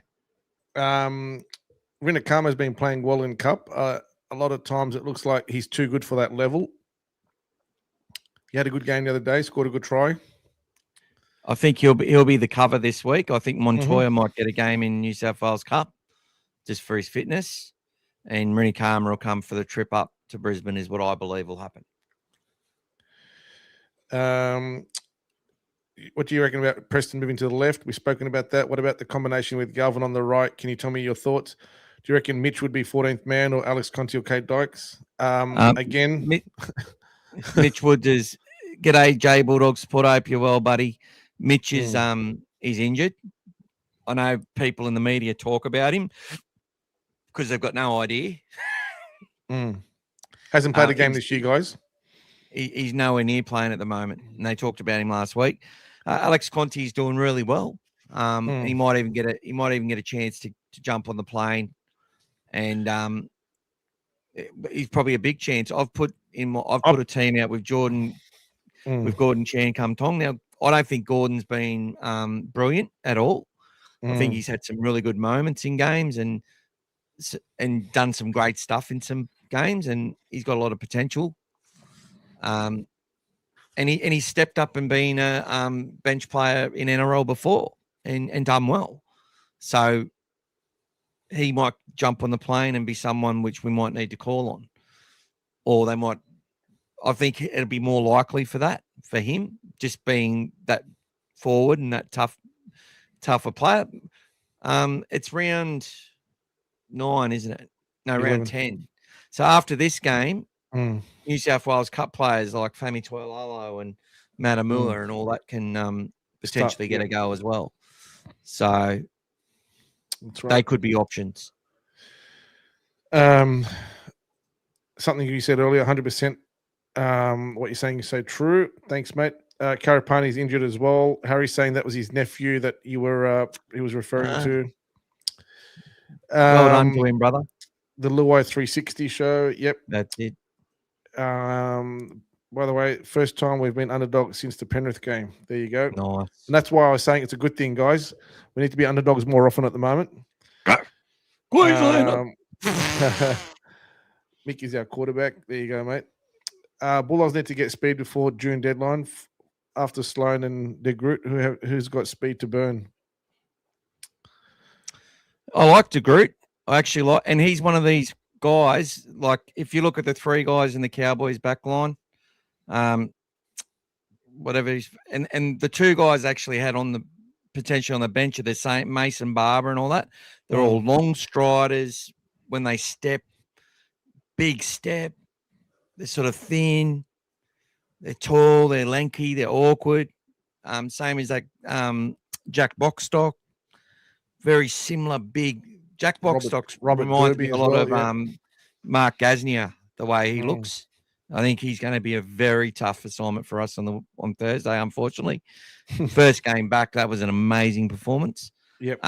Rinakama's been playing well in Cup. A lot of times it looks like he's too good for that level. He had a good game the other day, scored a good try. I think he'll be the cover this week. I think Montoya might get a game in New South Wales Cup just for his fitness, and Rinakama will come for the trip up to Brisbane is what I believe will happen. What do you reckon about Preston moving to the left? We've spoken about that. What about the combination with Galvin on the right? Can you tell me your thoughts? Do you reckon Mitch would be 14th man or Alex Conti or Kate Dykes? Again, Mitch Wood is g'day, J Bulldog support. I hope you're well, buddy. Mitch is injured. I know people in the media talk about him because they've got no idea. Hasn't played a game this year, guys. He's nowhere near playing at the moment, and they talked about him last week. Alex Conti's doing really well. He might even get a chance to jump on the plane, and he's probably a big chance. I've put a team out with Gordon Chan come Tong. Now I don't think Gordon's been brilliant at all. I think he's had some really good moments in games and done some great stuff in some games, and he's got a lot of potential. And he stepped up and been a bench player in NRL before and done well. So he might jump on the plane and be someone which we might need to call on. Or I think it'd be more likely for him, just being that forward and that tougher player. It's round 9, isn't it? No, 11. Round 10. So after this game, New South Wales Cup players like Fami Tuilolo and Matamula and all that can potentially get a go as well. So that's right. They could be options. Something you said earlier, 100%. What you're saying is so true. Thanks, mate. Karapani's injured as well. Harry's saying that was his nephew that he was referring to. Well done to him, brother. The Luai 360 show. Yep. That's it. By the way, first time we've been underdogs since the Penrith game. There you go. Nice. And that's why I was saying it's a good thing, guys. We need to be underdogs more often at the moment. Queensland. Mickey's our quarterback. There you go, mate. Bulldogs need to get speed before June deadline after Sloan and De Groot, who's got speed to burn. I like De Groot. I actually like, and he's one of these guys. Like, if you look at the 3 guys in the Cowboys back line, whatever and the 2 guys actually had on the potential on the bench are the same, Mason Barber and all that. They're all long striders. When they step, big step. They're sort of thin. They're tall. They're lanky. They're awkward. Same as like Jack Boxstock. Very similar, big. Jack Boxstock reminds me a lot of Mark Gasnier, the way he looks. I think he's going to be a very tough assignment for us on Thursday, unfortunately. First game back, that was an amazing performance. Yep.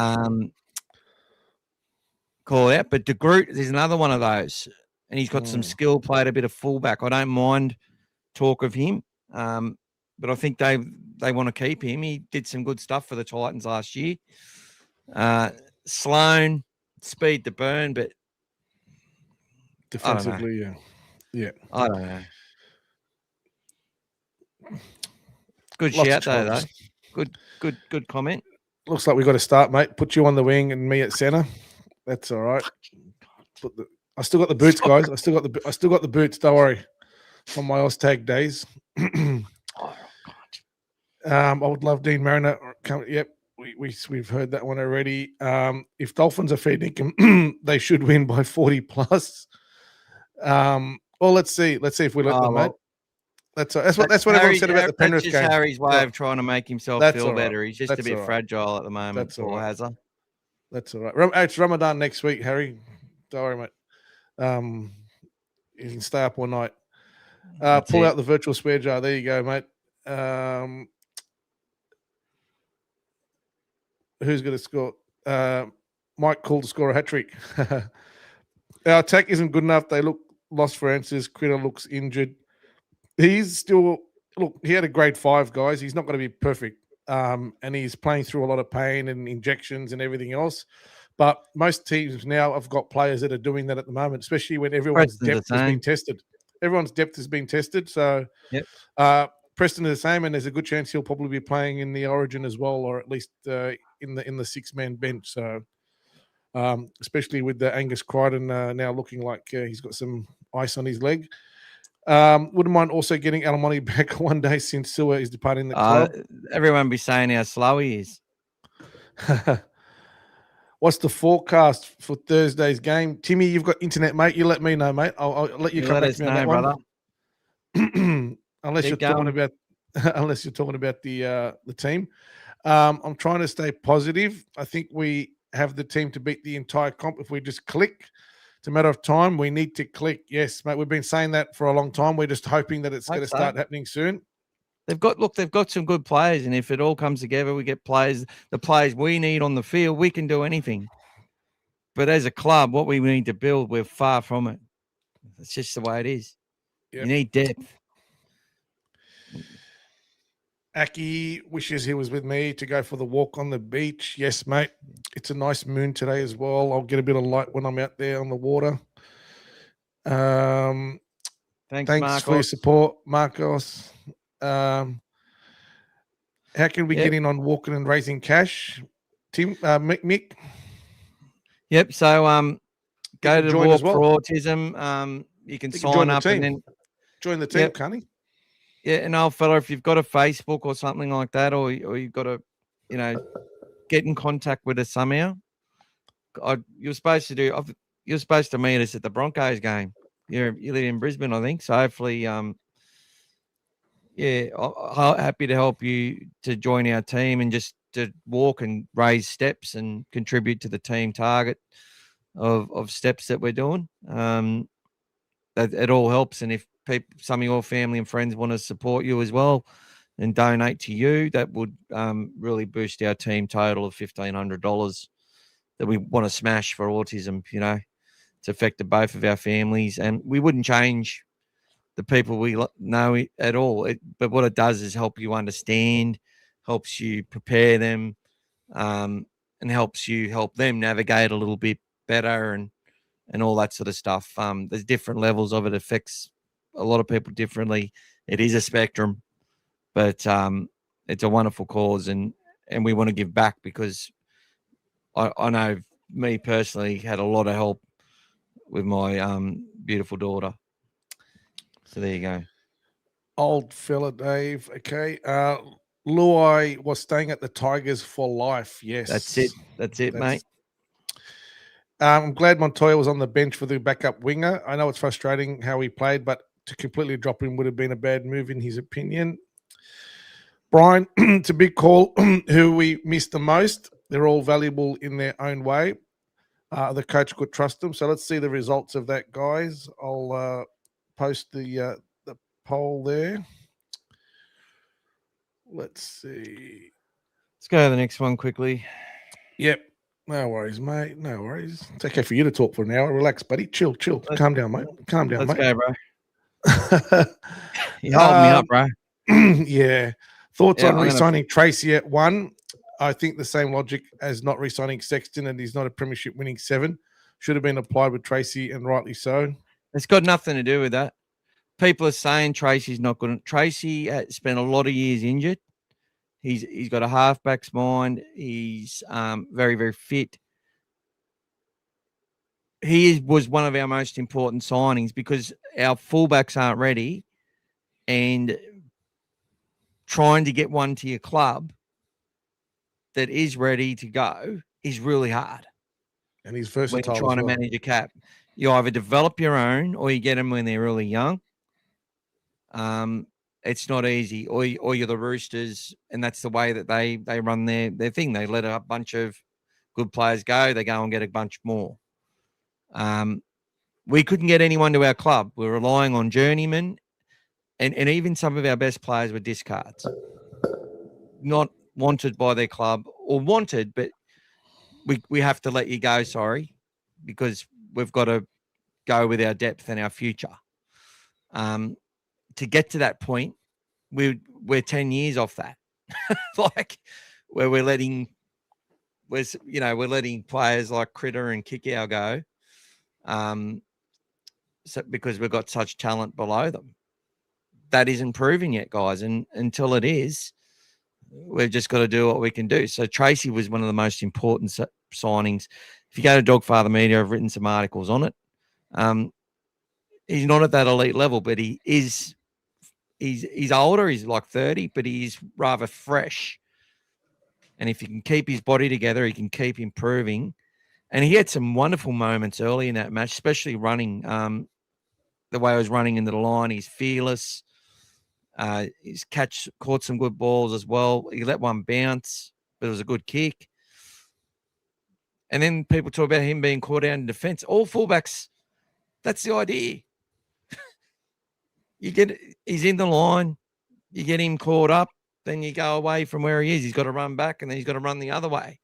Call out. But De Groot is another one of those. And he's got some skill, played a bit of fullback. I don't mind talk of him. But I think they want to keep him. He did some good stuff for the Titans last year. Sloan, speed to burn, but defensively, yeah. I don't know. Good shout though. Good comment. Looks like we got to start, mate. Put you on the wing and me at center. That's all right. I still got the boots, guys. I still got the boots. Don't worry. From my Oztag days. I would love Dean Mariner. Yep, we've heard that one already. If Dolphins are fair dinkum, they should win by 40 plus. Well, let's see if we let them, mate. That's what everyone said about the Penrith That's just game. Harry's way Oh, of trying to make himself that's feel all right. better. He's just That's a bit all right. fragile at the moment. That's all Poor right. Hazza. That's all right. It's Ramadan next week, Harry. Don't worry, mate. You can stay up all night. Pull out the virtual swear jar. There you go, mate. Who's going to score? Mike called to score a hat trick. Our attack isn't good enough. They look lost for answers. Critter looks injured. He's still he had a grade 5, guys. He's not going to be perfect. And he's playing through a lot of pain and injections and everything else. But most teams now have got players that are doing that at the moment, especially when everyone's depth has been tested. Everyone's depth has been tested. So Preston is the same, and there's a good chance he'll probably be playing in the Origin as well, or at least in the 6-man bench. So especially with the Angus Crichton now looking like he's got some ice on his leg. Wouldn't mind also getting Alamonte back one day since Sewer is departing the club. Everyone be saying how slow he is. What's the forecast for Thursday's game? Timmy, you've got internet, mate. You let me know, mate. I'll let you come back to me on that brother. One. unless you're talking about the team. I'm trying to stay positive. I think we have the team to beat the entire comp if we just click. It's a matter of time. We need to click. Yes, mate. We've been saying that for a long time. We're just hoping that it's going to start happening soon. They've got some good players, and if it all comes together, we get the players we need on the field. We can do anything. But as a club, what we need to build, we're far from it. It's just the way it is. Yep. You need depth. Aki wishes he was with me to go for the walk on the beach. Yes, mate. It's a nice moon today as well. I'll get a bit of light when I'm out there on the water. Thanks for your support, Marcos. How can we get in on walking and raising cash? Tim, Mick? Yep. So go to the Walk for Autism. You can sign up and then join the team, can't he? Yeah, and old fella, if you've got a Facebook or something like that, or you've got to, get in contact with us somehow. You're supposed to meet us at the Broncos game. You live in Brisbane, I think. So hopefully, I'm happy to help you to join our team and just to walk and raise steps and contribute to the team target of steps that we're doing. It all helps, and if some of your family and friends want to support you as well and donate to you, that would really boost our team total of $1,500 that we want to smash for autism. It's affected both of our families, and we wouldn't change the people we know at all. But what it does is help you understand, helps you prepare them, and helps you help them navigate a little bit better and all that sort of stuff. There's different levels of it. Affects a lot of people differently. It is a spectrum, but it's a wonderful cause, and we want to give back because I know me personally had a lot of help with my beautiful daughter. So there you go. Old fella Dave. Okay. Luai was staying at the Tigers for life. Yes. That's it, mate. I'm glad Montoya was on the bench for the backup winger. I know it's frustrating how he played, but to completely drop him would have been a bad move in his opinion. Brian, it's a big call. Who we missed the most. They're all valuable in their own way. The coach could trust them. So let's see the results of that, guys. I'll post the poll there. Let's see. Let's go to the next one quickly. Yep. No worries, mate. No worries. It's okay for you to talk for an hour. Relax, buddy. Chill. Calm down, mate. Calm down, mate. Let's go, bro. You hold me up, bro. Yeah. Thoughts on re-signing Tracy at 1? I think the same logic as not re-signing Sexton, and he's not a premiership winning 7. Should have been applied with Tracy, and rightly so. It's got nothing to do with that. People are saying Tracy's not good. Tracy spent a lot of years injured. He's got a halfback's mind. He's very, very fit. He was one of our most important signings because our fullbacks aren't ready, and trying to get one to your club that is ready to go is really hard. And he's versatile. When you're trying to manage a cap, you either develop your own or you get them when they're really young. it's not easy. Or you're the Roosters, and that's the way that they run their thing. They let a bunch of good players go. They go and get a bunch more. We couldn't get anyone to our club. We're relying on journeymen, and even some of our best players were discards. Not wanted by their club, or wanted, but we have to let you go, sorry, because we've got to go with our depth and our future. To get to that point, we're 10 years off that. Like, where we're letting players like Critter and Kickow go, so because we've got such talent below them. That isn't proven yet, guys, and until it is, we've just got to do what we can do. So Tracy was one of the most important signings. If you go to Dogfather Media, I've written some articles on it. He's not at that elite level, but he is. He's older. He's like 30, but he's rather fresh. And if he can keep his body together, he can keep improving. And he had some wonderful moments early in that match, especially running. The way he was running into the line, he's fearless. His catch caught some good balls as well. He let one bounce, but it was a good kick. And then people talk about him being caught out in defence. All fullbacks, that's the idea. He's in the line, you get him caught up, then you go away from where he is. He's got to run back, and then he's got to run the other way.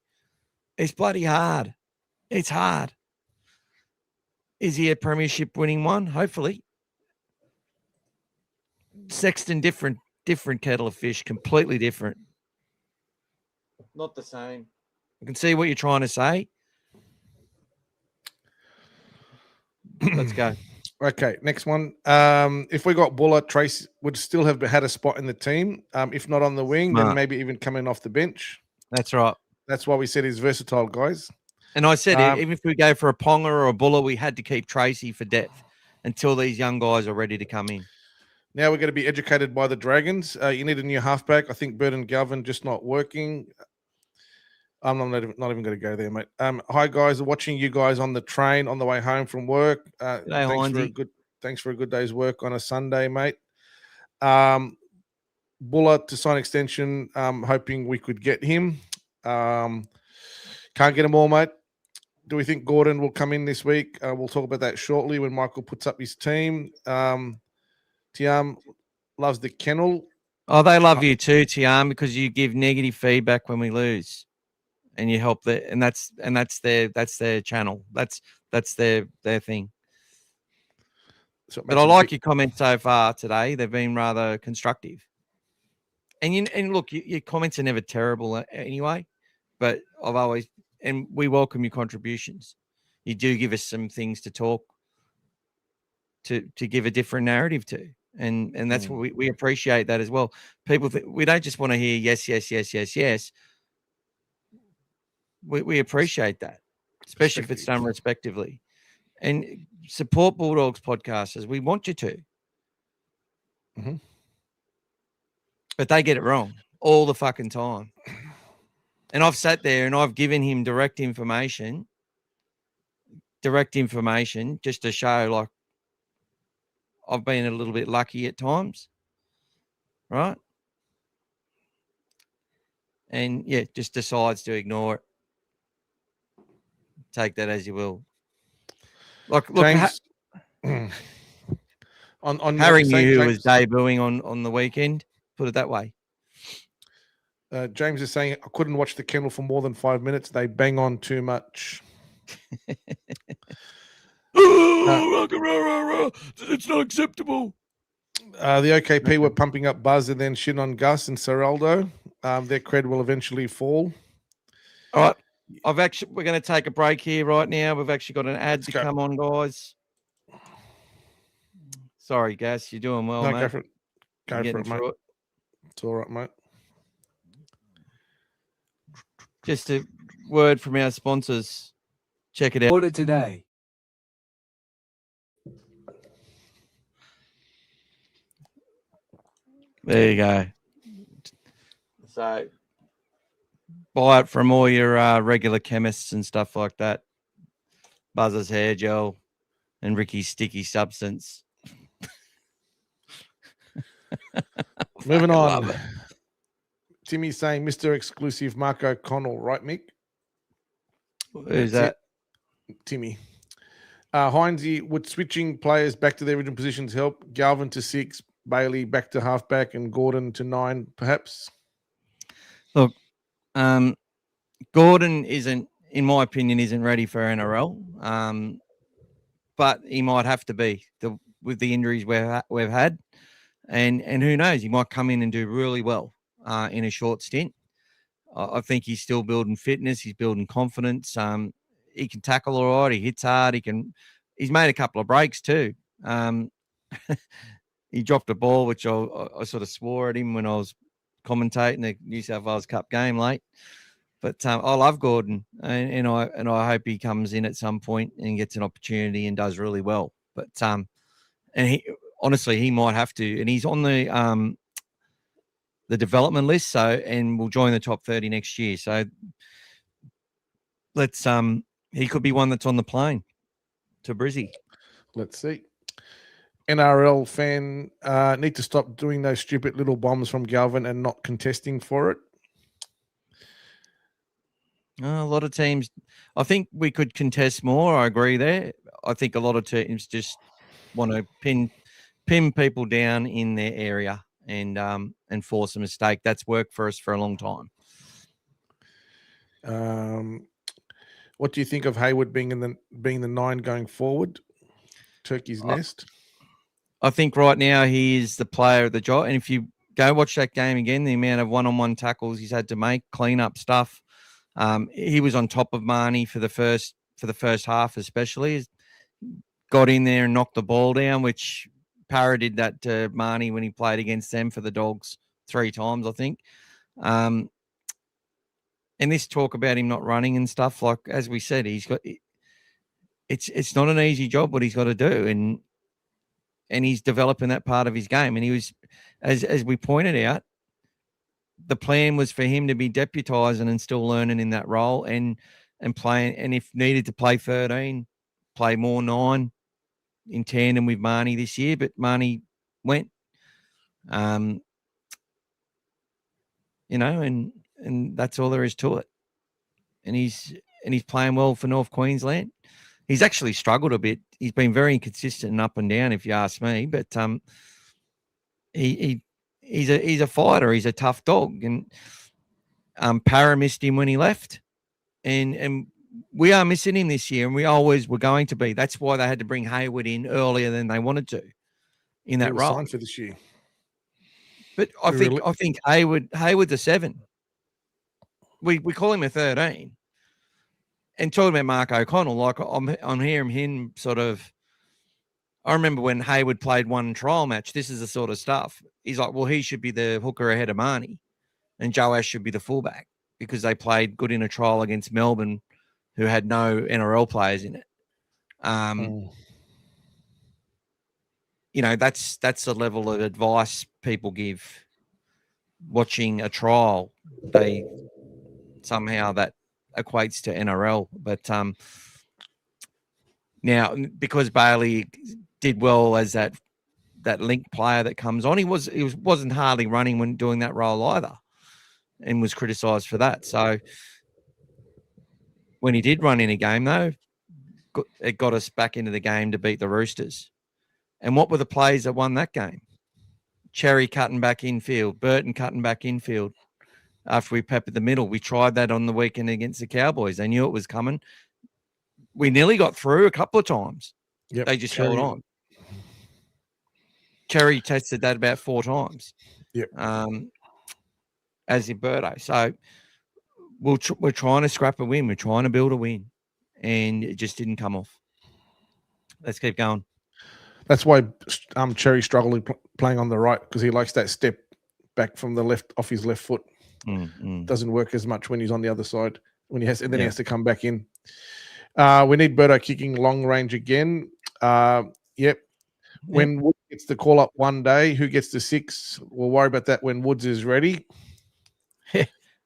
It's bloody hard. It's hard. Is he a premiership winning one? Hopefully. Sexton, different kettle of fish, completely different. Not the same. I can see what you're trying to say. Let's go. Okay, next one. If we got Buller, Trace would still have had a spot in the team. If not on the wing, then maybe even coming off the bench. That's right. That's why we said he's versatile, guys. And I said, even if we go for a Ponga or a Buller, we had to keep Tracy for depth until these young guys are ready to come in. Now we're going to be educated by the Dragons. You need a new halfback. I think Burton Galvin just not working. I'm not even going to go there, mate. Hi, guys. Watching you guys on the train on the way home from work. Thanks for a good day's work on a Sunday, mate. Buller to sign extension. Hoping we could get him. Can't get them all, mate. Do we think Gordon will come in this week? We'll talk about that shortly when Michael puts up his team. Tiam loves the kennel. Oh, they love you too, Tiam, because you give negative feedback when we lose, and you help and that's their channel. That's their thing. But I like your comments so far today. They've been rather constructive. And look, your comments are never terrible anyway. But we welcome your contributions. You do give us some things to talk to give a different narrative to. And that's what we appreciate that as well. People we don't just want to hear yes, yes, yes, yes, yes. We appreciate that, especially if it's done respectively. And support Bulldogs podcasters. We want you to. Mm-hmm. But they get it wrong all the fucking time. And I've sat there and I've given him direct information just to show, like, I've been a little bit lucky at times, right? And yeah, just decides to ignore it. Take that as you will. Look, James, on Harry knew who was debuting on the weekend. Put it that way. James is saying, I couldn't watch the kennel for more than 5 minutes. They bang on too much. It's not acceptable. The OKP were pumping up Buzz and then shit on Gus and Seraldo. Their cred will eventually fall. All right. We're going to take a break here right now. We've actually got an ad to come on, guys. Sorry, Gas. You're doing well, mate. Go for it. Go for it, mate. It's all right, mate. Just a word from our sponsors. Check it out. Order today. There you go. So buy it from all your regular chemists and stuff like that. Buzz's hair gel and Ricky's sticky substance. Moving I on. love it. Timmy's saying Mr. Exclusive Mark O'Connell, right, Mick? Who's That's that? it. Timmy. Heinze, would switching players back to their original positions help? Galvin to 6, Bailey back to halfback, and Gordon to 9, perhaps? Look, Gordon isn't, in my opinion, isn't ready for NRL. But he might have to be with the injuries we've had, and who knows, he might come in and do really well in a short stint. I think he's still building fitness. He's building confidence. He can tackle all right. He hits hard. He's made a couple of breaks too. He dropped a ball, which I sort of swore at him when I was commentating the New South Wales Cup game late. But I love Gordon, and I hope he comes in at some point and gets an opportunity and does really well. But and he honestly, he might have to, and he's on the development list, so and will join the top 30 next year. So let's he could be one that's on the plane to Brizzy. Let's see. NRL fan need to stop doing those stupid little bombs from Galvin and not contesting for it. A lot of teams, I think we could contest more. I agree there. I think a lot of teams just want to pin people down in their area and force a mistake. That's worked for us for a long time. What do you think of Hayward being the 9 going forward? Turkey's nest. I think right now he is the player of the job. And if you go watch that game again, the amount of one-on-one tackles he's had to make, clean up stuff. He was on top of Marnie for the first half, especially. Got in there and knocked the ball down, which Parra did that to Marnie when he played against them for the Dogs 3 times, I think. And this talk about him not running and stuff, like as we said, it's not an easy job what he's got to do, and he's developing that part of his game. And he was, as we pointed out, the plan was for him to be deputising and still learning in that role and playing. And if needed to play 13, play more 9 in tandem with Marnie this year. But Marnie went, and that's all there is to it. And he's playing well for North Queensland. He's actually struggled a bit. He's been very inconsistent and up and down, if you ask me. But he's a fighter. He's a tough dog. And Parra missed him when he left, and we are missing him this year, and we always were going to be. That's why they had to bring Hayward in earlier than they wanted to in that role. Signed for this year. But I think Hayward's a 7. We call him a 13. And talking about Mark O'Connell, like I'm hearing him sort of. I remember when Hayward played one trial match. This is the sort of stuff. He's like, well, he should be the hooker ahead of Marnie, and Joe Ash should be the fullback because they played good in a trial against Melbourne, who had no NRL players in it. That's the level of advice people give watching a trial. They somehow that equates to NRL, but now because Bailey did well as that link player that comes on, he wasn't hardly running when doing that role either, and was criticised for that. So when he did run in a game, though, it got us back into the game to beat the Roosters. And what were the plays that won that game? Cherry cutting back infield, Burton cutting back infield. After we peppered the middle, we tried that on the weekend against the Cowboys. They knew it was coming. We nearly got through a couple of times. Yep. They just held on. Cherry tested that about 4 times. Yep. As did Birdo. So we're trying to scrap a win. We're trying to build a win, and it just didn't come off. Let's keep going. That's why Cherry struggled playing on the right, because he likes that step back from the left off his left foot. Doesn't work as much when he's on the other side he has to come back in. We need Birdo kicking long range again. When Woods gets the call up one day, who gets the 6? We'll worry about that when Woods is ready.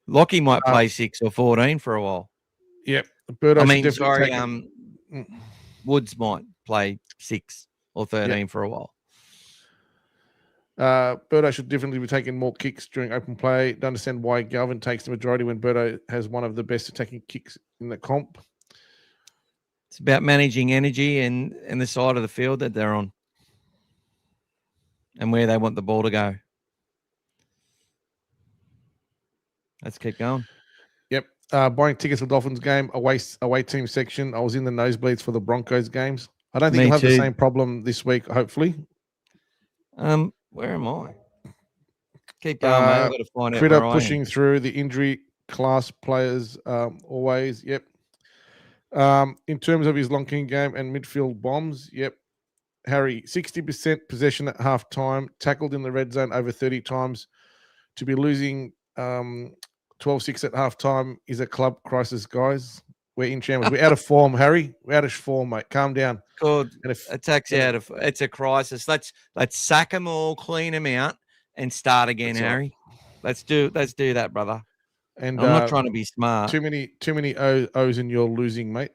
Lockie might play 6 or 14 for a while. Yep. Woods might play 6 or 13 for a while. Birdo should definitely be taking more kicks during open play. Don't understand why Galvin takes the majority when Birdo has one of the best attacking kicks in the comp. It's about managing energy and the side of the field that they're on and where they want the ball to go. Let's keep going. Yep. Buying tickets for Dolphins game, away team section. I was in the nosebleeds for the Broncos games. I don't think Me you'll have too. the same problem this week, hopefully. Where am I? Keep going, mate. I've got to find out Critter where pushing I am. through the injury class players always. Yep. In terms of his long kicking game and midfield bombs, yep. Harry, 60% possession at half time, tackled in the red zone over 30 times. To be losing 12-6 at half time is a club crisis, guys. We're in shambles. We're out of form, Harry. We're out of form, mate. Calm down. Good. It's a crisis. Let's sack them all, clean them out, and start again, Harry. Let's do that, brother. And I'm not trying to be smart. Too many O's and you're losing, mate.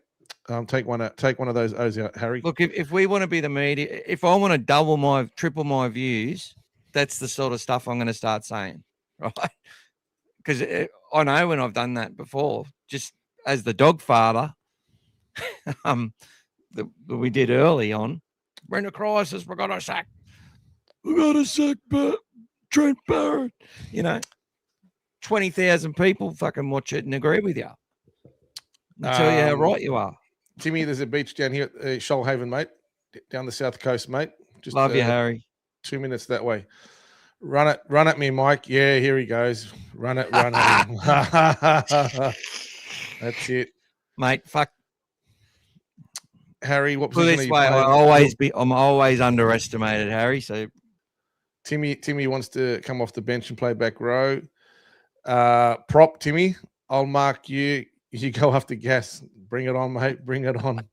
Take one of those O's out, Harry. Look, if we want to be the media, if I want to triple my views, that's the sort of stuff I'm going to start saying, right? Because I know when I've done that before, just as the dog father, that we did early on. We're in a crisis. We're going to sack. We got to sack Trent Barrett. 20,000 people fucking watch it and agree with you. I'll tell you how right you are. Timmy, there's a beach down here at Shoalhaven, mate. Down the south coast, mate. Just love you, Harry. 2 minutes that way. Run at me, Mike. Yeah, here he goes. Run at him. That's it, mate. Fuck, Harry. What position this way? I'm always underestimated, Harry. So Timmy wants to come off the bench and play back row. Prop, Timmy. I'll mark you. You go after gas. Bring it on, mate. Bring it on.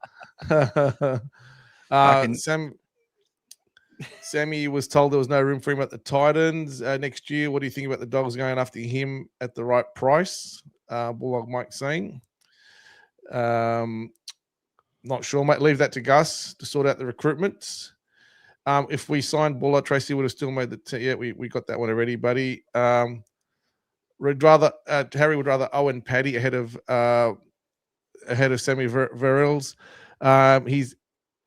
Sammy was told there was no room for him at the Titans next year. What do you think about the Dogs going after him at the right price? Bulldog Mike saying. Not sure, mate. Leave that to Gus to sort out the recruitment. If we signed Buller, Tracy would have still made the we got that one already, buddy. Harry would rather Owen Paddy ahead of Sammy Verrills. He's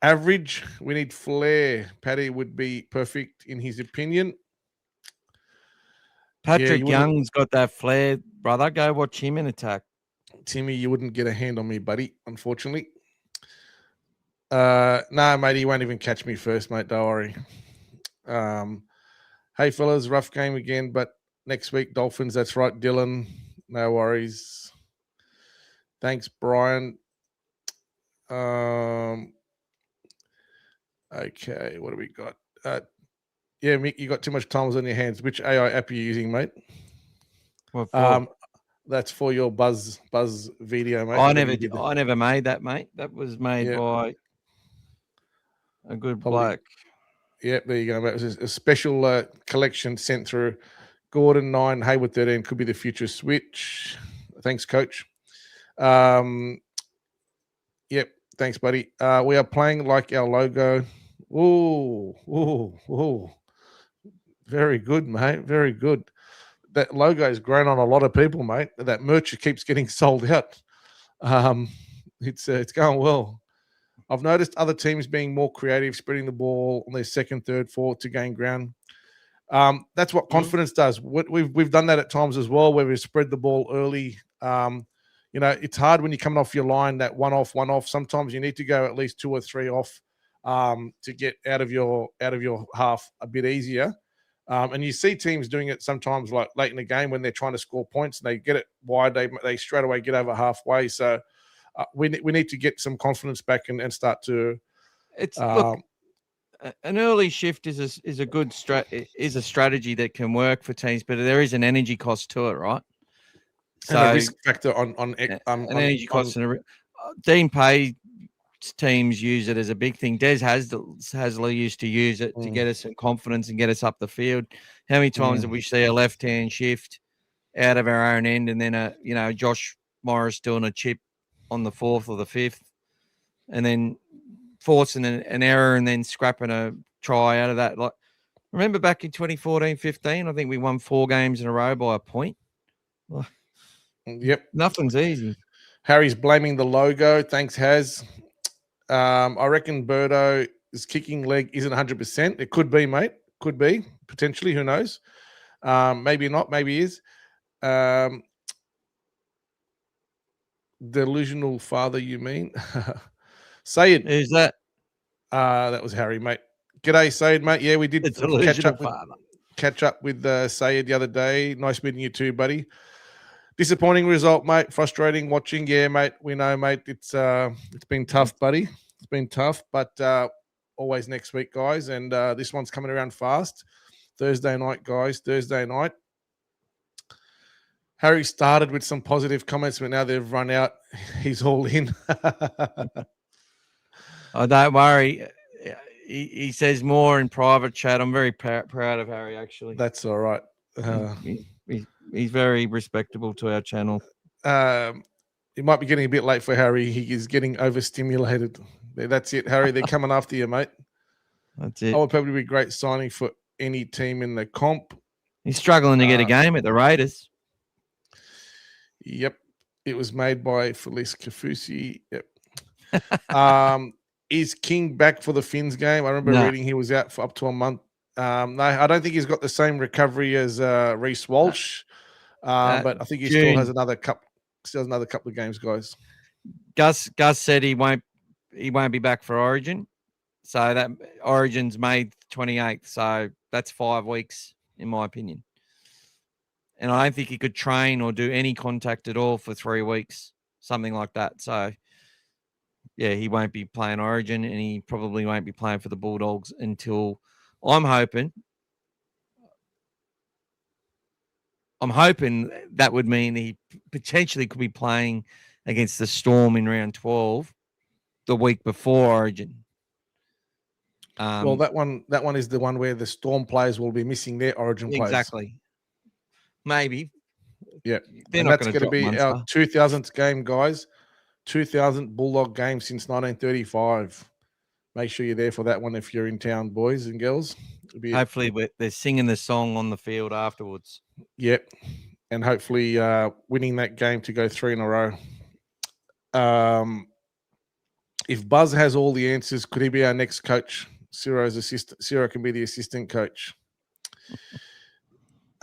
average. We need flair. Paddy would be perfect in his opinion. Patrick Young's got that flair, brother. Go watch him in attack. Timmy, you wouldn't get a hand on me, buddy, unfortunately. No, mate, he won't even catch me first, mate. Don't worry. Hey, fellas, rough game again, but next week, Dolphins. That's right, Dylan. No worries. Thanks, Brian. Okay, what do we got? Mick, you got too much times on your hands. Which AI app are you using, mate? What for? That's for your Buzz video, mate. I never made that, mate. That was made by a good bloke. Yep, there you go, mate. It was a special collection sent through. Gordon 9, Hayward 13 could be the future switch. Thanks, coach. Yep, thanks, buddy. We are playing like our logo. Ooh. Very good, mate. Very good. That logo has grown on a lot of people, mate. That merch keeps getting sold out. It's going well. I've noticed other teams being more creative, spreading the ball on their second, third, fourth to gain ground. That's what confidence does. We've done that at times as well, where we've spread the ball early. It's hard when you're coming off your line, that one off. Sometimes you need to go at least 2 or 3 off to get out of your half a bit easier. And you see teams doing it sometimes, like late in the game when they're trying to score points and they get it wide, they straight away get over halfway. So we need to get some confidence back and start to. Look, an early shift is a good strategy that can work for teams, but there is an energy cost to it, right? So and a risk factor on energy cost. Dean Pay teams use it as a big thing. Des Hasler used to use it to get us some confidence and get us up the field. How many times did we see a left-hand shift out of our own end, and then Josh Morris doing a chip on the 4th or the 5th, and then forcing an error and then scrapping a try out of that? Like, Remember back in 2014-15, I think we won 4 games in a row by a point. Well, Yep. nothing's easy. Harry's blaming the logo. Thanks, Haz. I reckon Birdo's kicking leg isn't 100%. It could be, mate. Could be, potentially. Who knows? Maybe not. Maybe he is. Delusional father, you mean? Sayed. Who's that? That was Harry, mate. G'day, Sayed, mate. Yeah, we did It's delusional catch up with Sayed the other day. Nice meeting you too, buddy. Disappointing result, mate. Frustrating watching. Yeah, mate. We know, mate. It's been tough, buddy. It's been tough, but always next week, guys. And this one's coming around fast. Thursday night, guys. Thursday night. Harry started with some positive comments, but now they've run out. He's all in. Oh, don't worry. He says more in private chat. I'm very proud of Harry, actually. That's all right. He's very respectable to our channel. It might be getting a bit late for Harry. He is getting overstimulated. That's it, Harry. They're coming after you, mate. That's it. I would probably be a great signing for any team in the comp. He's struggling to get a game at the Raiders. Yep. It was made by Felice Kafusi. Yep. Is King back for the Finns game? I remember reading he was out for up to a month. No, I don't think he's got the same recovery as Reece Walsh. But I think he still has another couple of games, guys. Gus said he won't be back for Origin. So that Origin's May 28th. So that's 5 weeks, in my opinion. And I don't think he could train or do any contact at all for 3 weeks, something like that. So, yeah, he won't be playing Origin, and he probably won't be playing for the Bulldogs until I'm hoping that would mean he potentially could be playing against the Storm in round 12 the week before Origin. Well, that one is the one where the Storm players will be missing their Origin players. Exactly. Maybe. Yeah. They're and not that's going to be Munster. our 2000th game, guys. 2000th Bulldog game since 1935. Make sure you're there for that one if you're in town, boys and girls. Hopefully they're singing the song on the field afterwards. Yep. And hopefully winning that game to go 3 in a row. If Buzz has all the answers, could he be our next coach? Ciro's assistant. Ciro can be the assistant coach.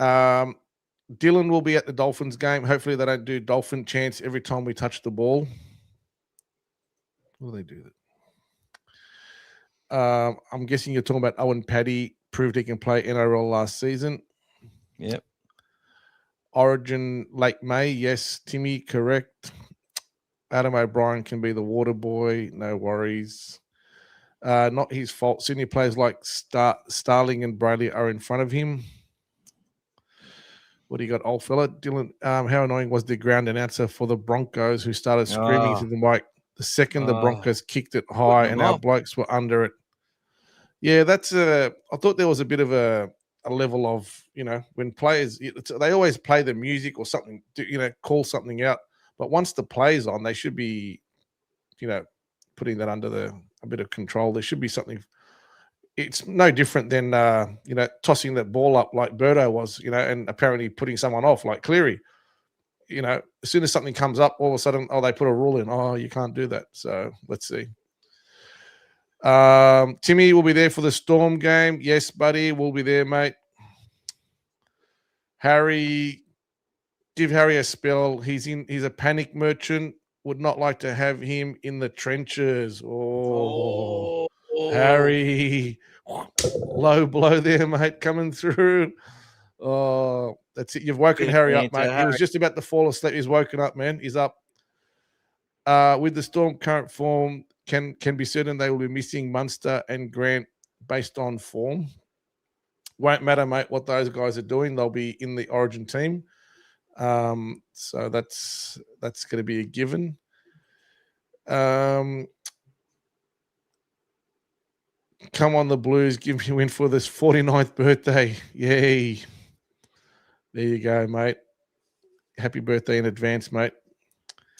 Dylan will be at the Dolphins game. Hopefully they don't do Dolphin chants every time we touch the ball. Will they do that? I'm guessing you're talking about Owen Paddy. Proved he can play NRL last season. Yep. Origin late May. Yes, Timmy, correct. Adam O'Brien can be the water boy. No worries. Not his fault. Sydney players like Starling and Bradley are in front of him. What do you got, old fella? Dylan, how annoying was the ground announcer for the Broncos who started screaming to the mic the second the Broncos kicked it high and our blokes were under it? Yeah, I thought there was a bit of a level of, when players, they always play the music or something, call something out. But once the play's on, they should be, putting that under a bit of control. There should be something. It's no different than, tossing that ball up like Birdo was, and apparently putting someone off like Cleary. As soon as something comes up, all of a sudden, they put a rule in. Oh, you can't do that. So let's see. Timmy will be there for the Storm game. Yes, buddy, we'll be there, mate. Harry, give Harry a spell. He's a panic merchant. Would not like to have him in the trenches. Oh. Harry, low blow there, mate, coming through. Oh, that's it. You've woken Harry up, mate. He was just about to fall asleep. He's woken up, man. He's up. With the Storm current form, can be certain they will be missing Munster and Grant based on form. Won't matter, mate, what those guys are doing. They'll be in the Origin team. So that's going to be a given. Come on, the Blues. Give me a win for this 49th birthday. Yay. There you go, mate. Happy birthday in advance, mate.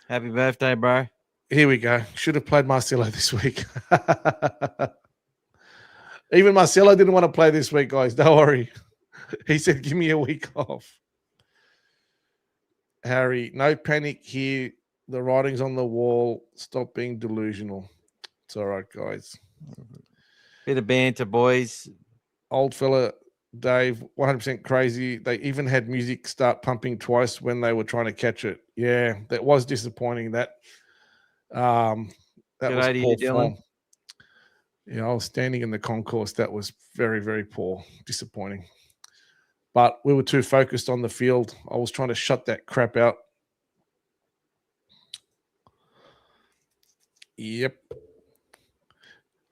Happy birthday, bro. Here we go. Should have played Marcelo this week. Even Marcelo didn't want to play this week, guys. Don't worry. He said, give me a week off. Harry, no panic here. The writing's on the wall. Stop being delusional. It's all right, guys. Bit of banter, boys. Old fella Dave, 100% crazy. They even had music start pumping twice when they were trying to catch it. Yeah, that was disappointing. That was poor form. Yeah, I was standing in the concourse. That was very, very poor. Disappointing. But we were too focused on the field. I was trying to shut that crap out. Yep.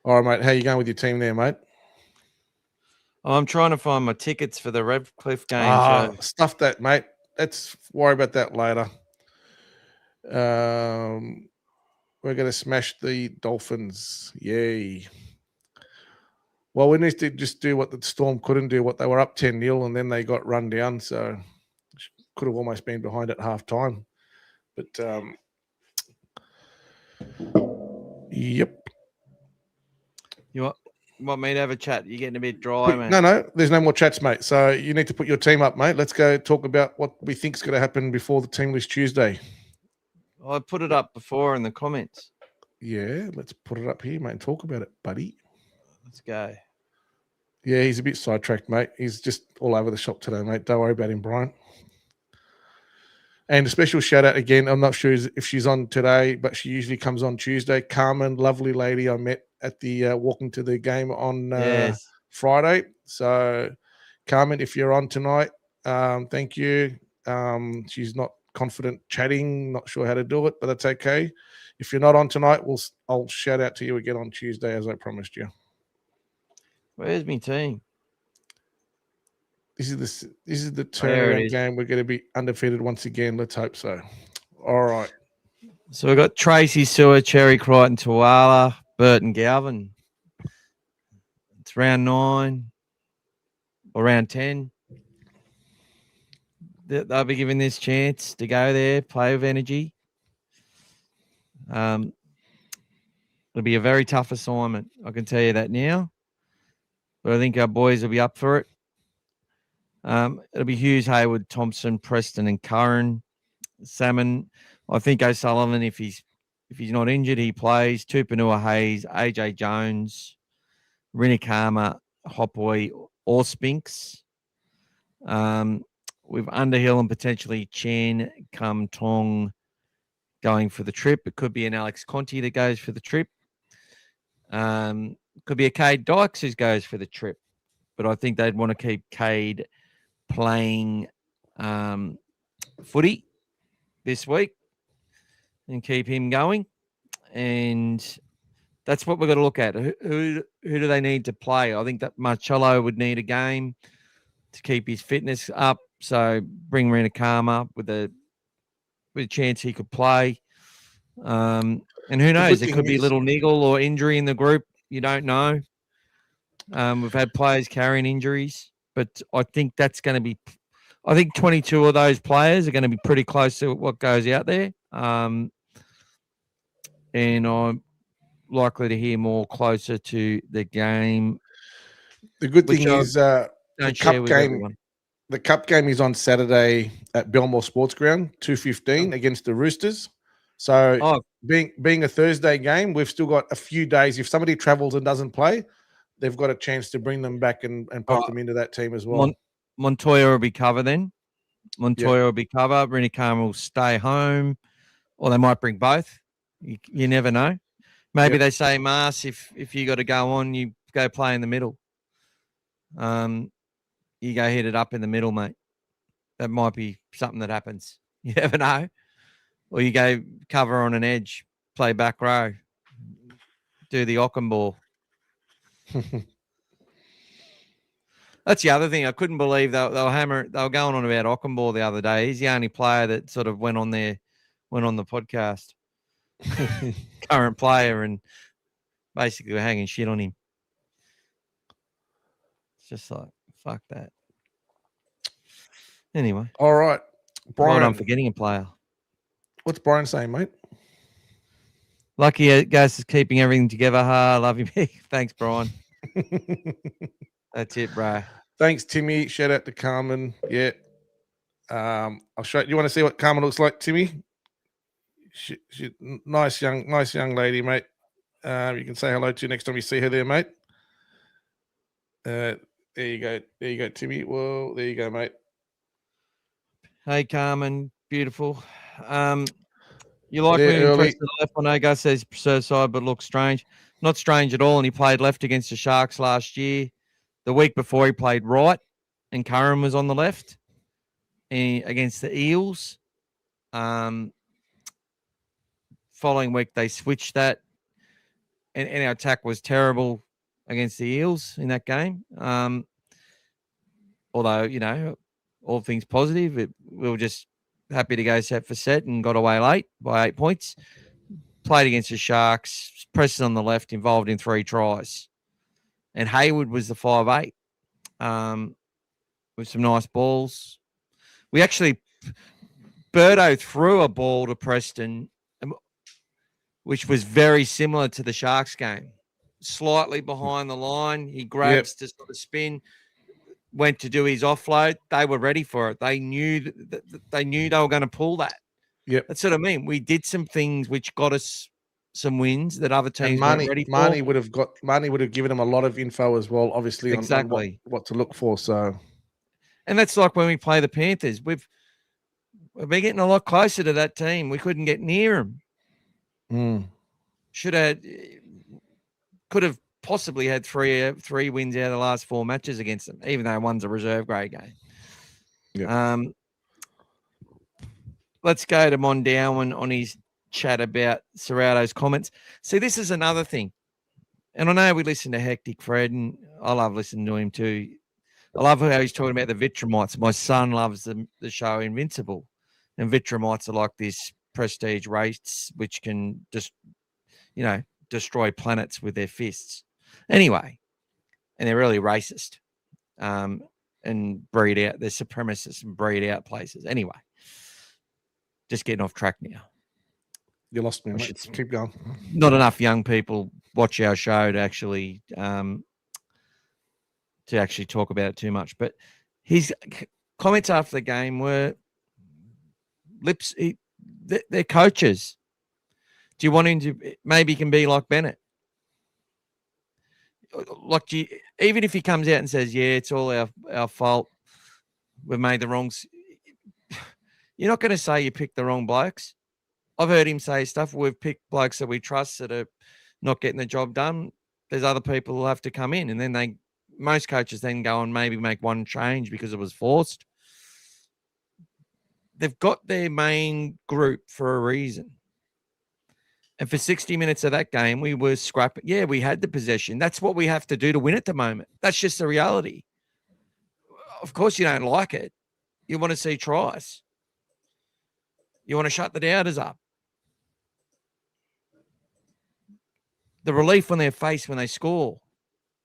All right, mate. How you going with your team there, mate? I'm trying to find my tickets for the Redcliffe game. Stuff that, mate. Let's worry about that later. We're going to smash the Dolphins. Yay. Well, we need to just do what the Storm couldn't do, what they were up 10-0, and then they got run down. So could have almost been behind at half time. But, yep. You want me to have a chat? You're getting a bit dry, man. No. There's no more chats, mate. So you need to put your team up, mate. Let's go talk about what we think is going to happen before the team list Tuesday. I put it up before in the comments. Yeah, let's put it up here, mate, and talk about it, buddy. Let's go. Yeah, he's a bit sidetracked, mate. He's just all over the shop today, mate. Don't worry about him, Brian. And a special shout out again. I'm not sure if she's on today, but she usually comes on Tuesday. Carmen, lovely lady I met at the walking to the game on Friday. So, Carmen, if you're on tonight, thank you. She's not confident chatting, not sure how to do it, but that's okay. If you're not on tonight, I'll shout out to you again on Tuesday, as I promised you. Where's my team? This is the turnaround game. We're going to be undefeated once again. Let's hope so. All right. So we've got Tracy, Sewer, Cherry, Crichton, Tuala, Burton, Galvin. It's round 9 or round 10. They'll be given this chance to go there, play with energy. It'll be a very tough assignment. I can tell you that now. But I think our boys will be up for it. It'll be Hughes, Hayward, Thompson, Preston, and Curran. Salmon. I think O'Sullivan, if he's not injured, he plays. Tupanua, Hayes, AJ Jones, Rinikama, Hopway, or Spinks. With Underhill and potentially Chen, Kum Tong going for the trip. It could be an Alex Conti that goes for the trip. Could be a Cade Dykes who goes for the trip. But I think they'd want to keep Cade playing footy this week and keep him going. And that's what we've got to look at. Who do they need to play? I think that Marcello would need a game to keep his fitness up. So bring Rinikama up with a chance he could play. And who knows? There could be a little niggle or injury in the group. You don't know. We've had players carrying injuries, but I think that's going to be. I think 22 of those players are going to be pretty close to what goes out there. And I'm likely to hear more closer to the game. The good thing is the cup game. Everyone. The cup game is on Saturday at Belmore Sports Ground, 2:15 against the Roosters. So being a Thursday game, we've still got a few days. If somebody travels and doesn't play, they've got a chance to bring them back and pop them into that team as well. Montoya will be covered then. Montoya will be covered. Rinikama will stay home, or they might bring both. You never know. Maybe they say, Mars, if you got to go on, you go play in the middle. You go hit it up in the middle, mate. That might be something that happens. You never know. Or you go cover on an edge, play back row, do the Ockham ball. That's the other thing. I couldn't believe they were going on about Ockham ball the other day. He's the only player that sort of went on the podcast. Current player, and basically we're hanging shit on him. It's just like, fuck that. Anyway. All right. Brian, I'm forgetting a player. What's Brian saying, mate? Lucky guys is keeping everything together. Love you, big. Thanks, Brian. That's it, bro. Thanks, Timmy. Shout out to Carmen. Yeah. I'll show you. You want to see what Carmen looks like, Timmy? Nice young lady, mate. You can say hello to next time you see her there, mate. There you go, Timmy. Whoa, there you go, mate. Hey, Carmen, beautiful. You like moving press to the left? I know Gus says preferred side, but looks strange. Not strange at all. And he played left against the Sharks last year. The week before, he played right, and Curran was on the left against the Eels. Following week, they switched that, and our attack was terrible against the Eels in that game. Although, you know, all things positive, we were just happy to go set for set and got away late by 8 points. Played against the Sharks, Preston on the left, involved in 3 tries. And Hayward was the 5'8", with some nice balls. We actually, Birdo threw a ball to Preston, which was very similar to the Sharks game. Slightly behind the line, he grabs to sort of spin, went to do his offload. They were ready for it. They knew they were going to pull that. Yep. That's what I mean. We did some things which got us some wins that other teams weren't ready for. Marnie would have given them a lot of info as well, obviously, exactly on what to look for. So, and that's like when we play the Panthers. We've been getting a lot closer to that team. We couldn't get near them. Could have possibly had three wins out of the last 4 matches against them, even though one's a reserve grade game. Yeah. Let's go to Mondowan on his chat about Serrato's comments. See, this is another thing. And I know we listen to Hectic Fred, and I love listening to him too. I love how he's talking about the Vitramites. My son loves the show Invincible. And Vitramites are like this prestige race which can just, destroy planets with their fists. Anyway, and they're really racist and breed out. They're supremacists and breed out places. Anyway, just getting off track now. You lost me. Keep going. Not enough young people watch our show to actually talk about it too much. But his comments after the game were they're coaches. Do you want him to maybe he can be like Bennett? Like, even if he comes out and says, yeah, it's all our fault, we've made the wrongs, you're not going to say you picked the wrong blokes. I've heard him say stuff. We've picked blokes that we trust that are not getting the job done. There's other people who have to come in. And then most coaches then go and maybe make one change because it was forced. They've got their main group for a reason. And for 60 minutes of that game, we were scrapping. Yeah, we had the possession. That's what we have to do to win at the moment. That's just the reality. Of course, you don't like it. You want to see tries. You want to shut the doubters up. The relief on their face when they score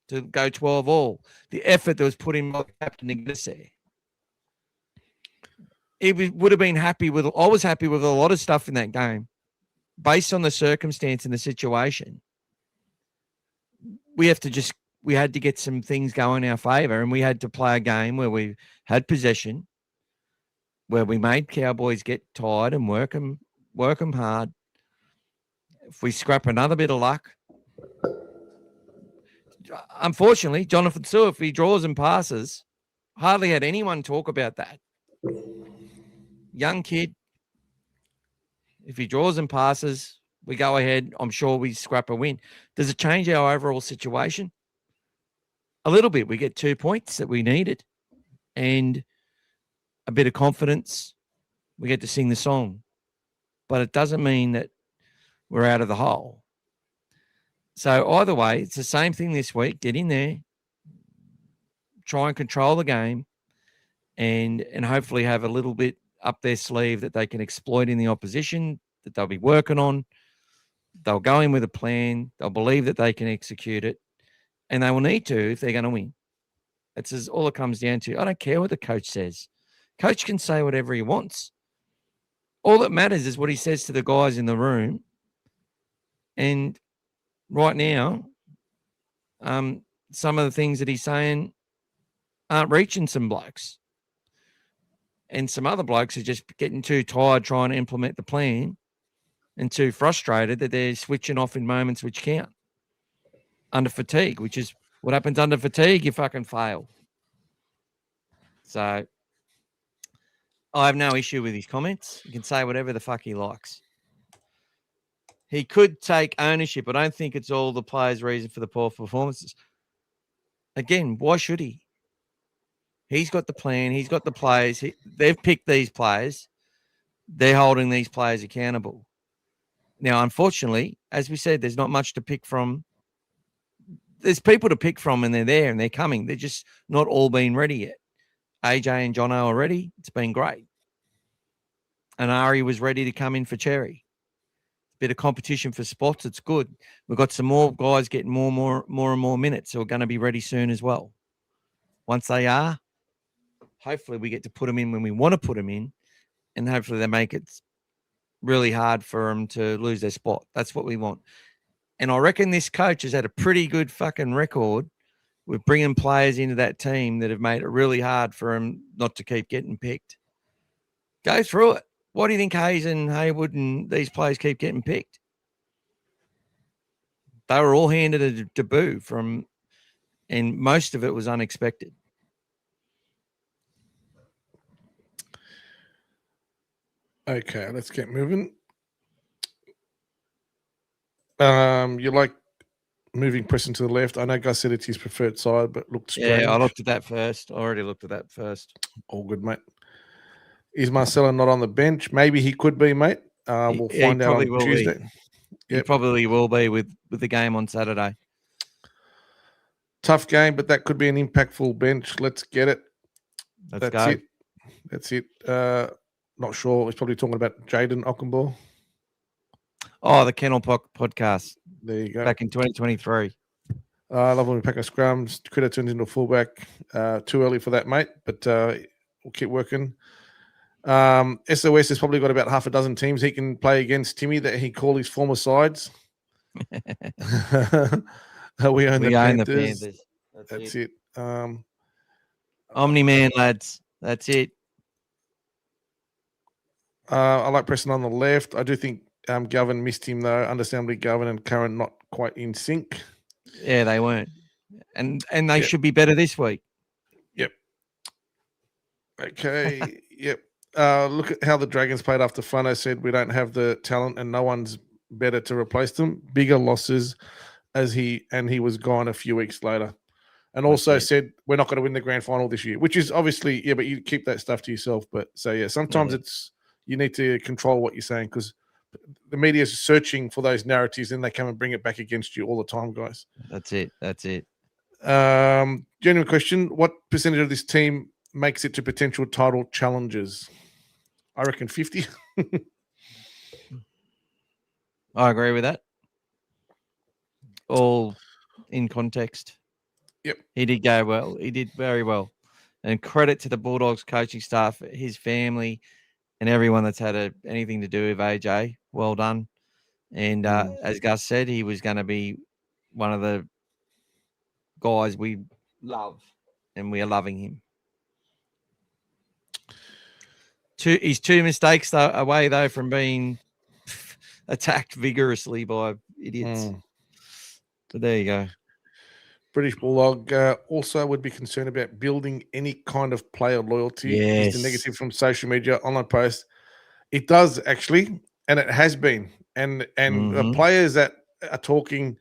to go 12-all. The effort that was put in by Captain Ignis there. Would have been happy with. I was happy with a lot of stuff in that game. Based on the circumstance and the situation, we had to get some things going in our favor, and we had to play a game where we had possession, where we made Cowboys get tired and work them hard. If we scrap another bit of luck, unfortunately, Jonathan Suh, if he draws and passes, hardly had anyone talk about that. Young kid. If he draws and passes, we go ahead. I'm sure we scrap a win. Does it change our overall situation? A little bit. We get 2 points that we needed and a bit of confidence. We get to sing the song. But it doesn't mean that we're out of the hole. So either way, it's the same thing this week. Get in there, try and control the game, and hopefully have a little bit up their sleeve that they can exploit in the opposition, that they'll be working on. They'll go in with a plan. They'll believe that they can execute it, and they will need to if they're going to win. That's all it comes down to. I don't care what the coach says. Coach can say whatever he wants. All that matters is what he says to the guys in the room. And right now, some of the things that he's saying aren't reaching some blokes. And some other blokes are just getting too tired trying to implement the plan and too frustrated that they're switching off in moments which count. Under fatigue, which is what happens under fatigue, you fucking fail. So I have no issue with his comments. He can say whatever the fuck he likes. He could take ownership. I don't think it's all the players' reason for the poor performances. Again, why should he? He's got the plan. He's got the players. They've picked these players. They're holding these players accountable. Now, unfortunately, as we said, there's not much to pick from. There's people to pick from, and they're there, and they're coming. They're just not all been ready yet. AJ and Jono are ready. It's been great. And Ari was ready to come in for Cherry. Bit of competition for spots. It's good. We've got some more guys getting more and more minutes, so we're going to be ready soon as well. Once they are, hopefully we get to put them in when we want to put them in, and hopefully they make it really hard for them to lose their spot. That's what we want. And I reckon this coach has had a pretty good fucking record with bringing players into that team that have made it really hard for him not to keep getting picked. Go through it. Why do you think Hayes and Haywood and these players keep getting picked? They were all handed a debut from, and most of it was unexpected. Okay, let's get moving. You like moving Preston to the left? I know Gus said it's his preferred side, but looked strange. Yeah, I looked at that first. I already looked at that first. All good, mate. Is Marcelo not on the bench? Maybe he could be, mate. We'll find out on Tuesday. Yep. He probably will be with the game on Saturday. Tough game, but that could be an impactful bench. Let's get it. Let's go. That's it. Not sure. He's probably talking about Jaden Ockenball. Oh, the Kennel Podcast. There you go. Back in 2023. I love when we pack our scrums. Critter turns into a fullback. Too early for that, mate, but we'll keep working. SOS has probably got about half a dozen teams he can play against Timmy that he call his former sides. We own the Panthers. That's it. Omni-Man, lads. That's it. I like Preston on the left. I do think Galvin missed him, though. Understandably, Galvin and Curran not quite in sync. Yeah, they weren't. And they should be better this week. Yep. Okay. Yep. Look at how the Dragons played after Fano said we don't have the talent and no one's better to replace them. Bigger losses as he was gone a few weeks later. And also said we're not going to win the grand final this year, which is obviously, but you keep that stuff to yourself. But sometimes you need to control what you're saying because the media is searching for those narratives and they come and bring it back against you all the time, guys. That's it. Genuine question. What percentage of this team makes it to potential title challenges? I reckon 50. I agree with that. All in context. Yep. He did go well. He did very well. And credit to the Bulldogs coaching staff, his family, and everyone that's had anything to do with AJ. Well done. And as Gus said, he was going to be one of the guys we love, and we are loving him. He's two mistakes away, though, from being attacked vigorously by idiots. But there you go. British Bulldog also would be concerned about building any kind of player loyalty. Yes. It's a negative from social media, online posts. It does actually, and it has been. And the players that are talking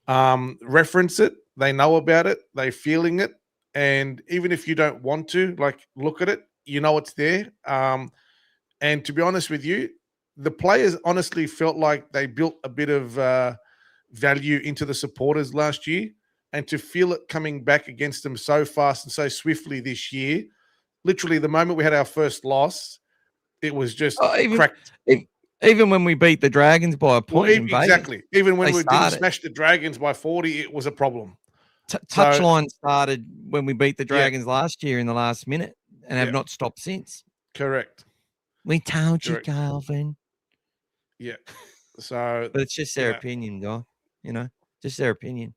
reference it. They know about it. They're feeling it. And even if you don't want to, look at it, you know it's there. And to be honest with you, the players honestly felt like they built a bit of value into the supporters last year. And to feel it coming back against them so fast and so swiftly this year, literally the moment we had our first loss, it was just cracked. Even when we beat the Dragons by a point. Exactly. Even when we didn't smash the Dragons by 40, it was a problem. Touchline started when we beat the Dragons last year in the last minute and have not stopped since. Correct. We told you, Calvin. Yeah. So, but it's just their opinion, guy. Just their opinion.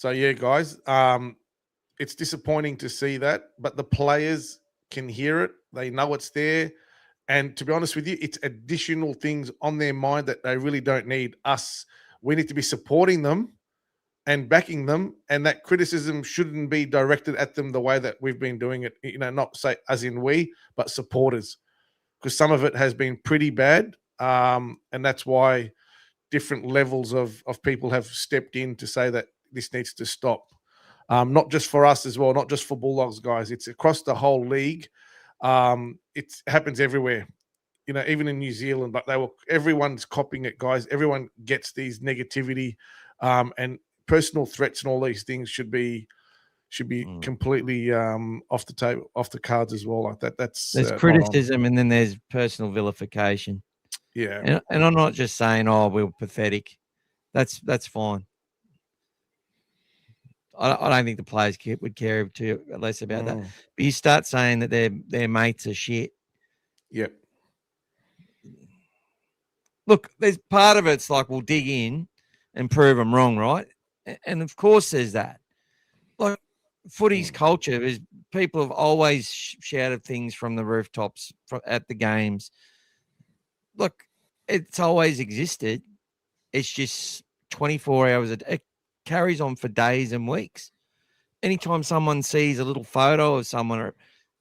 So yeah, guys, it's disappointing to see that, but the players can hear it. They know it's there. And to be honest with you, it's additional things on their mind that they really don't need us. We need to be supporting them and backing them. And that criticism shouldn't be directed at them the way that we've been doing it, not say as in we, but supporters, because some of it has been pretty bad. And that's why different levels of people have stepped in to say that this needs to stop. Not just for us as well, not just for Bulldogs, guys. It's across the whole league. It happens everywhere, even in New Zealand. But everyone's copying it, guys. Everyone gets these negativity, and personal threats and all these things should be completely off the table, off the cards as well. Like that. There's criticism, and then there's personal vilification. Yeah, and I'm not just saying, oh, we're pathetic. That's fine. I don't think the players would care too less about that. But you start saying that their mates are shit. Yep. Look, there's part of it's like we'll dig in and prove them wrong, right? And of course there's that. Like footy's culture is people have always shouted things from the rooftops at the games. Look, it's always existed. It's just 24 hours a day. It carries on for days and weeks. Anytime someone sees a little photo of someone, or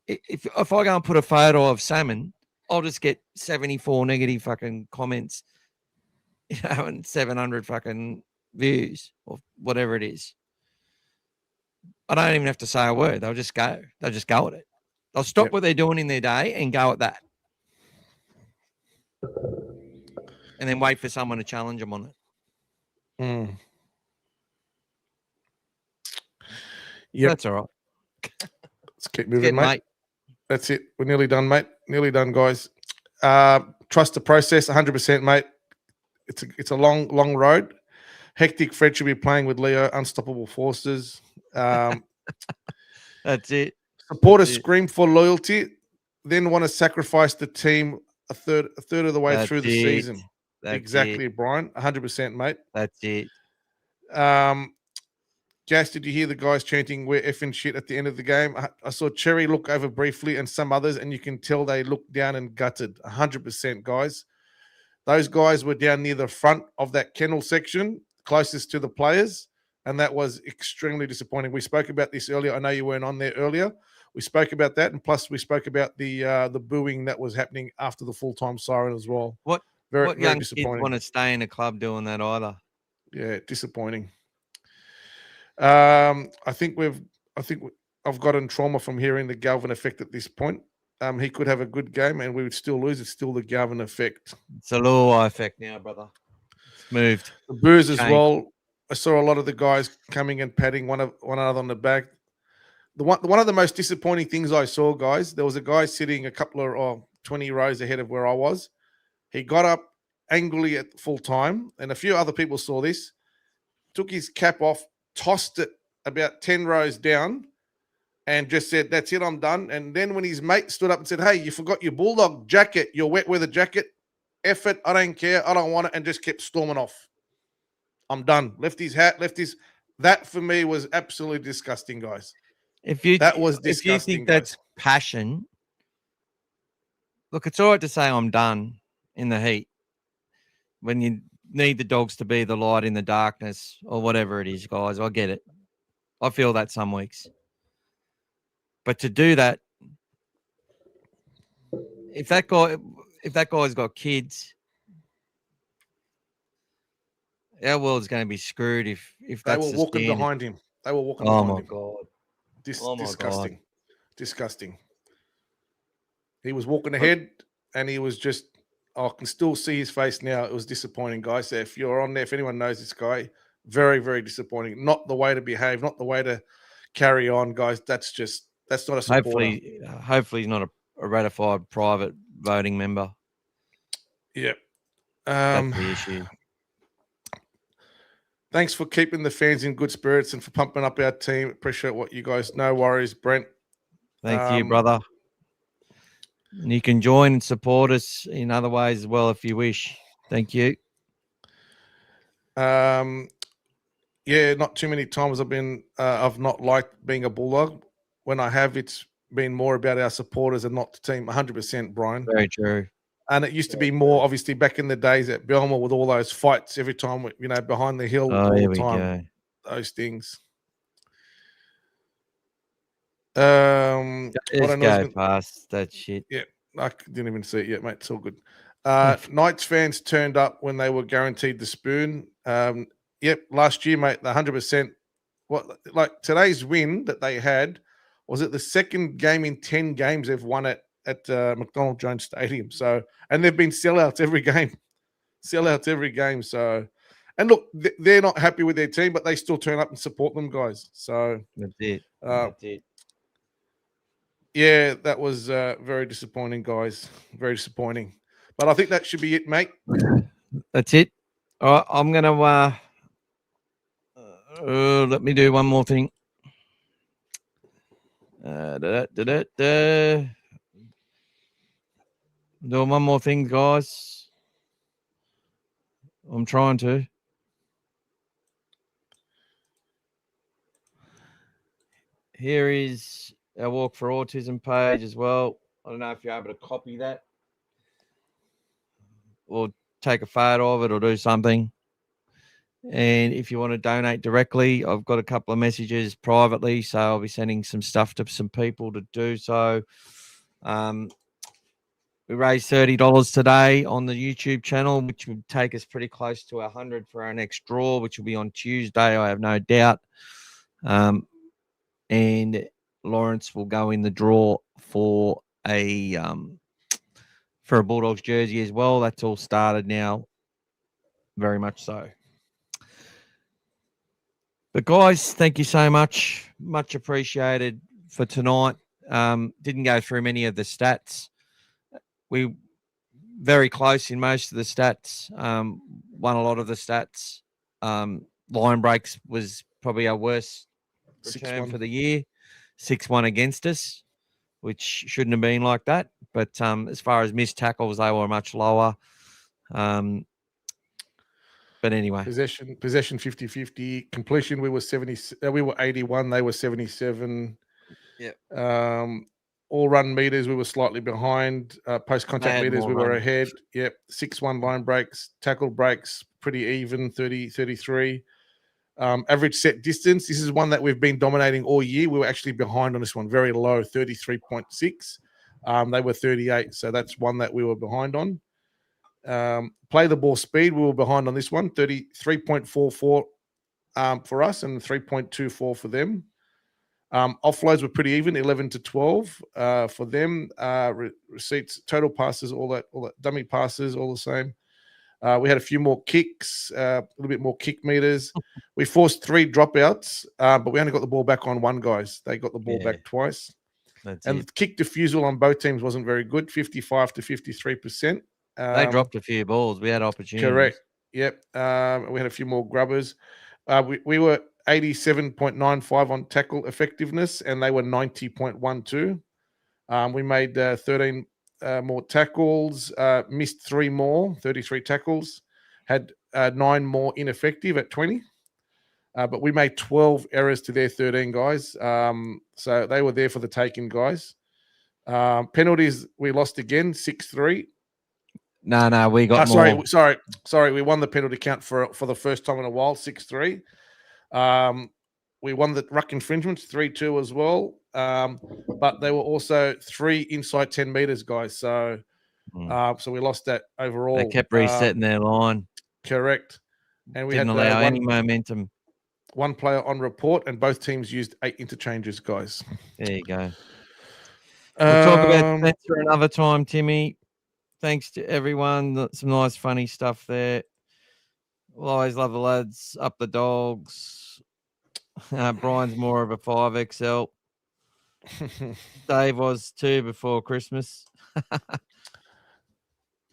if I go and put a photo of salmon, I'll just get 74 negative fucking comments, and 700 fucking views or whatever it is. I don't even have to say a word. They'll just go. They'll just go at it. They'll stop what they're doing in their day and go at that. And then wait for someone to challenge them on it. Yeah, that's all right. Let's keep moving, mate. That's it. We're nearly done, mate. Nearly done, guys. Trust the process, 100%, mate. It's a long road. Hectic Fred should be playing with Leo. Unstoppable forces. That's it. Supporters scream for loyalty, then want to sacrifice the team a third of the way through the season. That's exactly, it. Brian. 100%, mate. That's it. Jas, did you hear the guys chanting "we're effing shit" at the end of the game? I saw Cherry look over briefly and some others, and you can tell they looked down and gutted. 100%, guys. Those guys were down near the front of that kennel section, closest to the players, and that was extremely disappointing. We spoke about this earlier. I know you weren't on there earlier. We spoke about that, and plus we spoke about the booing that was happening after the full-time siren as well. What very young disappointing. kids want to stay in a club doing that either? Yeah, disappointing. I think I've gotten trauma from hearing the Galvin effect at this point. He could have a good game and we would still lose. It's still the Galvin effect. It's a Luai effect now, brother. It's moved. The boos as well. I saw a lot of the guys coming and patting one another on the back. One of the most disappointing things I saw, guys, there was a guy sitting a couple of 20 rows ahead of where I was. He got up angrily at full time, and a few other people saw this, took his cap off, tossed it about 10 rows down, and just said, "That's it, I'm done." And then when his mate stood up and said, "Hey, you forgot your Bulldog jacket, your wet weather jacket. F it, I don't care, I don't want it," and just kept storming off. I'm done. Left his hat, that for me was absolutely disgusting, guys. That was disgusting. If you think that's passion, look, it's all right to say I'm done in the heat when you need the dogs to be the light in the darkness or whatever it is, guys. I get it. I feel that some weeks. But to do that, if that guy's got kids, our world's going to be screwed if they that's were walking behind him. They were walking behind him. Oh, my God. Disgusting. God. Disgusting. He was walking ahead and he was just, I can still see his face now. It was disappointing, guys. So if you're on there, if anyone knows this guy, very, very disappointing. Not the way to behave, not the way to carry on, guys. That's not a supporter. Hopefully he's not a ratified private voting member. Yeah. That's the issue. Thanks for keeping the fans in good spirits and for pumping up our team. Appreciate what you guys. No worries, Brent. Thank you, brother. And you can join and support us in other ways as well if you wish. Thank you. Yeah, not too many times I've not liked being a Bulldog. When I have, it's been more about our supporters and not the team. 100%, Brian. Very true. And it used to be more obviously back in the days at Belmore with all those fights every time, behind the hill Oh, all here the we time. go. Those things. Just go past that shit. Yeah, I didn't even see it yet, mate. It's all good. Knights fans turned up when they were guaranteed the spoon. Yep, last year, mate, the 100%. Like today's win that they had, was it the second game in 10 games they've won at McDonald Jones Stadium? So, and they've been sellouts every game, So, and look, they're not happy with their team, but they still turn up and support them, guys. So That's it. That's it. Yeah, that was very disappointing, guys. Very disappointing. But I think that should be it, mate. That's it. All right, I'm going to let me do one more thing. Doing one more thing, guys. I'm trying to. Here is our Walk for Autism page as well. I don't know if you're able to copy that or take a photo of it or do something. And if you want to donate directly, I've got a couple of messages privately, so I'll be sending some stuff to some people to do so. We raised $30 today on the YouTube channel, which would take us pretty close to 100 for our next draw, which will be on Tuesday, I have no doubt. And Lawrence will go in the draw for a Bulldogs jersey as well. That's all started now, very much so. But guys, thank you so much. Much appreciated for tonight. Didn't go through many of the stats. We very close in most of the stats. Won a lot of the stats. Line breaks was probably our worst return 6-1 for the year. 6-1 against us, which shouldn't have been like that. But as far as missed tackles, they were much lower. But anyway, possession 50-50. Completion, we were 70. We were 81. They were 77. Yeah. All run meters, we were slightly behind. Post contact meters, we were ahead. Yep. 6-1 line breaks, tackle breaks, pretty even. 30-33. Average set distance. This is one that we've been dominating all year. We were actually behind on this one, very low, 33.6. They were 38, so that's one that we were behind on. Play the ball speed, we were behind on this one, 33.44 for us and 3.24 for them. Offloads were pretty even, 11-12 for them. Receipts, total passes, all that dummy passes, all the same. We had a few more kicks, a little bit more kick meters. We forced 3 dropouts, but we only got the ball back on one, guys. They got the ball back twice. The kick defusal on both teams wasn't very good, 55 to 53%. They dropped a few balls. We had opportunities. Correct. Yep. We had a few more grubbers. We were 87.95 on tackle effectiveness, and they were 90.12. We made 13 more tackles, missed 3 more, 33 tackles, had 9 more ineffective at 20. But we made 12 errors to their 13, guys. So they were there for the taking, guys. Penalties, we lost again, 6-3. No, we got more. Sorry. We won the penalty count for the first time in a while, 6-3. We won the ruck infringements, 3-2 as well. But they were also 3 inside 10 meters, guys. So we lost that overall. They kept resetting their line. Correct. And we didn't allow any momentum. 1 player on report, and both teams used 8 interchanges, guys. There you go. We'll talk about Spencer another time, Timmy. Thanks to everyone. Some nice, funny stuff there. We'll always love the lads. Up the Dogs. Brian's more of a 5XL. Dave was too before Christmas.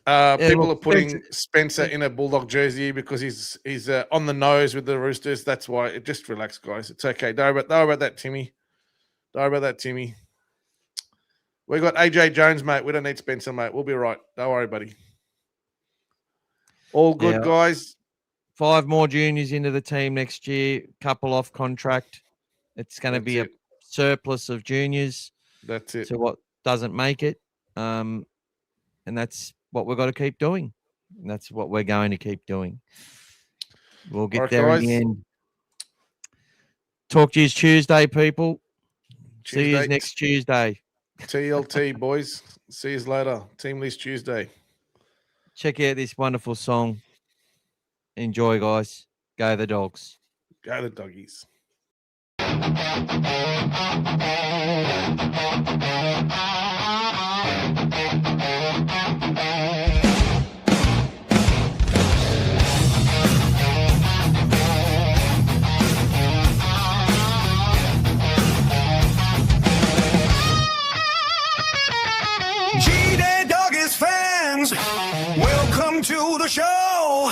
People are putting Spencer in a Bulldog jersey because he's on the nose with the Roosters. That's why. Just relax, guys. It's okay. Don't worry about that, Timmy. We got AJ Jones, mate. We don't need Spencer, mate. We'll be right. Don't worry, buddy. All good, guys. 5 more juniors into the team next year, couple off contract. It's going to be a surplus of juniors. That's it. To what doesn't make it. And that's what we've got to keep doing. And that's what we're going to keep doing. We'll get there in the end. Talk to you Tuesday, people. See you next Tuesday. TLT, boys. See you later. Team List Tuesday. Check out this wonderful song. Enjoy, guys. Go the Dogs. Go the Doggies. G-Day Doggies fans, welcome to the show.